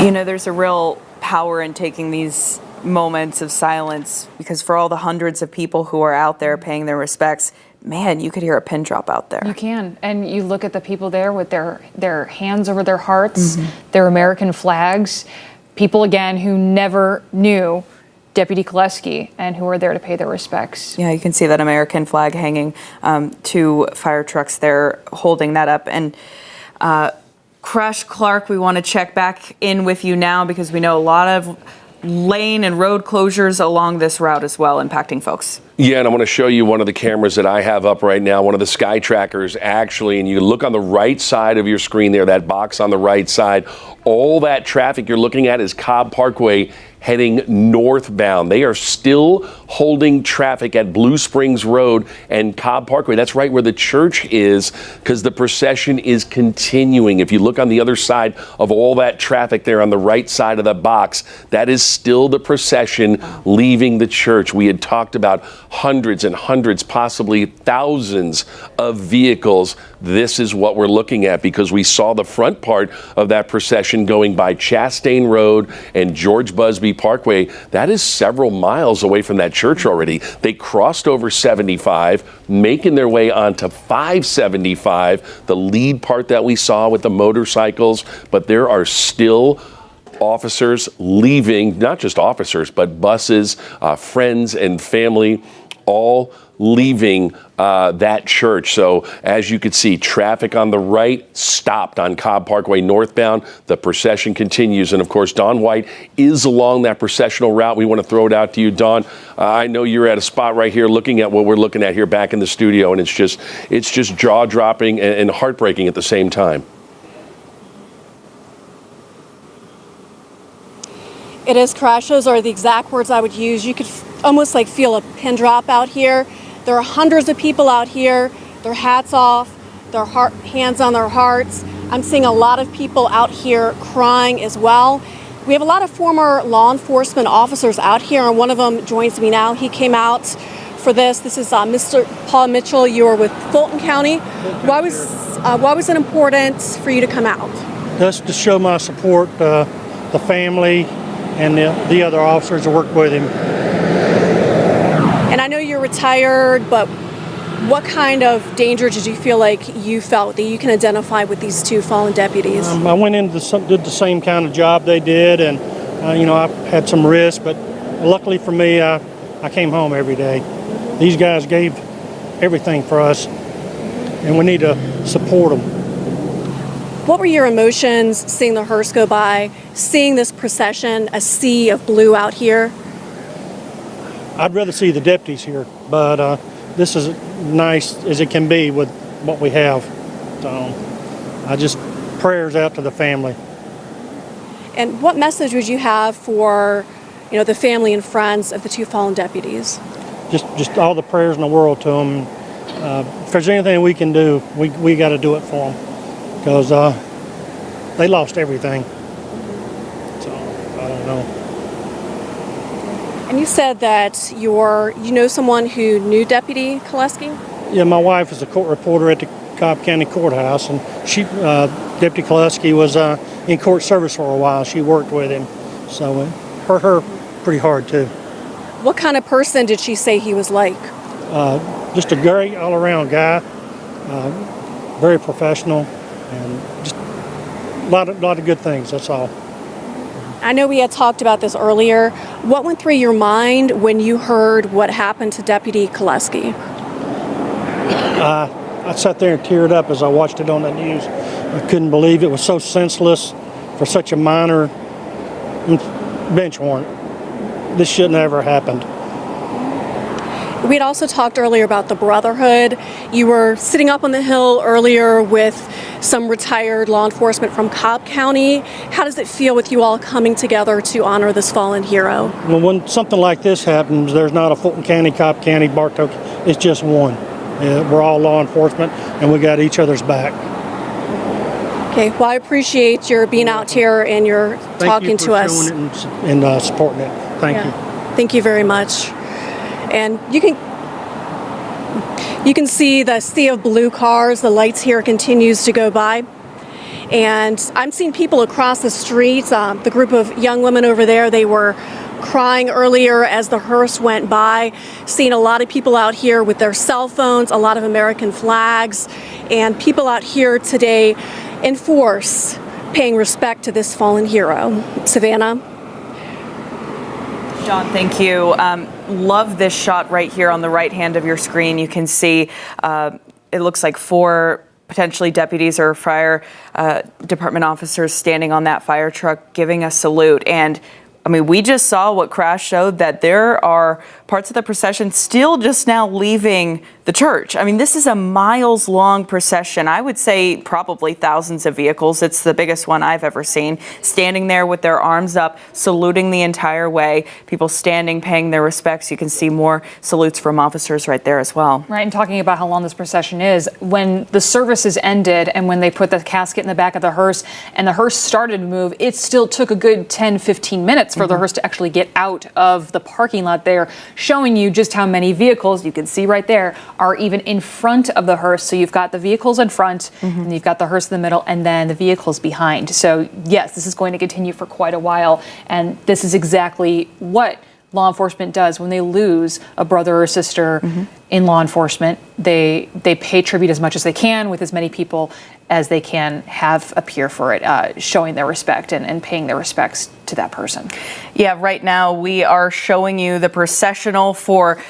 You know, there's a real power in taking these moments of silence, because for all the hundreds of people who are out there paying their respects, man, you could hear a pin drop out there. You can. And you look at the people there with their hands over their hearts, their American flags, people, again, who never knew Deputy Koleski and who are there to pay their respects. Yeah, you can see that American flag hanging, 2 fire trucks there holding that up. And Crash Clark, we want to check back in with you now, because we know a lot of lane and road closures along this route as well, impacting folks. Yeah, and I want to show you one of the cameras that I have up right now, one of the sky trackers actually, and you look on the right side of your screen there, that box on the right side, all that traffic you're looking at is Cobb Parkway heading northbound. They are still holding traffic at Blue Springs Road and Cobb Parkway. That's right where the church is, because the procession is continuing. If you look on the other side of all that traffic there on the right side of the box, that is still the procession leaving the church. We had talked about hundreds and hundreds, possibly thousands of vehicles. This is what we're looking at, because we saw the front part of that procession going by Chastain Road and George Busby Parkway. That is several miles away from that church already. They crossed over 75, making their way onto 575, the lead part that we saw with the motorcycles, but there are still officers leaving, not just officers, but buses, friends and family, all leaving that church. So as you could see, traffic on the right stopped on Cobb Parkway northbound. The procession continues. And of course, Dawn White is along that processional route. We want to throw it out to you, Dawn. I know you're at a spot right here looking at what we're looking at here back in the studio, and it's just jaw-dropping and heartbreaking at the same time. It is, Crash. Those are the exact words I would use. You could almost like feel a pin drop out here. There are hundreds of people out here, their hats off, their hands on their hearts. I'm seeing a lot of people out here crying as well. We have a lot of former law enforcement officers out here, and one of them joins me now. He came out for this. This is Mr. Paul Mitchell. You are with Fulton County. Why was it important for you to come out? Just to show my support, the family and the other officers that worked with him. And I know you're retired, but what kind of danger did you feel like you felt that you can identify with these 2 fallen deputies? I went in did the same kind of job they did, and I had some risk, but luckily for me, I came home every day. These guys gave everything for us, and we need to support them. What were your emotions seeing the hearse go by, seeing this procession, a sea of blue out here? I'd rather see the deputies here, but this is nice as it can be with what we have. So prayers out to the family. And what message would you have for, the family and friends of the 2 fallen deputies? Just all the prayers in the world to them. If there's anything we can do, we got to do it for them, because they lost everything. So I don't know. And you said that you know someone who knew Deputy Koleski? Yeah, my wife is a court reporter at the Cobb County Courthouse, and Deputy Koleski was in court service for a while. She worked with him, so it hurt her pretty hard too. What kind of person did she say he was like? Just a great all-around guy, very professional, and just a lot of good things. That's all. I know we had talked about this earlier. What went through your mind when you heard what happened to Deputy Koleski? I sat there and teared up as I watched it on the news. I couldn't believe it was so senseless for such a minor bench warrant. This shouldn't have ever happened. We had also talked earlier about the brotherhood. You were sitting up on the hill earlier with some retired law enforcement from Cobb County. How does it feel with you all coming together to honor this fallen hero? Well, when something like this happens, there's not a Fulton County, Cobb County, Bartow. It's just one. We're all law enforcement, and we got each other's back. Okay, well, I appreciate your being out here and your talking to us. Thank you for showing it and supporting it. Thank you. Thank you very much. And you can see the sea of blue cars. The lights here continues to go by. And I'm seeing people across the streets. The group of young women over there, they were crying earlier as the hearse went by. Seeing a lot of people out here with their cell phones, a lot of American flags, and people out here today in force paying respect to this fallen hero. Savannah? John, thank you. Love this shot right here on the right hand of your screen. You can see it looks like 4 potentially deputies or fire department officers standing on that fire truck giving a salute. And I mean, we just saw what Crash showed, that there are parts of the procession still just now leaving the church. I mean, this is a miles-long procession. I would say probably thousands of vehicles. It's the biggest one I've ever seen, standing there with their arms up, saluting the entire way. People standing, paying their respects. You can see more salutes from officers right there as well. Right, and talking about how long this procession is, when the services ended and when they put the casket in the back of the hearse and the hearse started to move, it still took a good 10, 15 minutes for the hearse to actually get out of the parking lot there, showing you just how many vehicles, you can see right there, are even in front of the hearse. So you've got the vehicles in front, and you've got the hearse in the middle, and then the vehicles behind. So yes, this is going to continue for quite a while, and this is exactly what law enforcement does when they lose a brother or sister in law enforcement. They pay tribute as much as they can with as many people as they can have appear for it, showing their respect and paying their respects to that person. Yeah, right now we are showing you the processional for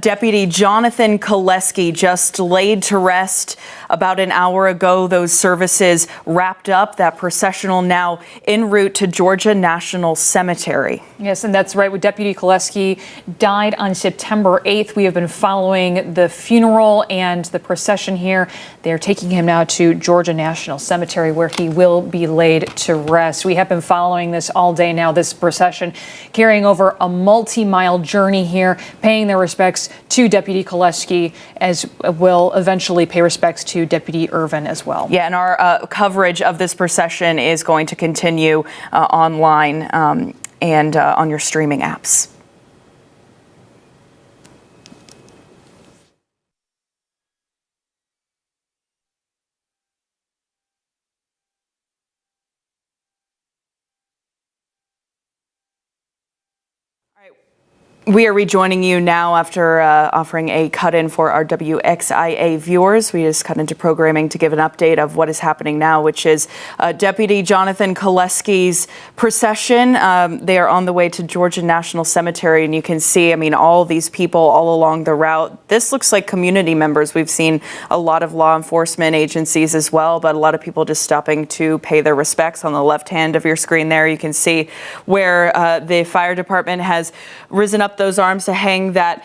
Deputy Jonathan Koleski, just laid to rest about an hour ago. Those services wrapped up. That processional now en route to Georgia National Cemetery. Yes, and that's right. With Deputy Koleski died on September 8th. We have been following the funeral and the procession here. They're taking him now to Georgia National Cemetery, where he will be laid to rest. We have been following this all day now, this procession carrying over a multi-mile journey here, paying their respects to Deputy Koleski, as will eventually pay respects to Deputy Irvin as well. Yeah, and our coverage of this procession is going to continue online and on your streaming apps. We are rejoining you now after offering a cut-in for our WXIA viewers. We just cut into programming to give an update of what is happening now, which is Deputy Jonathan Koleski's procession. They are on the way to Georgia National Cemetery, and you can see, I mean, all these people all along the route. This looks like community members. We've seen a lot of law enforcement agencies as well, but a lot of people just stopping to pay their respects. On the left hand of your screen there, you can see where the fire department has risen up those arms to hang that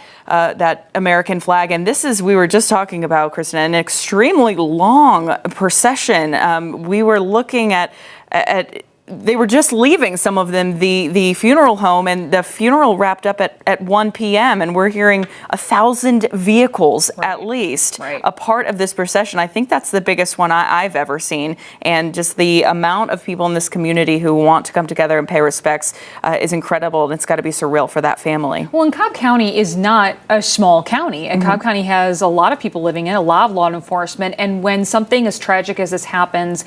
American flag. And this is, we were just talking about, Kristen, an extremely long procession. We were looking at they were just leaving, some of them, the funeral home, and the funeral wrapped up at 1 p.m. and we're hearing 1,000 vehicles at least a part of this procession. I think that's the biggest one I've ever seen, and just the amount of people in this community who want to come together and pay respects is incredible, and it's got to be surreal for that family. Well, and Cobb County is not a small county, and Cobb County has a lot of people living in, a lot of law enforcement, and when something as tragic as this happens,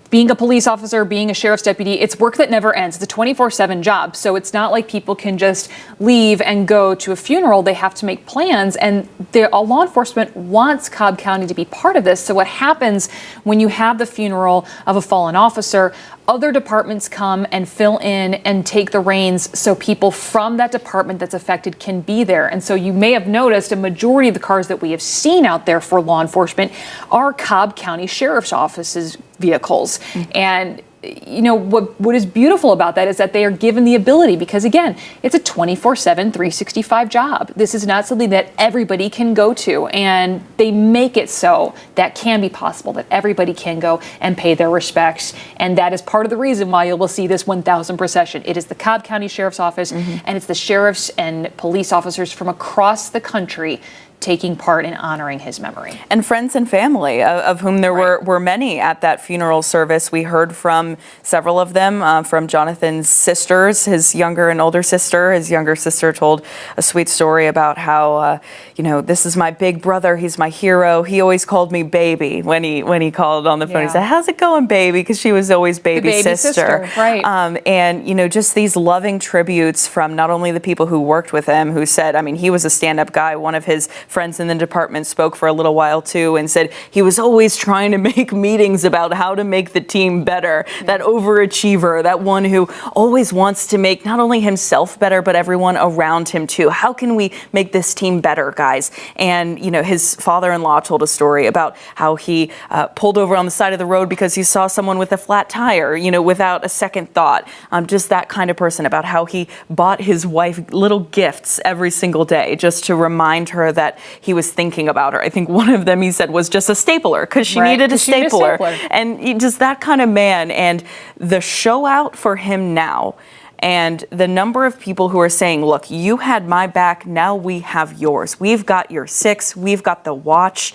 being a police officer, being a sheriff's deputy, it's work that never ends. It's a 24/7 job. So it's not like people can just leave and go to a funeral. They have to make plans, and law enforcement wants Cobb County to be part of this. So what happens when you have the funeral of a fallen officer? Other departments come and fill in and take the reins so people from that department that's affected can be there. And so you may have noticed a majority of the cars that we have seen out there for law enforcement are Cobb County Sheriff's Office's vehicles. And you know, what is beautiful about that is that they are given the ability, because again, it's a 24/7, 365 job. This is not something that everybody can go to, and they make it so that can be possible, that everybody can go and pay their respects. And that is part of the reason why you will see this 1,000 procession. It is the Cobb County Sheriff's Office, and it's the sheriffs and police officers from across the country taking part in honoring his memory. And friends and family, of whom there were many at that funeral service. We heard from several of them, from Jonathan's sisters, his younger and older sister. His younger sister told a sweet story about how, this is my big brother. He's my hero. He always called me baby when he called on the phone. He said, "How's it going, baby?" Because she was always baby sister. Right. And, just these loving tributes from not only the people who worked with him, who said, he was a stand-up guy. One of his friends in the department spoke for a little while too and said he was always trying to make meetings about how to make the team better. That overachiever, that one who always wants to make not only himself better, but everyone around him too. How can we make this team better, guys? And, his father-in-law told a story about how he pulled over on the side of the road because he saw someone with a flat tire, without a second thought. Just that kind of person, about how he bought his wife little gifts every single day just to remind her that he was thinking about her. I think one of them, he said, was just a stapler because she needed a stapler. And just that kind of man. And the show out for him now, and the number of people who are saying, look, you had my back, now we have yours. We've got your 6, we've got the watch,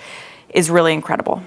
is really incredible.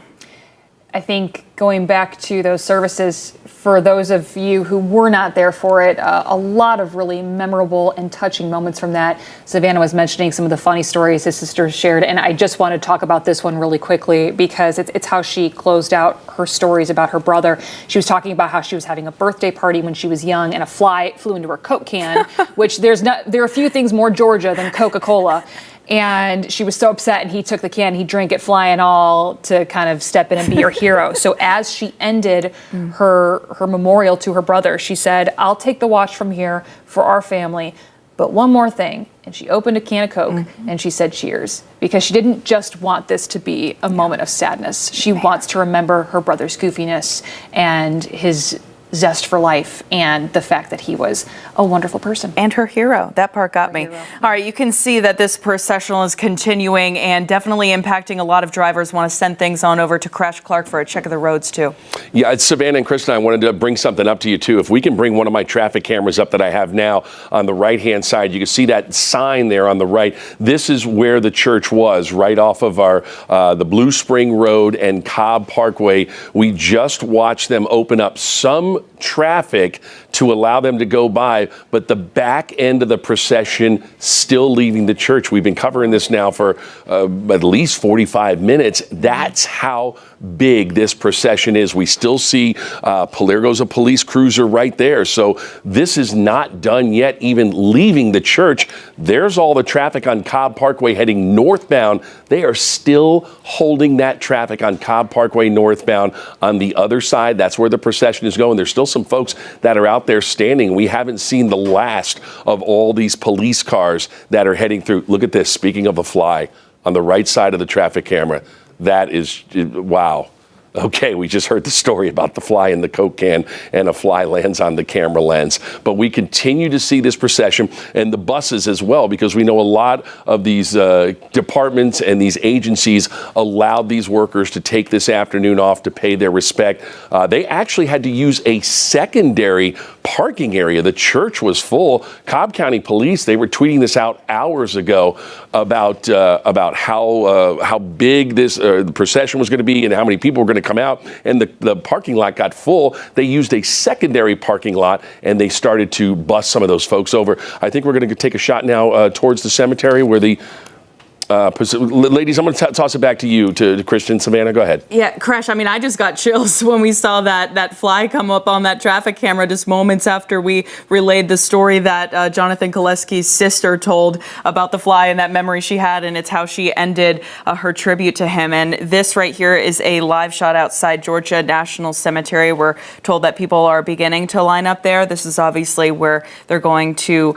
I think going back to those services, for those of you who were not there for it, a lot of really memorable and touching moments from that. Savannah was mentioning some of the funny stories his sister shared, and I just want to talk about this one really quickly because it's how she closed out her stories about her brother. She was talking about how she was having a birthday party when she was young, and a fly flew into her Coke can, which there are a few things more Georgia than Coca-Cola. And she was so upset, and he took the can, he drank it fly and all to kind of step in and be her hero. So as she ended her memorial to her brother, she said, "I'll take the watch from here for our family, but one more thing." And she opened a can of Coke and she said cheers, because she didn't just want this to be a moment of sadness. She wants to remember her brother's goofiness and his zest for life and the fact that he was a wonderful person. And her hero. That part got me. All right, you can see that this processional is continuing and definitely impacting a lot of drivers. Want to send things on over to Crash Clark for a check of the roads too. Yeah, it's Savannah and Kristen. I wanted to bring something up to you too. If we can bring one of my traffic cameras up that I have now on the right-hand side, you can see that sign there on the right. This is where the church was, right off of the Blue Spring Road and Cobb Parkway. We just watched them open up some traffic to allow them to go by, but the back end of the procession still leaving the church. We've been covering this now for at least 45 minutes. That's how big this procession is. We still see there's a police cruiser right there. So this is not done yet, even leaving the church. There's all the traffic on Cobb Parkway heading northbound. They are still holding that traffic on Cobb Parkway northbound on the other side. That's where the procession is going. There's still some folks that are out there standing. We haven't seen the last of all these police cars that are heading through. Look at this. Speaking of a fly, on the right side of the traffic camera, that is, wow. Okay, we just heard the story about the fly in the Coke can, and a fly lands on the camera lens. But we continue to see this procession and the buses as well, because we know a lot of these departments and these agencies allowed these workers to take this afternoon off to pay their respect. They actually had to use a secondary parking area. The church was full. Cobb County Police, they were tweeting this out hours ago about how big this the procession was going to be and how many people were going to come out, and the parking lot got full. They used a secondary parking lot, and they started to bus some of those folks over. I think we're going to take a shot now towards the cemetery where the ladies, I'm going to toss it back to you, to Kristen. Savannah, go ahead. Yeah, Crash, I just got chills when we saw that fly come up on that traffic camera just moments after we relayed the story that Jonathan Koleski's sister told about the fly and that memory she had, and it's how she ended her tribute to him. And this right here is a live shot outside Georgia National Cemetery. We're told that people are beginning to line up there. This is obviously where they're going to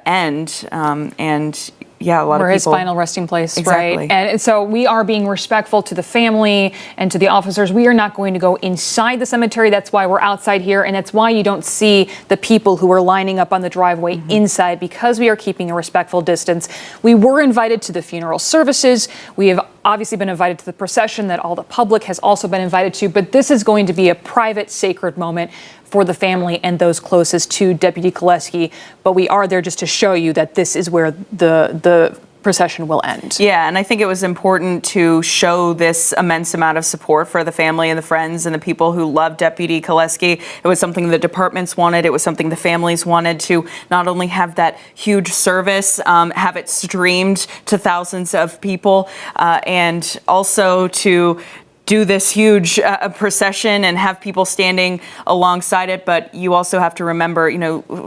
end, and yeah, a lot of people. His final resting place, exactly. Right? And so we are being respectful to the family and to the officers. We are not going to go inside the cemetery. That's why we're outside here, and that's why you don't see the people who are lining up on the driveway inside, because we are keeping a respectful distance. We were invited to the funeral services. We have obviously been invited to the procession that all the public has also been invited to, but this is going to be a private, sacred moment for the family and those closest to Deputy Koleski. But we are there just to show you that this is where the procession will end. Yeah, and I think it was important to show this immense amount of support for the family and the friends and the people who love Deputy Koleski. It was something the departments wanted. It was something the families wanted, to not only have that huge service, have it streamed to thousands of people, and also to do this huge procession and have people standing alongside it. But you also have to remember,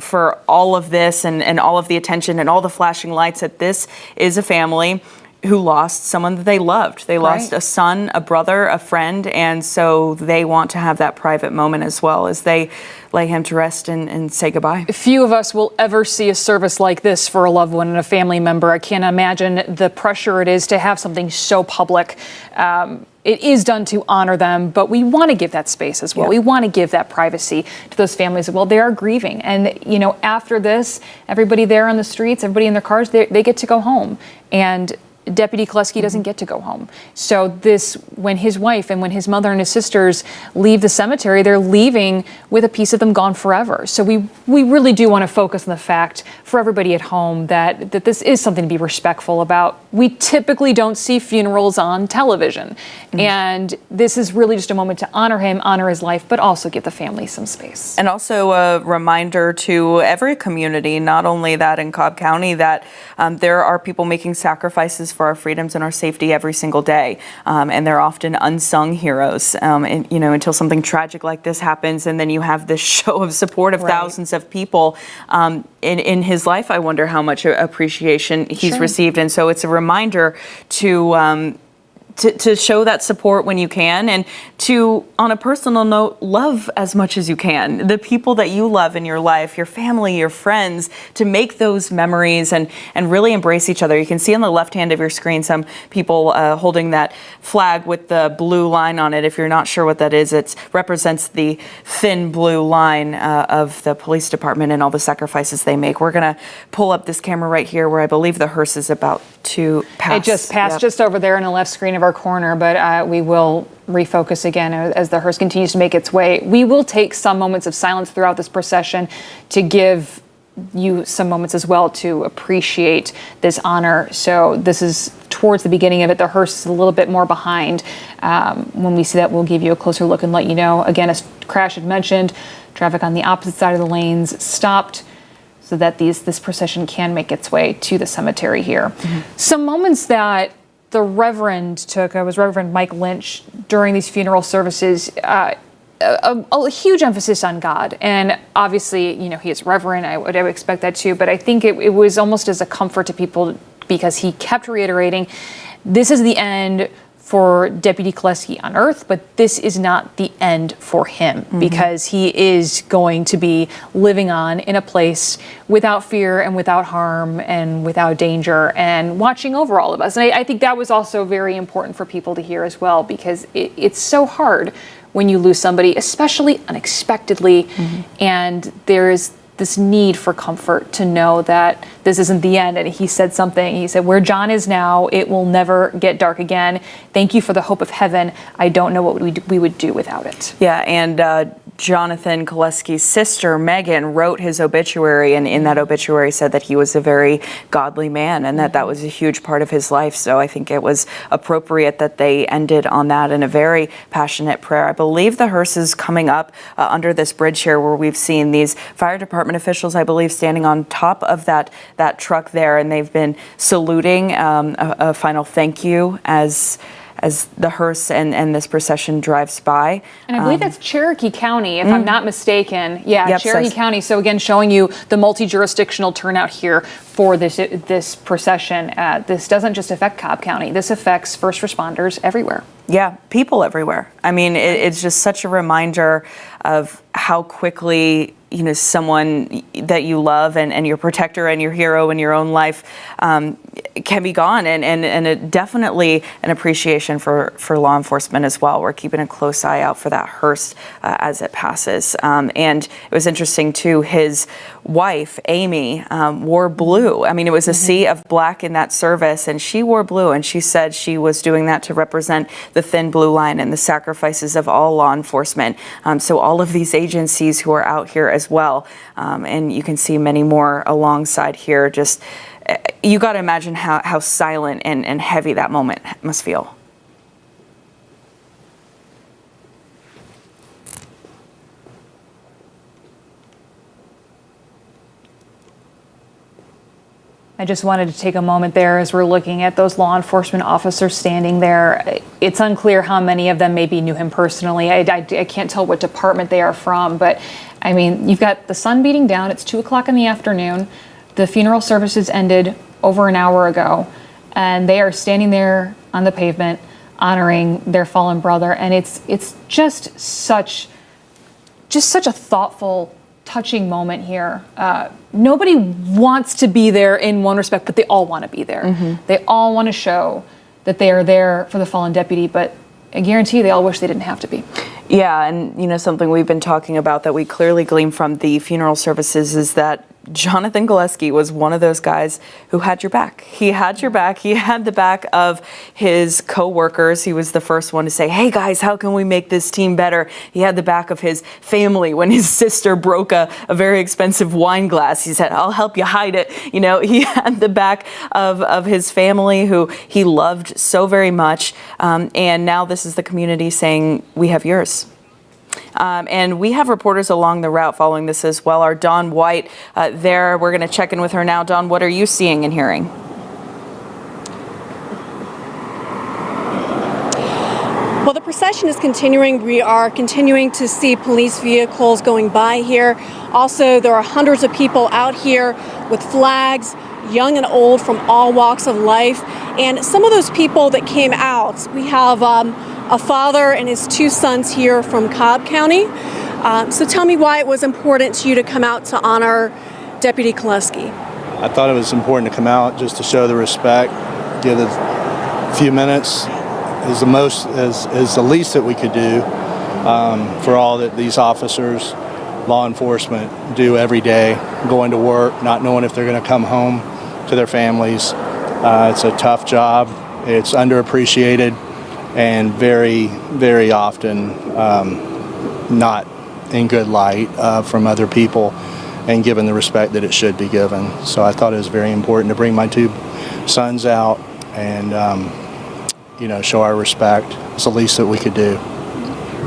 for all of this and all of the attention and all the flashing lights, that this is a family who lost someone that they loved. They lost a son, a brother, a friend, and so they want to have that private moment as well as they lay him to rest and say goodbye. Few of us will ever see a service like this for a loved one and a family member. I can't imagine the pressure it is to have something so public. It is done to honor them, but we want to give that space as well. We want to give that privacy to those families as well. They are grieving. And, after this, everybody there on the streets, everybody in their cars, they get to go home. And Deputy Koleski doesn't get to go home. So when his wife and when his mother and his sisters leave the cemetery, they're leaving with a piece of them gone forever. So we really do want to focus on the fact for everybody at home that this is something to be respectful about. We typically don't see funerals on television. And this is really just a moment to honor him, honor his life, but also give the family some space. And also a reminder to every community, not only that in Cobb County, that there are people making sacrifices for our freedoms and our safety every single day. And they're often unsung heroes, until something tragic like this happens. And then you have this show of support of thousands of people. In his life, I wonder how much appreciation he's received. And so it's a reminder to show that support when you can, and to, on a personal note, love as much as you can. The people that you love in your life, your family, your friends, to make those memories and really embrace each other. You can see on the left hand of your screen some people holding that flag with the blue line on it. If you're not sure what that is, it represents the thin blue line of the police department and all the sacrifices they make. We're going to pull up this camera right here where I believe the hearse is about to pass. It just passed just over there in the left screen of our corner, but we will refocus again as the hearse continues to make its way. We will take some moments of silence throughout this procession to give you some moments as well to appreciate this honor. So this is towards the beginning of it. The hearse is a little bit more behind. When we see that, we'll give you a closer look and let you know. Again, as Crash had mentioned, traffic on the opposite side of the lanes stopped so that this procession can make its way to the cemetery here. Some moments that the Reverend took, was Reverend Mike Lynch, during these funeral services, a huge emphasis on God. And obviously, he is Reverend, I would expect that too, but I think it was almost as a comfort to people because he kept reiterating, this is the end for Deputy Koleski on earth, but this is not the end for him because he is going to be living on in a place without fear and without harm and without danger and watching over all of us. And I think that was also very important for people to hear as well, because it's so hard when you lose somebody, especially unexpectedly, and there's this need for comfort to know that this isn't the end. And he said something, he said, where John is now, it will never get dark again. Thank you for the hope of heaven. I don't know what we would do without it. Yeah, and Jonathan Koleski's sister, Megan, wrote his obituary, and in that obituary said that he was a very godly man and that was a huge part of his life. So I think it was appropriate that they ended on that in a very passionate prayer. I believe the hearse is coming up under this bridge here where we've seen these fire department officials, I believe, standing on top of that truck there, and they've been saluting a final thank you as the hearse and this procession drives by. And I believe that's Cherokee County, if I'm not mistaken. Yeah, Yep, Cherokee County. So again, showing you the multi-jurisdictional turnout here for this procession. This doesn't just affect Cobb County. This affects first responders everywhere. Yeah, people everywhere. I mean, it's just such a reminder of how quickly someone that you love and your protector and your hero in your own life can be gone, and definitely an appreciation for law enforcement as well. We're keeping a close eye out for that hearse as it passes. And it was interesting too, his wife, Amy, wore blue. I mean, it was a sea of black in that service, and she wore blue, and she said she was doing that to represent the thin blue line and the sacrifices of all law enforcement. So all of these agencies who are out here as well, and you can see many more alongside here, just you got to imagine how silent and heavy that moment must feel. I just wanted to take a moment there as we're looking at those law enforcement officers standing there. It's unclear how many of them maybe knew him personally. I can't tell what department they are from, but I mean, you've got the sun beating down. It's 2:00 in the afternoon. The funeral services ended over an hour ago, and they are standing there on the pavement honoring their fallen brother. And it's just such a thoughtful, touching moment here. Nobody wants to be there in one respect, but they all want to be there. Mm-hmm. They all want to show that they are there for the fallen deputy, but I guarantee they all wish they didn't have to be. Yeah, and something we've been talking about that we clearly glean from the funeral services is that Jonathan Koleski was one of those guys who had your back. He had your back. He had the back of his co-workers. He was the first one to say, hey guys, how can we make this team better? He had the back of his family when his sister broke a very expensive wine glass. He said, I'll help you hide it. He had the back of his family who he loved so very much. And now this is the community saying, we have yours. And we have reporters along the route following this as well. Our Dawn White there. We're going to check in with her now. Dawn, what are you seeing and hearing? Well, the procession is continuing. We are continuing to see police vehicles going by here. Also, there are hundreds of people out here with flags, young and old, from all walks of life. And some of those people that came out, we have a father and his two sons here from Cobb County. So tell me why it was important to you to come out to honor Deputy Koleski. I thought it was important to come out just to show the respect, give a few minutes is the least that we could do for all that these officers, law enforcement, do every day, going to work, not knowing if they're going to come home to their families. It's a tough job. It's underappreciated and very, very often not in good light from other people and given the respect that it should be given. So I thought it was very important to bring my two sons out and show our respect. It's the least that we could do.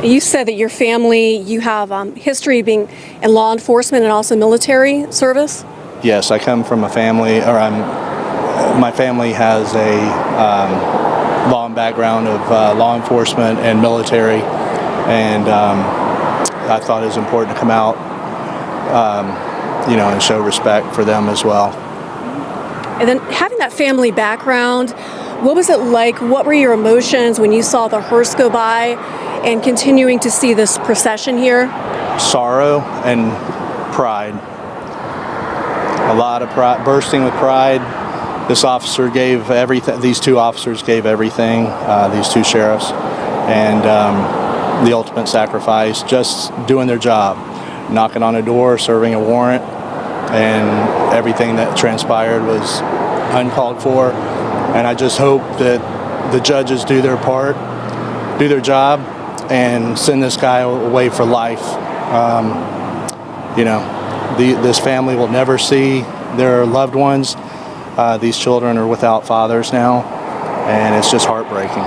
You said that your family, you have history being in law enforcement and also military service? Yes, I come from a family, my family has a long background of law enforcement and military, and I thought it was important to come out, and show respect for them as well. And then having that family background, what was it like? What were your emotions when you saw the hearse go by and continuing to see this procession here? Sorrow and pride. A lot of pride, bursting with pride. This officer gave everything, these two officers gave everything, these two sheriffs, and the ultimate sacrifice, just doing their job, knocking on a door, serving a warrant, and everything that transpired was uncalled for. And I just hope that the judges do their part, do their job, and send this guy away for life. This family will never see their loved ones. These children are without fathers now, and it's just heartbreaking.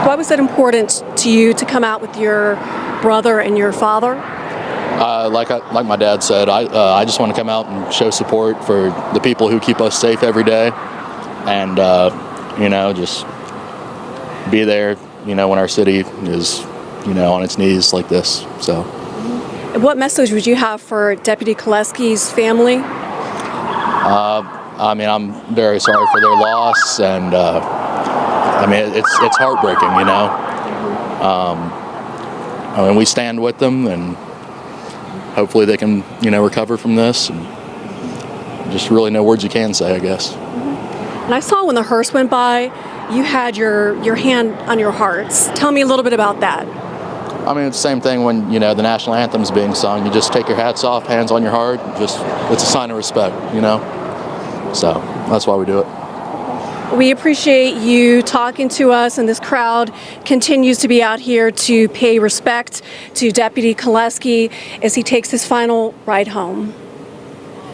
Why was it important to you to come out with your brother and your father? Like my dad said, I just want to come out and show support for the people who keep us safe every day, and just be there, when our city is, on its knees like this. So. What message would you have for Deputy Koleski's family? I'm very sorry for their loss, and it's heartbreaking, we stand with them, and hopefully they can, recover from this, and just really no words you can say, I guess. And I saw when the hearse went by, you had your hand on your hearts. Tell me a little bit about that. It's the same thing when, the national anthem's being sung. You just take your hats off, hands on your heart, it's a sign of respect, So that's why we do it. We appreciate you talking to us, and this crowd continues to be out here to pay respect to Deputy Koleski as he takes his final ride home.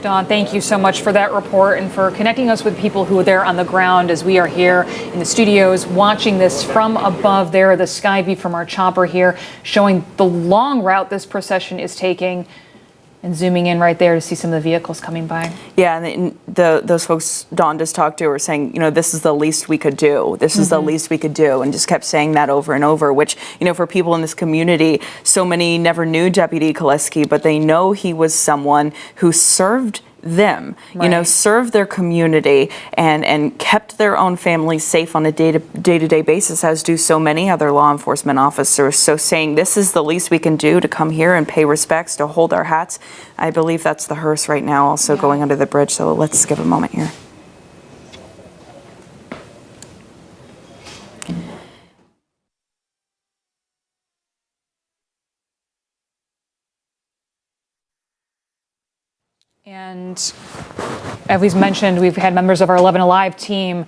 Dawn, thank you so much for that report and for connecting us with people who are there on the ground as we are here in the studios watching this from above. There, the sky view from our chopper here, showing the long route this procession is taking, and zooming in right there to see some of the vehicles coming by. Yeah, and those folks Dawn just talked to were saying, this is the least we could do. This is the least we could do, and just kept saying that over and over, which, for people in this community, so many never knew Deputy Koleski, but they know he was someone who served them, served their community and kept their own families safe on a day-to-day basis, as do so many other law enforcement officers. So saying this is the least we can do to come here and pay respects, to hold our hats, I believe that's the hearse right now also going under the bridge. So let's give a moment here. And as we've mentioned, we've had members of our 11 Alive team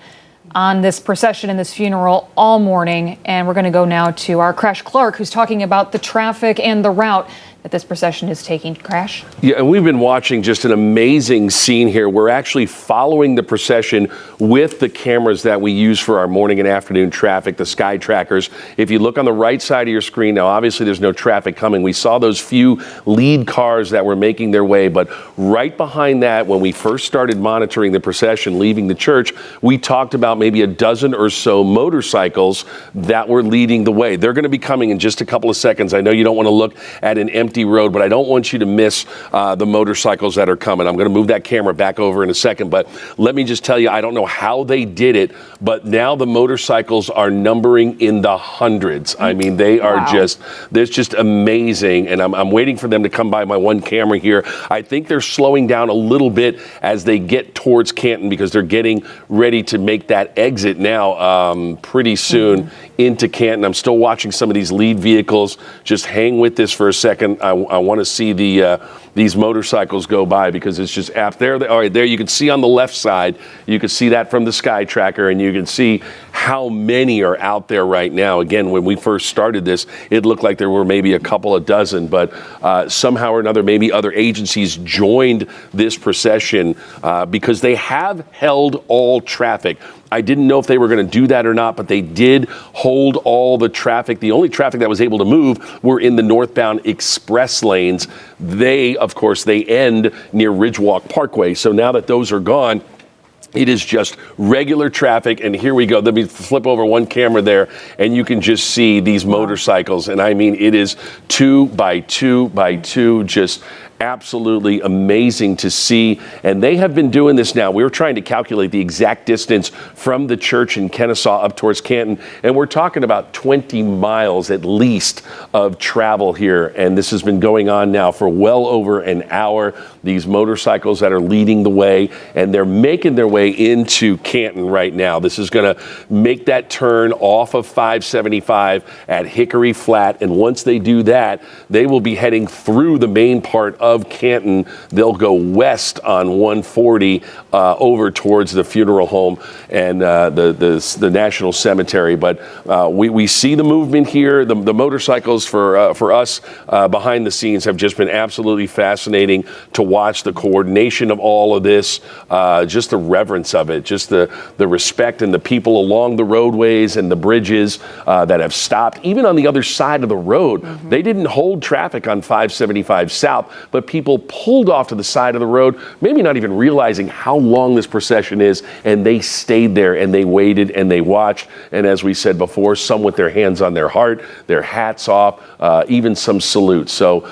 on this procession and this funeral all morning. And we're going to go now to our Crash Clark, who's talking about the traffic and the route that this procession is taking. Crash? Yeah, and we've been watching just an amazing scene here. We're actually following the procession with the cameras that we use for our morning and afternoon traffic, the sky trackers. If you look on the right side of your screen now, obviously there's no traffic coming. We saw those few lead cars that were making their way, but right behind that, when we first started monitoring the procession leaving the church, we talked about maybe a dozen or so motorcycles that were leading the way. They're going to be coming in just a couple of seconds. I know you don't want to look at an empty road, but I don't want you to miss the motorcycles that are coming. I'm going to move that camera back over in a second, but let me just tell you, I don't know how they did it, but now the motorcycles are numbering in the hundreds. I mean, they are that's just amazing, and I'm waiting for them to come by my one camera here. I think they're slowing down a little bit as they get towards Canton because they're getting ready to make that exit now pretty soon into Canton. I'm still watching some of these lead vehicles. Just hang with this for a second. I want to see these motorcycles go by because it's just there. All right, there you can see on the left side, you can see that from the sky tracker, and you can see how many are out there right now. Again, when we first started this, it looked like there were maybe a couple of dozen, but somehow or another, maybe other agencies joined this procession because they have held all traffic. I didn't know if they were going to do that or not, but they did hold all the traffic. The only traffic that was able to move were in the northbound express lanes. Of course, they end near Ridgewalk Parkway. So now that those are gone, it is just regular traffic. And here we go. Let me flip over one camera there, and you can just see these motorcycles. And I mean, it is 2 by 2 by 2, just absolutely amazing to see. And they have been doing this now. We were trying to calculate the exact distance from the church in Kennesaw up towards Canton, and we're talking about 20 miles at least of travel here. And this has been going on now for well over an hour. These motorcycles that are leading the way, and they're making their way into Canton right now. This is going to make that turn off of 575 at Hickory Flat, and once they do that, they will be heading through the main part of Canton. They'll go west on 140 over towards the funeral home and the National Cemetery. But we see the movement here. The motorcycles for us behind the scenes have just been absolutely fascinating to watch. The coordination of all of this, just the reverence of it, just the respect, and the people along the roadways and the bridges that have stopped. Even on the other side of the road, they didn't hold traffic on 575 South, but people pulled off to the side of the road, maybe not even realizing how long this procession is, and they stayed there and they waited and they watched. And as we said before, some with their hands on their heart, their hats off, even some salutes. So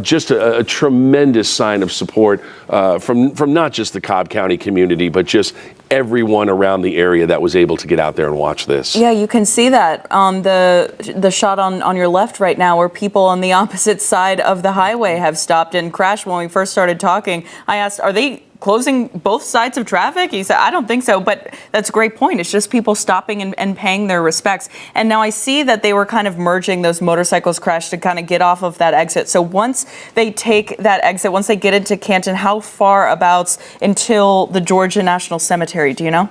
just a tremendous sign of support from not just the Cobb County community, but just everyone around the area that was able to get out there and watch this. Yeah, you can see that on the shot on your left right now, where people on the opposite side of the highway have stopped. And Crash, when we first started talking, I asked, are they closing both sides of traffic? He said, I don't think so, but that's a great point. It's just people stopping and paying their respects. And now I see that they were kind of merging those motorcycles, Crash, to kind of get off of that exit. So once they take that exit, once they get into Canton, how far abouts until the Georgia National Cemetery, do you know?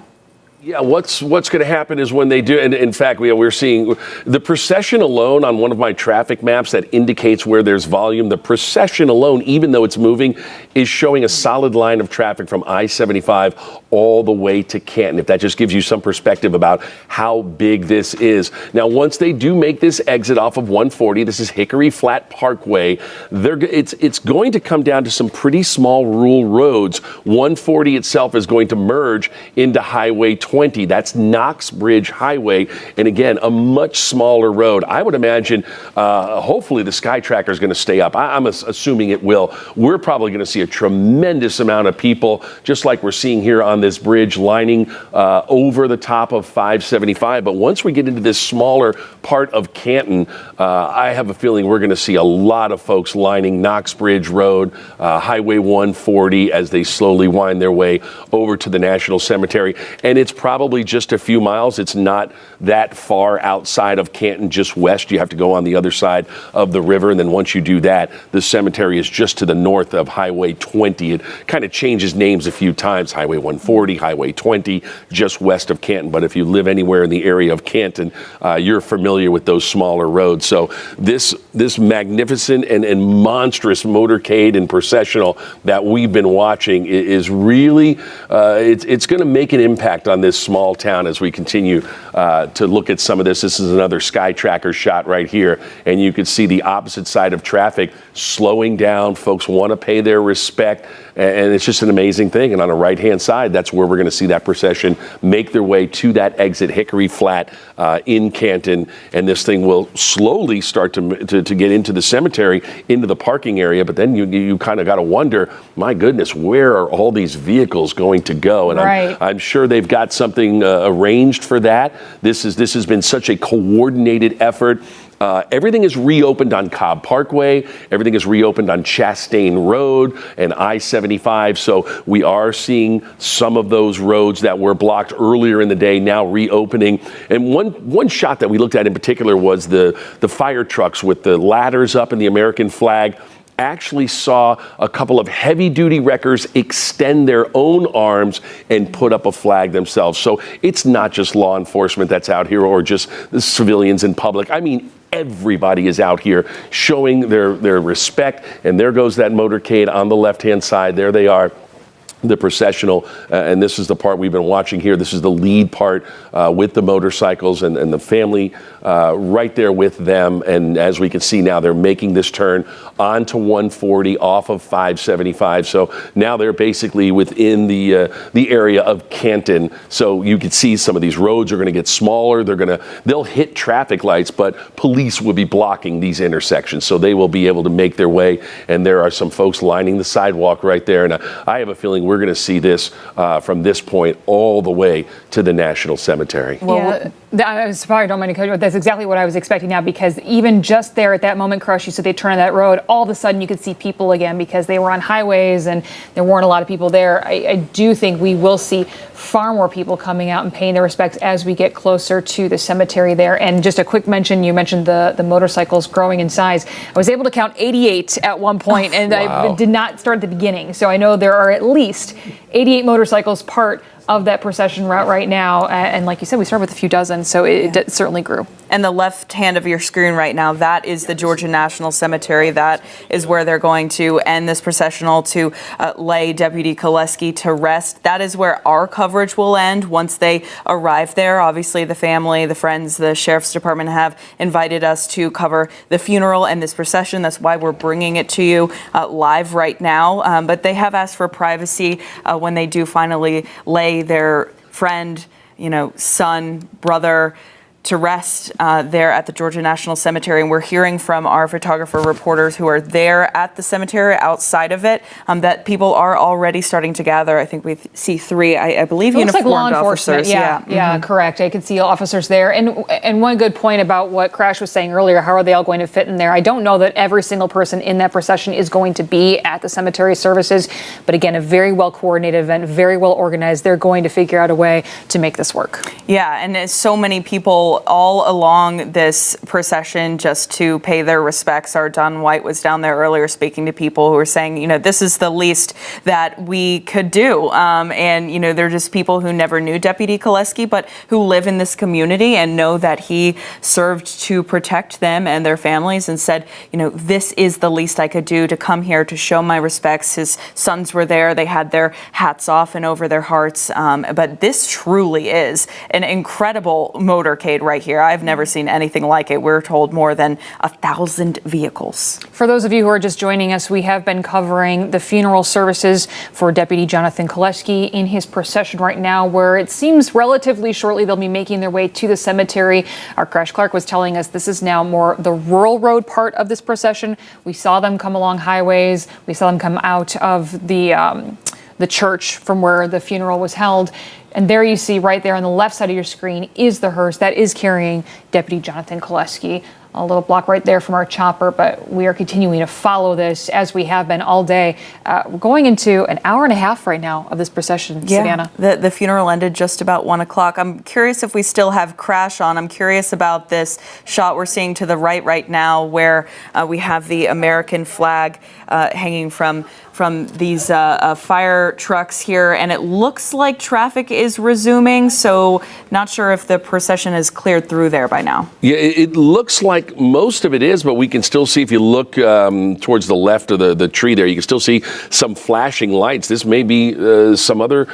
Yeah, what's going to happen is when they do, and in fact, we're seeing the procession alone on one of my traffic maps that indicates where there's volume. The procession alone, even though it's moving, is showing a solid line of traffic from I-75 all the way to Canton, if that just gives you some perspective about how big this is. Now, once they do make this exit off of 140, this is Hickory Flat Parkway, it's going to come down to some pretty small rural roads. 140 itself is going to merge into Highway 20. That's Knox Bridge Highway. And again, a much smaller road. I would imagine, hopefully the Sky Tracker is going to stay up. I'm assuming it will. We're probably going to see a tremendous amount of people, just like we're seeing here on this bridge, lining over the top of 575. But once we get into this smaller part of Canton, I have a feeling we're going to see a lot of folks lining Knox Bridge Road, Highway 140, as they slowly wind their way over to the National Cemetery. And it's probably just a few miles. It's not that far outside of Canton, just west. You have to go on the other side of the river. And then once you do that, the cemetery is just to the north of Highway 20. It kind of changes names a few times. Highway 140, Highway 20, just west of Canton. But if you live anywhere in the area of Canton, you're familiar with those smaller roads. So this magnificent and monstrous motorcade and processional that we've been watching is really, it's going to make an impact on this small town as we continue to look at some of this. This is another Sky Tracker shot right here, and you can see the opposite side of traffic slowing down. Folks want to pay their respect, and it's just an amazing thing. And on the right-hand side, that's where we're going to see that procession make their way to that exit, Hickory Flat in Canton, and this thing will slowly start to get into the cemetery, into the parking area. But then you kind of got to wonder, my goodness, where are all these vehicles going to go? And right. I'm sure they've got something arranged for that. This has been such a coordinated effort. Everything is reopened on Cobb Parkway. Everything is reopened on Chastain Road and I-75. So we are seeing some of those roads that were blocked earlier in the day now reopening. And one shot that we looked at in particular was the fire trucks with the ladders up and the American flag. Actually saw a couple of heavy-duty wreckers extend their own arms and put up a flag themselves. So it's not just law enforcement that's out here or just the civilians in public. I mean, everybody is out here showing their respect. And there goes that motorcade on the left-hand side. There they are. The processional, and this is the part we've been watching here. This is the lead part with the motorcycles and the family right there with them. And as we can see now, they're making this turn onto 140 off of 575. So now they're basically within the area of Canton. So you can see some of these roads are going to get smaller. They'll hit traffic lights, but police will be blocking these intersections. So they will be able to make their way. And there are some folks lining the sidewalk right there. And I have a feeling we're going to see this from this point all the way to the National Cemetery. Yeah, I'm sorry, don't mind to cut you, but that's exactly what I was expecting now, because even just there at that moment, Crush, you said they turn on that road, all of a sudden you could see people again because they were on highways and there weren't a lot of people there. I do think we will see far more people coming out and paying their respects as we get closer to the cemetery there. And just a quick mention, you mentioned the motorcycles growing in size. I was able to count 88 at one point, and wow. I did not start at the beginning. So I know there are at least 88 motorcycles part of that procession route right now. And like you said, we started with a few dozen, so it certainly grew. And the left hand of your screen right now, that is the Georgia National Cemetery. That is where they're going to end this processional to lay Deputy Koleski to rest. That is where our coverage will end once they arrive there. Obviously, the family, the friends, the Sheriff's Department have invited us to cover the funeral and this procession. That's why we're bringing it to you live right now. But they have asked for privacy when they do finally lay their friend, son, brother, to rest there at the Georgia National Cemetery. And we're hearing from our photographer reporters who are there at the cemetery outside of it that people are already starting to gather. I think we see three, I believe, it looks uniformed like law enforcement. officers. Yeah, correct. I can see officers there. And one good point about what Crash was saying earlier, how are they all going to fit in there? I don't know that every single person in that procession is going to be at the cemetery services. But again, a very well coordinated event, very well organized. They're going to figure out a way to make this work. Yeah, and so many people people all along this procession just to pay their respects. Our Don White was down there earlier speaking to people who were saying, you know, this is the least that we could do. And, you know, they're just people who never knew Deputy Koleski, but who live in this community and know that he served to protect them and their families, and said, you know, this is the least I could do to come here to show my respects. His sons were there. They had their hats off and over their hearts. But this truly is an incredible motorcade right here. I've never seen anything like it. We're told more than 1,000 vehicles. For those of you who are just joining us, we have been covering the funeral services for Deputy Jonathan Koleski in his procession right now, where it seems relatively shortly they'll be making their way to the cemetery. Our Crash Clark was telling us this is now more the rural road part of this procession. We saw them come along highways. We saw them come out of the church from where the funeral was held. And there you see right there on the left side of your screen is the hearse that is carrying Deputy Jonathan Koleski. A little block right there from our chopper, but we are continuing to follow this as we have been all day. We're going into an hour and a half right now of this procession, Savannah. The funeral ended just about 1 o'clock. I'm curious if we still have Crash on. I'm curious about this shot we're seeing to the right now, where we have the American flag hanging from these fire trucks here, and it looks like traffic is resuming, so not sure if the procession is cleared through there by now. Yeah, it looks like most of it is, but we can still see, if you look towards the left of the tree there, you can still see some flashing lights. This may be some other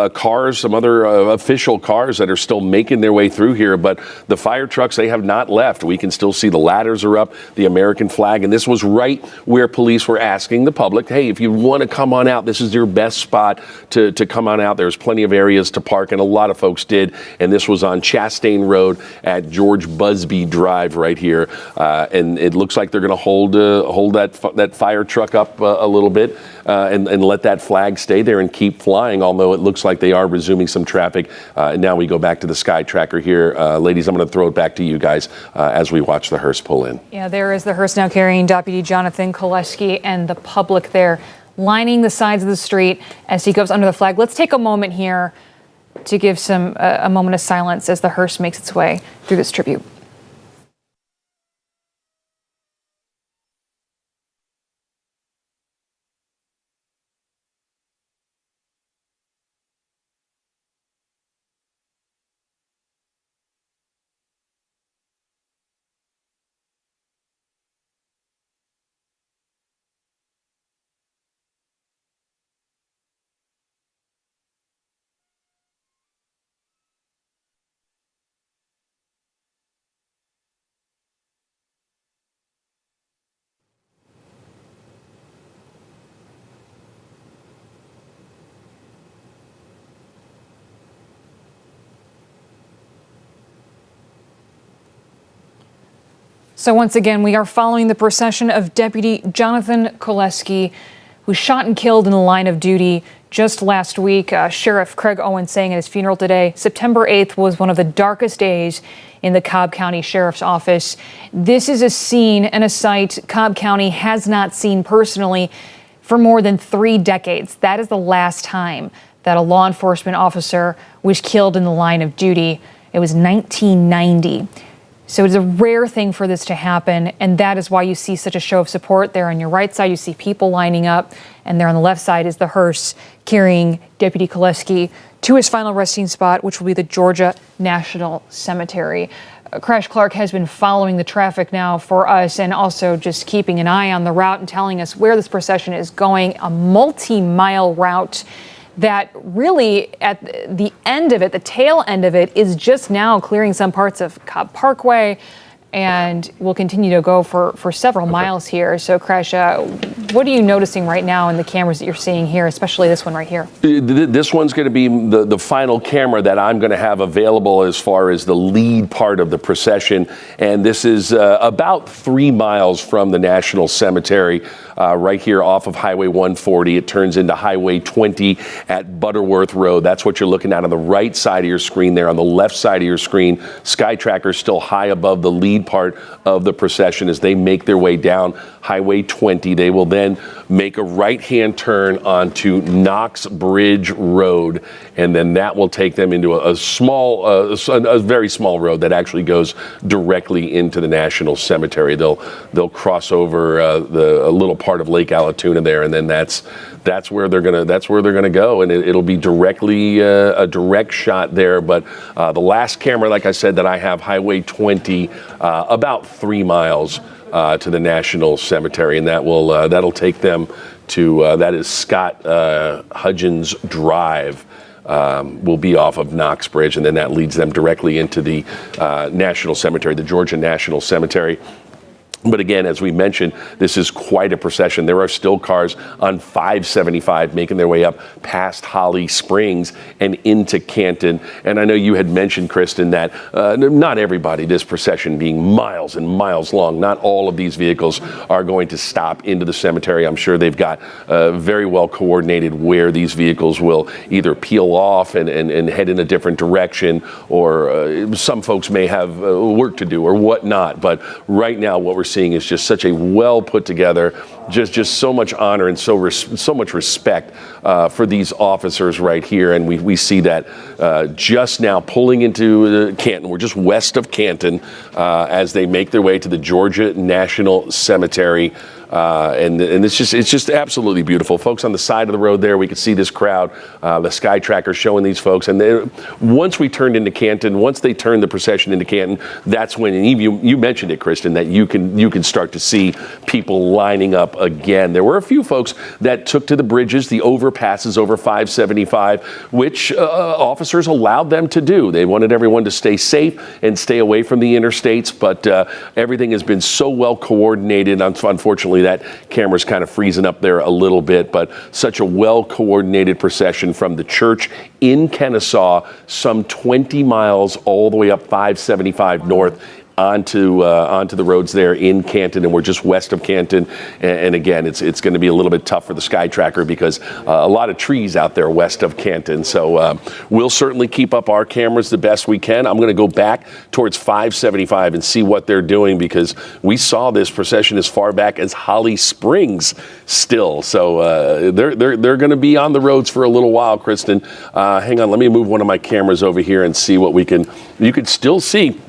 cars, some other official cars that are still making their way through here, but the fire trucks, they have not left. We can still see the ladders are up, the American flag, and this was right where police were asking the public, hey, if you want to come on out, this is your best spot to come on out. There's plenty of areas to park, and a lot of folks did, and this was on Chastain Road at George Busby Drive right here, and it looks like they're going to hold that fire truck up a little bit and let that flag stay there and keep flying, although it looks like they are resuming some traffic. And now we go back to the Sky Tracker here. Ladies, I'm going to throw it back to you guys as we watch the hearse pull in. Yeah, there is the hearse now carrying Deputy Jonathan Koleski, and the public there lining the sides of the street as he goes under the flag. Let's take a moment here to give a moment of silence as the hearse makes its way through this tribute. So once again, we are following the procession of Deputy Jonathan Koleski, who was shot and killed in the line of duty just last week. Sheriff Craig Owen saying at his funeral today, September 8th was one of the darkest days in the Cobb County Sheriff's Office. This is a scene and a sight Cobb County has not seen personally for more than 3 decades. That is the last time that a law enforcement officer was killed in the line of duty. It was 1990. So it's a rare thing for this to happen, and that is why you see such a show of support. There on your right side, you see people lining up, and there on the left side is the hearse carrying Deputy Koleski to his final resting spot, which will be the Georgia National Cemetery. Crash Clark has been following the traffic now for us, and also just keeping an eye on the route and telling us where this procession is going, a multi-mile route that really at the end of it, the tail end of it, is just now clearing some parts of Cobb Parkway, and will continue to go for several miles here. So Crash, what are you noticing right now in the cameras that you're seeing here, especially this one right here? This one's going to be the final camera that I'm going to have available as far as the lead part of the procession. And this is about 3 miles from the National Cemetery, right here off of Highway 140. It turns into Highway 20 at Butterworth Road. That's what you're looking at on the right side of your screen there. On the left side of your screen, Sky Tracker is still high above the lead part of the procession as they make their way down Highway 20. They will then make a right-hand turn onto Knox Bridge Road, and then that will take them into a very small road that actually goes directly into the National Cemetery. They'll cross over a little part of Lake Allatoona there, and then that's where they're gonna go, and it'll be directly a direct shot there. But the last camera, like I said, that I have, Highway 20, about 3 miles to the National Cemetery, and that'll take them to that is Scott Hudgens Drive. Will be off of Knox Bridge, and then that leads them directly into the National Cemetery, the Georgia National Cemetery. But again, as we mentioned, this is quite a procession. There are still cars on 575 making their way up past Holly Springs and into Canton. And I know you had mentioned, Kristen, that not everybody, this procession being miles and miles long, not all of these vehicles are going to stop into the cemetery. I'm sure they've got very well coordinated where these vehicles will either peel off and head in a different direction, or some folks may have work to do or whatnot. But right now, what we're seeing is just such a well put together, just so much honor and so much respect for these officers right here. And we see that just now pulling into Canton. We're just west of Canton as they make their way to the Georgia National Cemetery. And it's just absolutely beautiful. Folks on the side of the road there, we could see this crowd, the Sky Tracker showing these folks. And once we turned into Canton, once they turned the procession into Canton, that's when, and you mentioned it, Kristen, that you can start to see people lining up again. There were a few folks that took to the bridges, the overpasses over 575, which officers allowed them to do. They wanted everyone to stay safe and stay away from the interstates, but everything has been so well coordinated. Unfortunately, that camera's kind of freezing up there a little bit, but such a well-coordinated procession from the church in Kennesaw, some 20 miles all the way up 575 north onto the roads there in Canton, and we're just west of Canton. And again, it's going to be a little bit tough for the Sky Tracker because a lot of trees out there west of Canton. So we'll certainly keep up our cameras the best we can. I'm going to go back towards 575 and see what they're doing, because we saw this procession as far back as Holly Springs still. So they're going to be on the roads for a little while, Kristen. Hang on, let me move one of my cameras over here and see what you can still see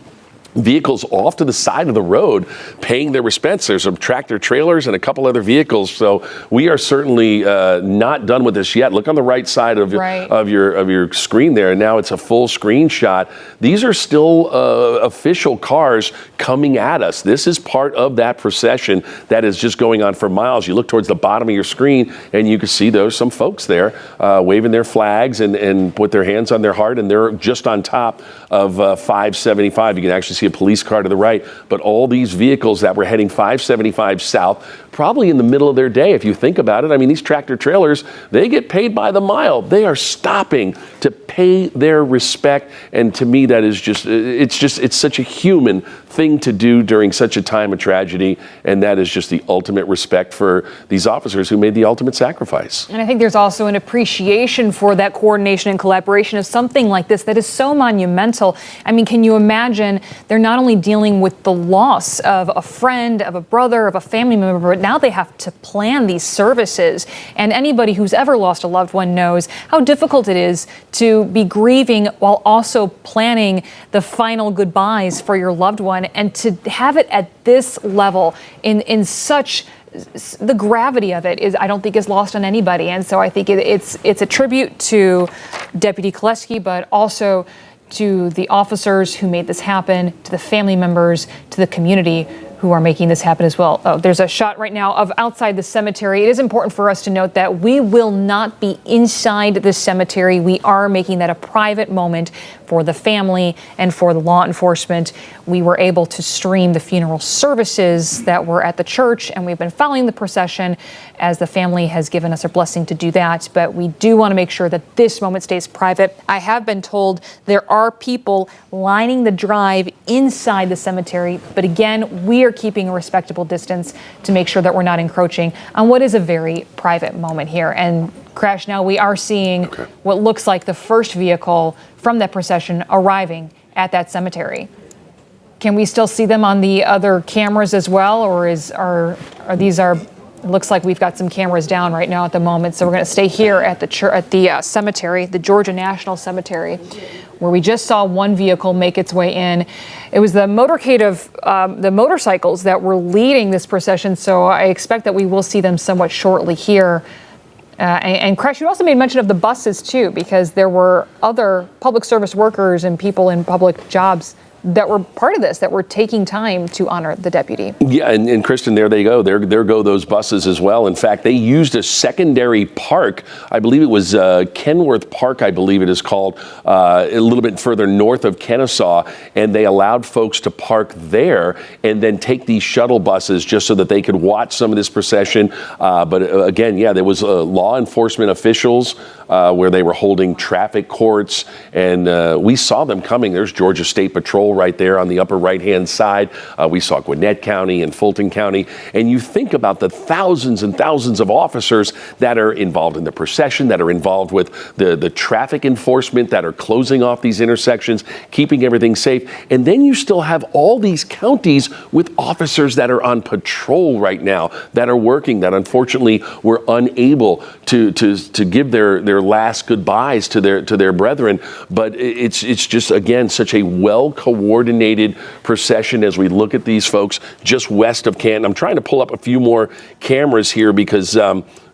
vehicles off to the side of the road paying their respects. There's some tractor trailers and a couple other vehicles. So we are certainly not done with this yet. Look on the right side of your screen there. And now it's a full screenshot. These are still official cars coming at us. This is part of that procession that is just going on for miles. You look towards the bottom of your screen and you can see there's some folks there waving their flags and put their hands on their heart, and they're just on top of 575. You can actually see a police car to the right, but all these vehicles that were heading 575 south, probably in the middle of their day, if you think about it. I mean, these tractor trailers, they get paid by the mile. They are stopping to pay their respect, and to me, that is it's such a human thing to do during such a time of tragedy, and that is just the ultimate respect for these officers who made the ultimate sacrifice. And I think there's also an appreciation for that coordination and collaboration of something like this that is so monumental. I mean, can you imagine? They're not only dealing with the loss of a friend, of a brother, of a family member, but now they have to plan these services. And anybody who's ever lost a loved one knows how difficult it is to be grieving while also planning the final goodbyes for your loved one. And to have it at this level in such, the gravity of it is, I don't think, is lost on anybody. And so I think it's a tribute to Deputy Koleski, but also to the officers who made this happen, to the family members, to the community who are making this happen as well. Oh, there's a shot right now of outside the cemetery. It is important for us to note that we will not be inside the cemetery. We are making that a private moment for the family and for the law enforcement. We were able to stream the funeral services that were at the church, and we've been following the procession as the family has given us a blessing to do that. But we do want to make sure that this moment stays private. I have been told there are people lining the drive inside the cemetery, but again, we are keeping a respectable distance to make sure that we're not encroaching on what is a very private moment here. And Crash, now we are seeing what looks like the first vehicle from that procession arriving at that cemetery. Can we still see them on the other cameras as well, or it looks like we've got some cameras down right now at the moment, so we're going to stay here at the cemetery, the Georgia National Cemetery, where we just saw one vehicle make its way in. It was the motorcade of the motorcycles that were leading this procession, so I expect that we will see them somewhat shortly here. And Crash, you also made mention of the buses too, because there were other public service workers and people in public jobs that were part of this, that were taking time to honor the deputy. Yeah, and Kristen, there they go. There go those buses as well. In fact, they used a secondary park. I believe it was Kenworth Park, I believe it is called, a little bit further north of Kennesaw, and they allowed folks to park there and then take these shuttle buses just so that they could watch some of this procession. But again, yeah, there was law enforcement officials where they were holding traffic courts, and we saw them coming. There's Georgia State Patrol right there on the upper right-hand side. We saw Gwinnett County and Fulton County. And you think about the thousands and thousands of officers that are involved in the procession, that are involved with the traffic enforcement, that are closing off these intersections, keeping everything safe. And then you still have all these counties with officers that are on patrol right now, that are working, that unfortunately were unable to give their last goodbyes to their brethren. But it's just, again, such a well-coordinated procession as we look at these folks just west of Canton. I'm trying to pull up a few more cameras here because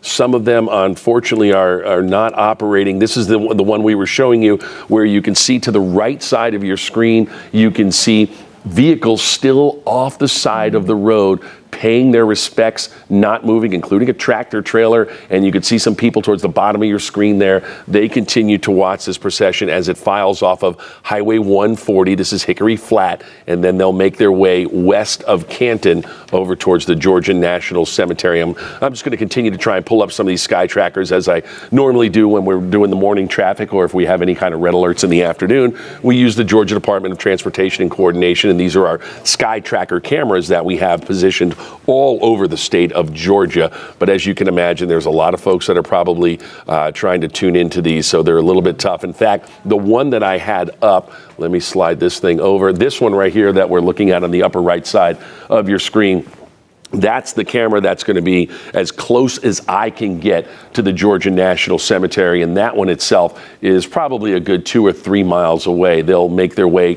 some of them, unfortunately, are not operating. This is the one we were showing you, where you can see to the right side of your screen, you can see vehicles still off the side of the road, paying their respects, not moving, including a tractor trailer. And you can see some people towards the bottom of your screen there. They continue to watch this procession as it files off of Highway 140. This is Hickory Flat. And then they'll make their way west of Canton over towards the Georgia National Cemetery. I'm just going to continue to try and pull up some of these sky trackers as I normally do when we're doing the morning traffic, or if we have any kind of red alerts in the afternoon. We use the Georgia Department of Transportation and Coordination, and these are our sky tracker cameras that we have positioned all over the state of Georgia. But as you can imagine, there's a lot of folks that are probably trying to tune into these, so they're a little bit tough. In fact, the one that I had up, let me slide this thing over, this one right here that we're looking at on the upper right side of your screen, that's the camera that's going to be as close as I can get to the Georgia National Cemetery, and that one itself is probably a good 2 or 3 miles away. They'll make their way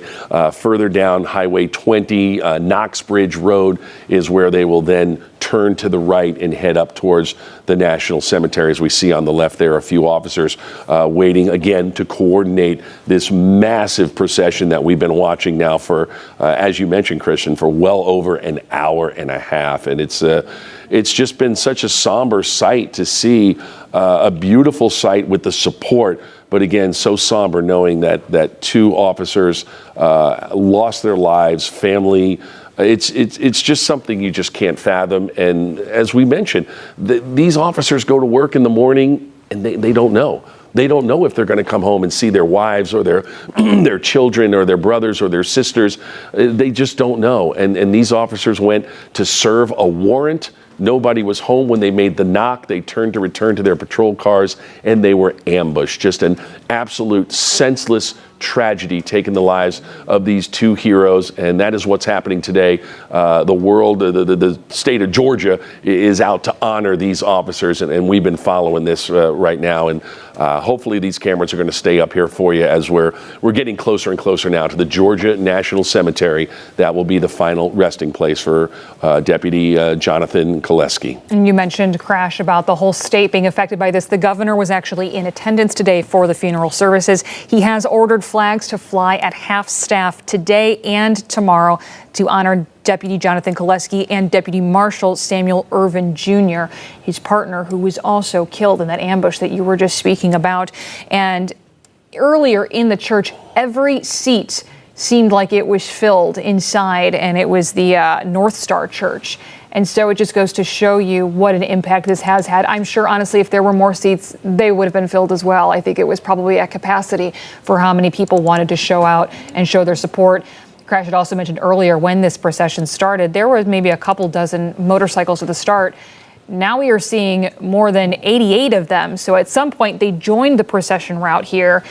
further down Highway 20. Knoxbridge Road is where they will then turn to the right and head up towards the National Cemetery. As we see on the left there, a few officers waiting again to coordinate this massive procession that we've been watching now for, as you mentioned, Christian, for well over an hour and a half. And it's just been such a somber sight to see, a beautiful sight with the support, but again, so somber knowing that 2 officers lost their lives, family. It's just something you just can't fathom. And as we mentioned, these officers go to work in the morning and they don't know. They don't know if they're going to come home and see their wives or their children or their brothers or their sisters. They just don't know. And these officers went to serve a warrant. Nobody was home when they made the knock. They turned to return to their patrol cars, and they were ambushed. Just an absolute senseless tragedy taking the lives of these 2 heroes, and that is what's happening today. The world, the state of Georgia is out to honor these officers, and we've been following this right now, and hopefully these cameras are going to stay up here for you as we're getting closer and closer now to the Georgia National Cemetery. That will be the final resting place for Deputy Jonathan Koleski. And you mentioned, Crash, about the whole state being affected by this. The governor was actually in attendance today for the funeral services. He has ordered flags to fly at half staff today and tomorrow to honor Deputy Jonathan Koleski and Deputy Marshal Samuel Irvin Jr., his partner, who was also killed in that ambush that you were just speaking about. And earlier in the church, every seat seemed like it was filled inside, and it was the North Star Church. And so it just goes to show you what an impact this has had. I'm sure, honestly, if there were more seats, they would have been filled as well. I think it was probably at capacity for how many people wanted to show out and show their support. Crash had also mentioned earlier, when this procession started, there was maybe a couple dozen motorcycles at the start. Now we are seeing more than 88 of them. So at some point, they joined the procession route here.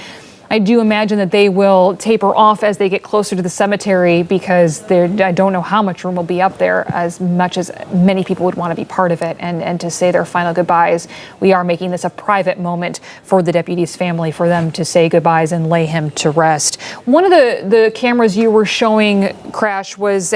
I do imagine that they will taper off as they get closer to the cemetery because I don't know how much room will be up there, as much as many people would want to be part of it and to say their final goodbyes. We are making this a private moment for the deputy's family, for them to say goodbyes and lay him to rest. One of the cameras you were showing, Crash, was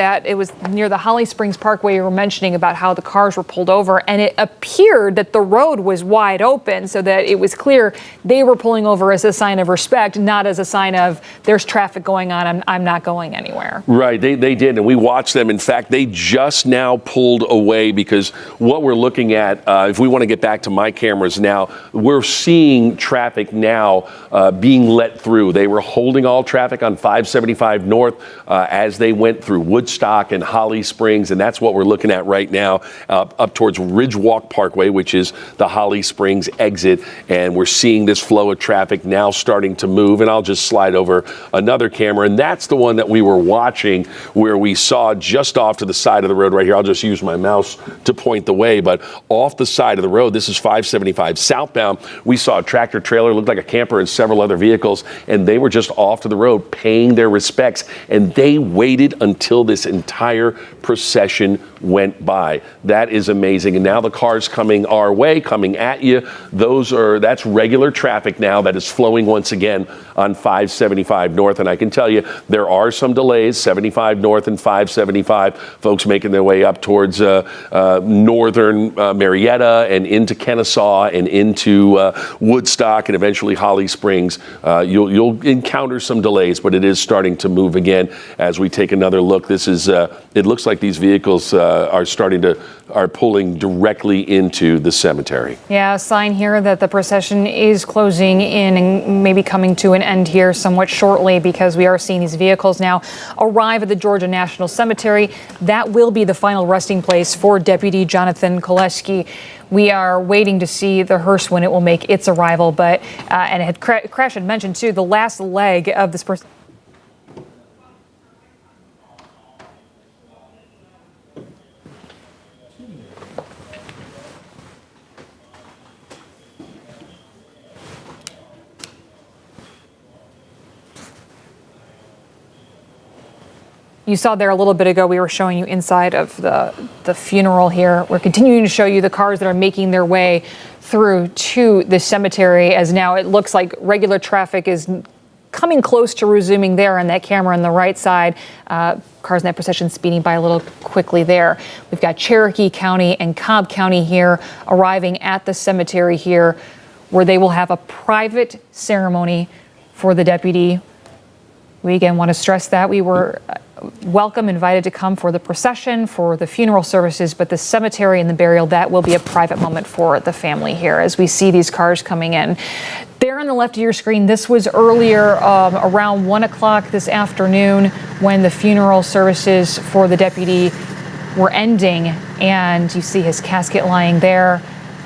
near the Holly Springs Parkway. You were mentioning about how the cars were pulled over, and it appeared that the road was wide open, so that it was clear they were pulling over as a sign of respect, not as a sign of there's traffic going on, I'm not going anywhere. Right, they did, and we watched them. In fact, they just now pulled away because what we're looking at, if we want to get back to my cameras now, we're seeing traffic now being let through. They were holding all traffic on 575 North as they went through Woodstock and Holly Springs, and that's what we're looking at right now up towards Ridgewalk Parkway, which is the Holly Springs exit, and we're seeing this flow of traffic now starting to move. And I'll just slide over another camera, and that's the one that we were watching, where we saw just off to the side of the road right here. I'll just use my mouse to point the way, but off the side of the road, this is 575 southbound. We saw a tractor trailer, looked like a camper, and several other vehicles, and they were just off to the road paying their respects, and they waited until this entire procession went by. That is amazing. And now the cars coming our way, coming at you, that's regular traffic now that is flowing once again on 575 North. And I can tell you there are some delays, 75 North and 575, folks making their way up towards northern Marietta and into Kennesaw and into Woodstock and eventually Holly Springs. You'll encounter some delays, but it is starting to move again as we take another look. This is, it looks like these vehicles are pulling directly into the cemetery. Yeah, a sign here that the procession is closing in and maybe coming to an end here somewhat shortly, because we are seeing these vehicles now arrive at the Georgia National Cemetery. That will be the final resting place for Deputy Jonathan Koleski. We are waiting to see the hearse when it will make its arrival, but and Crash had mentioned too, the last leg of this person. You saw there a little bit ago, we were showing you inside of the funeral here. We're continuing to show you the cars that are making their way through to the cemetery, as now it looks like regular traffic is coming close to resuming there on that camera on the right side. Cars in that procession speeding by a little quickly there. We've got Cherokee County and Cobb County here arriving at the cemetery here, where they will have a private ceremony for the deputy. We again want to stress that we were invited to come for the procession, for the funeral services, but the cemetery and the burial, that will be a private moment for the family here as we see these cars coming in. There on the left of your screen, this was earlier around 1 o'clock this afternoon when the funeral services for the deputy were ending, and you see his casket lying there.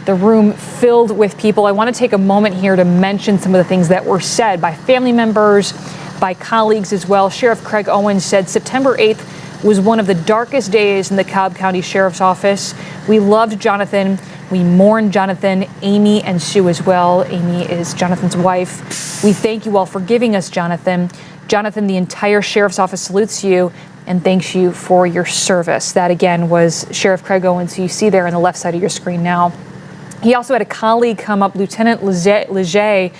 The room filled with people. I want to take a moment here to mention some of the things that were said by family members, by colleagues as well. Sheriff Craig Owens said September 8th was one of the darkest days in the Cobb County Sheriff's Office. We loved Jonathan. We mourned Jonathan, Amy, and Sue as well. Amy is Jonathan's wife. We thank you all for giving us Jonathan. Jonathan, the entire Sheriff's Office salutes you and thanks you for your service. That again was Sheriff Craig Owens, who you see there on the left side of your screen now. He also had a colleague come up, Lieutenant Leger,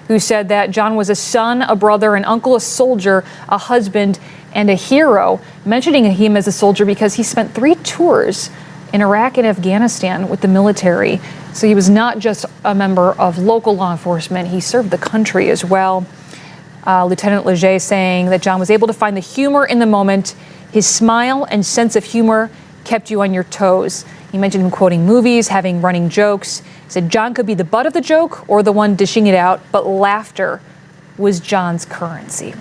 who said that John was a son, a brother, an uncle, a soldier, a husband, and a hero, mentioning him as a soldier because he spent 3 tours in Iraq and Afghanistan with the military. So he was not just a member of local law enforcement, he served the country as well. Lieutenant Leger saying that John was able to find the humor in the moment. His smile and sense of humor kept you on your toes. He mentioned him quoting movies, having running jokes. He said John could be the butt of the joke or the one dishing it out, but laughter was John's currency.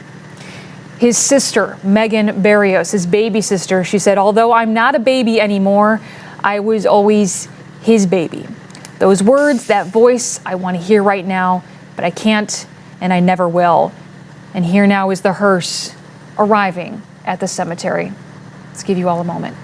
His sister, Megan Barrios, his baby sister, she said, although I'm not a baby anymore, I was always his baby. Those words, that voice, I want to hear right now, but I can't and I never will. And here now is the hearse arriving at the cemetery. Let's give you all a moment.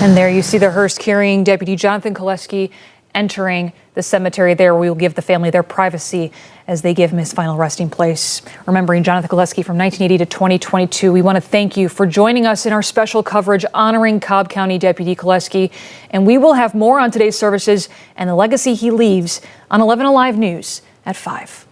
And there you see the hearse carrying Deputy Jonathan Koleski entering the cemetery there. We will give the family their privacy as they give him his final resting place. Remembering Jonathan Koleski from 1980 to 2022, we want to thank you for joining us in our special coverage honoring Cobb County Deputy Koleski. And we will have more on today's services and the legacy he leaves on 11 Alive News at 5.